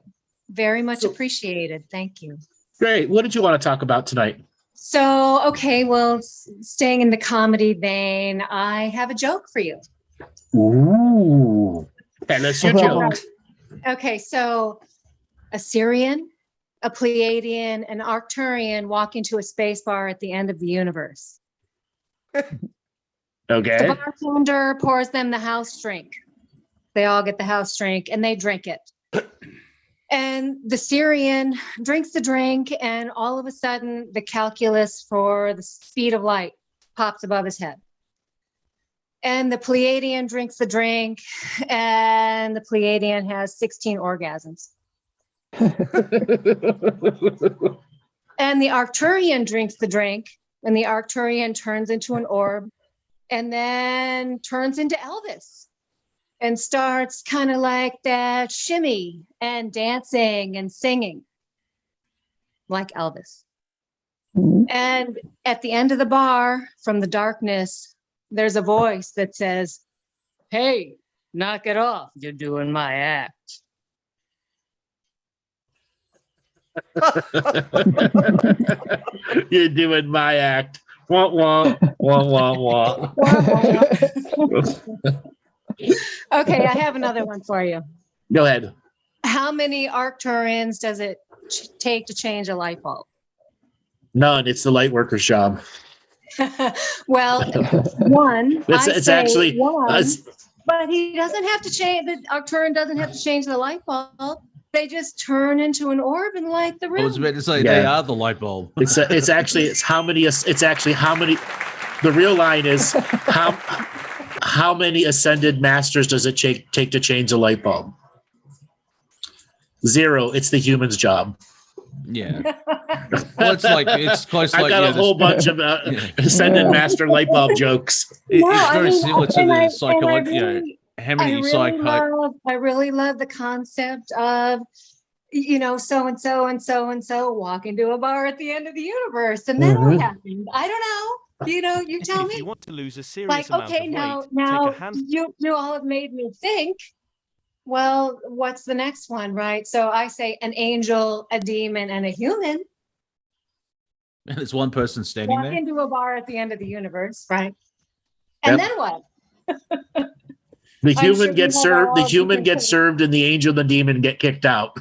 Speaker 9: Very much appreciated. Thank you.
Speaker 1: Great. What did you want to talk about tonight?
Speaker 9: So, okay, well, staying in the comedy vein, I have a joke for you.
Speaker 1: Ooh. Tell us your joke.
Speaker 9: Okay, so a Syrian, a Pleiadian, an Arcturian walk into a space bar at the end of the universe.
Speaker 1: Okay.
Speaker 9: The bartender pours them the house drink. They all get the house drink and they drink it. And the Syrian drinks the drink, and all of a sudden, the calculus for the speed of light pops above his head. And the Pleiadian drinks the drink, and the Pleiadian has 16 orgasms. And the Arcturian drinks the drink, and the Arcturian turns into an orb, and then turns into Elvis. And starts kind of like that shimmy and dancing and singing like Elvis. Mm-hmm. And at the end of the bar, from the darkness, there's a voice that says, "Hey, knock it off. You're doing my act."
Speaker 1: You're doing my act. Wah, wah, wah, wah, wah.
Speaker 9: Okay, I have another one for you.
Speaker 1: Go ahead.
Speaker 9: How many Arcturians does it take to change a light bulb?
Speaker 1: None. It's the light worker's job.
Speaker 9: Well, one.
Speaker 1: It's actually
Speaker 9: one, but he doesn't have to change. The Arcturian doesn't have to change the light bulb. They just turn into an orb and light the room.
Speaker 2: I was about to say they are the light bulb.
Speaker 1: It's actually how many. The real line is how many ascended masters does it take to change a light bulb? 0. It's the human's job.
Speaker 2: Yeah. Well, it's close.
Speaker 1: I got a whole bunch of ascended master light bulb jokes.
Speaker 2: It's very similar to the psychological. How many
Speaker 9: I really love the concept of, so and so and so and so walk into a bar at the end of the universe, and then what happened? I don't know. You tell me.
Speaker 10: If you want to lose a serious amount of weight,
Speaker 9: now
Speaker 10: take a hand.
Speaker 9: you all have made me think. Well, what's the next one, right? So I say an angel, a demon, and a human.
Speaker 2: And there's one person standing there.
Speaker 9: Walk into a bar at the end of the universe, right? And then what?
Speaker 1: The human gets served. The human gets served, and the angel and the demon get kicked out.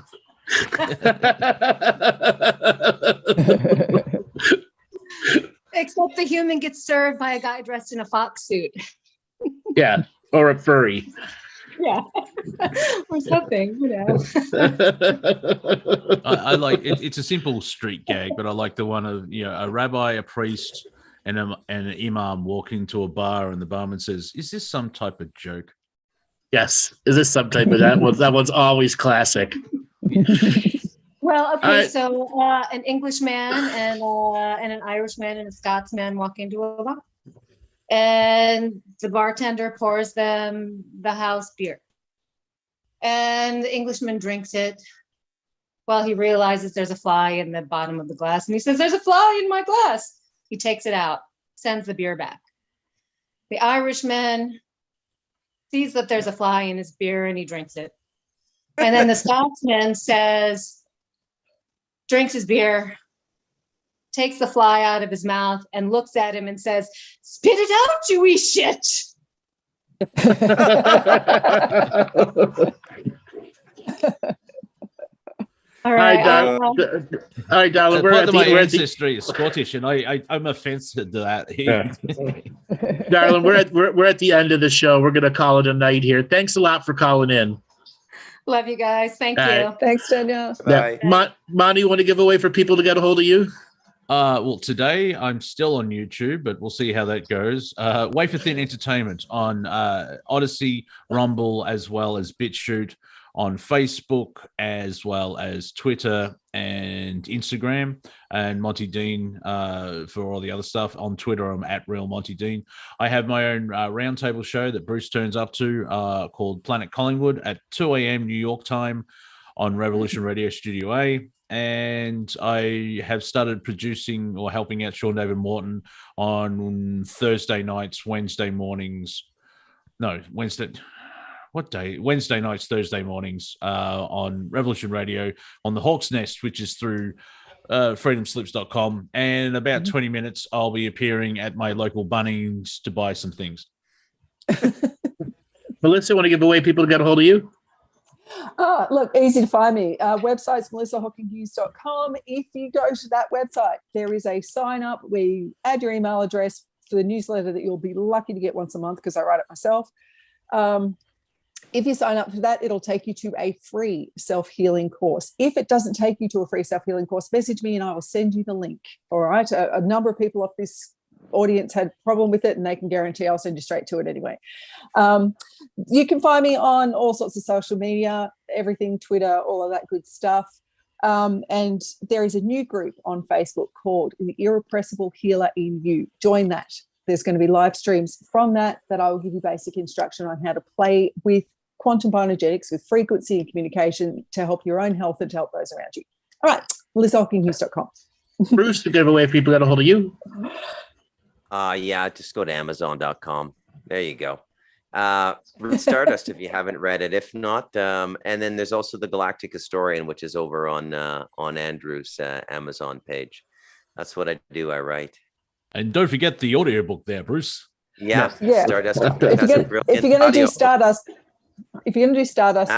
Speaker 9: Except the human gets served by a guy dressed in a fox suit.
Speaker 1: Yeah, or a furry.
Speaker 9: Yeah, or something,
Speaker 2: I like it. It's a simple street gag, but I like the one of a rabbi, a priest, and an imam walk into a bar, and the barman says, "Is this some type of joke?"
Speaker 1: Yes, is this some type of that one? That one's always classic.
Speaker 9: Well, okay, so an Englishman and an Irishman and a Scotsman walk into a bar, and the bartender pours them the house beer, and the Englishman drinks it. Well, he realizes there's a fly in the bottom of the glass, and he says, "There's a fly in my glass." He takes it out, sends the beer back. The Irishman sees that there's a fly in his beer, and he drinks it. And then the Scotsman drinks his beer, takes the fly out of his mouth, and looks at him and says, "Spit it out, you wee shit." All right.
Speaker 1: All right, darling.
Speaker 2: Part of my ancestry is Scottish, and I'm offended to that.
Speaker 1: Darling, we're at the end of the show. We're gonna call it a night here. Thanks a lot for calling in.
Speaker 9: Love you guys. Thank you.
Speaker 3: Thanks, Danielle.
Speaker 4: Bye.
Speaker 1: Monty, you want to give away for people to get a hold of you?
Speaker 2: Well, today I'm still on YouTube, but we'll see how that goes. Wafer Thin Entertainment on Odyssey, Rumble, as well as BitChute, on Facebook, as well as Twitter and Instagram, and Monty Dean for all the other stuff. On Twitter, I'm at Real Monty Dean. I have my own roundtable show that Bruce turns up to called Planet Collingwood at 2 a.m. New York time on Revolution Radio Studio A. And I have started producing or helping out Sean David Morton on Thursday nights, Wednesday mornings. No, Wednesday. What day? Wednesday nights, Thursday mornings on Revolution Radio on the Hawk's Nest, which is through freedomslips.com. And about 20 minutes, I'll be appearing at my local Bunnings to buy some things.
Speaker 1: Melissa, want to give away people to get a hold of you?
Speaker 3: Look, easy to find me. Website's melissahawkinghughes.com. If you go to that website, there is a sign up where you add your email address for the newsletter that you'll be lucky to get once a month because I write it myself. If you sign up for that, it'll take you to a free self-healing course. If it doesn't take you to a free self-healing course, message me and I will send you the link. All right. A number of people off this audience had problem with it, and they can guarantee I'll send you straight to it anyway. You can find me on all sorts of social media, everything, Twitter, all of that good stuff. And there is a new group on Facebook called The Irrepressible Healer in You. Join that. There's going to be live streams from that I will give you basic instruction on how to play with quantum bioenergetics, with frequency and communication to help your own health and to help those around you. All right, melissahawkinghughes.com.
Speaker 1: Bruce, to give away if people get a hold of you.
Speaker 4: Yeah, just go to Amazon.com. There you go. Read Stardust if you haven't read it. If not, and then there's also the Galactic Historian, which is over on Andrew's Amazon page. That's what I do. I write.
Speaker 2: And don't forget the audiobook there, Bruce.
Speaker 4: Yeah. Stardust.
Speaker 3: If you're going to do Stardust,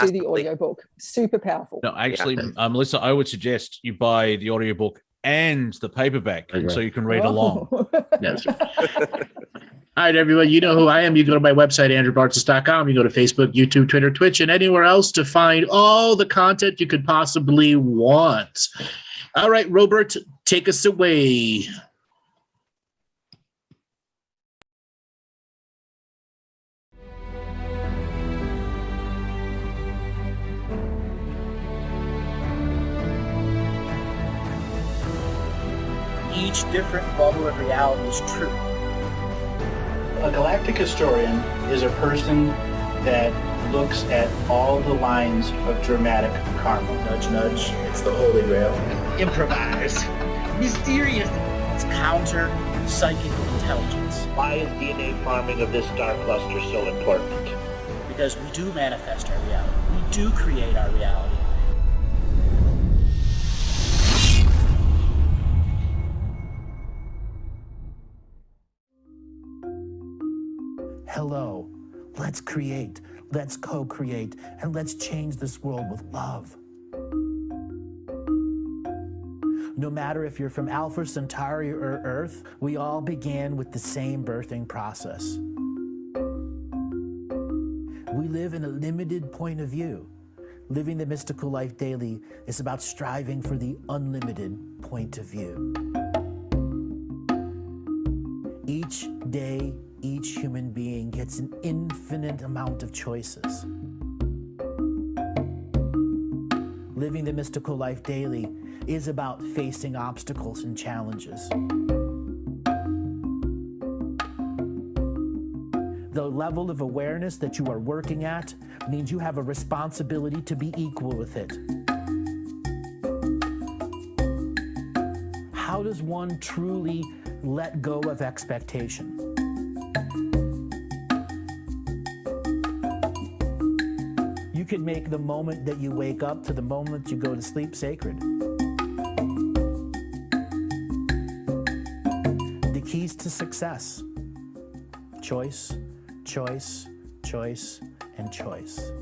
Speaker 3: do the audiobook. Super powerful.
Speaker 2: No, actually, Melissa, I would suggest you buy the audiobook and the paperback so you can read along.
Speaker 1: Yes. All right, everyone, you know who I am. You go to my website, andrewbartzis.com. You go to Facebook, YouTube, Twitter, Twitch, and anywhere else to find all the content you could possibly want. All right, Robert, take us away.
Speaker 11: Each different bubble of reality is true. A galactic historian is a person that looks at all the lines of dramatic karma. Nudge, nudge, it's the holy grail. Improvise. Mysterious. It's counter psychic intelligence. Why is DNA farming of this star cluster so important? Because we do manifest our reality. We do create our reality.
Speaker 12: Hello, let's create, let's co-create, and let's change this world with love. No matter if you're from Alpha Centauri or Earth, we all began with the same birthing process. We live in a limited point of view. Living the mystical life daily is about striving for the unlimited point of view. Each day, each human being gets an infinite amount of choices. Living the mystical life daily is about facing obstacles and challenges. The level of awareness that you are working at means you have a responsibility to be equal with it. How does one truly let go of expectation? You can make the moment that you wake up to the moment you go to sleep sacred. The keys to success: choice, choice, choice, and choice.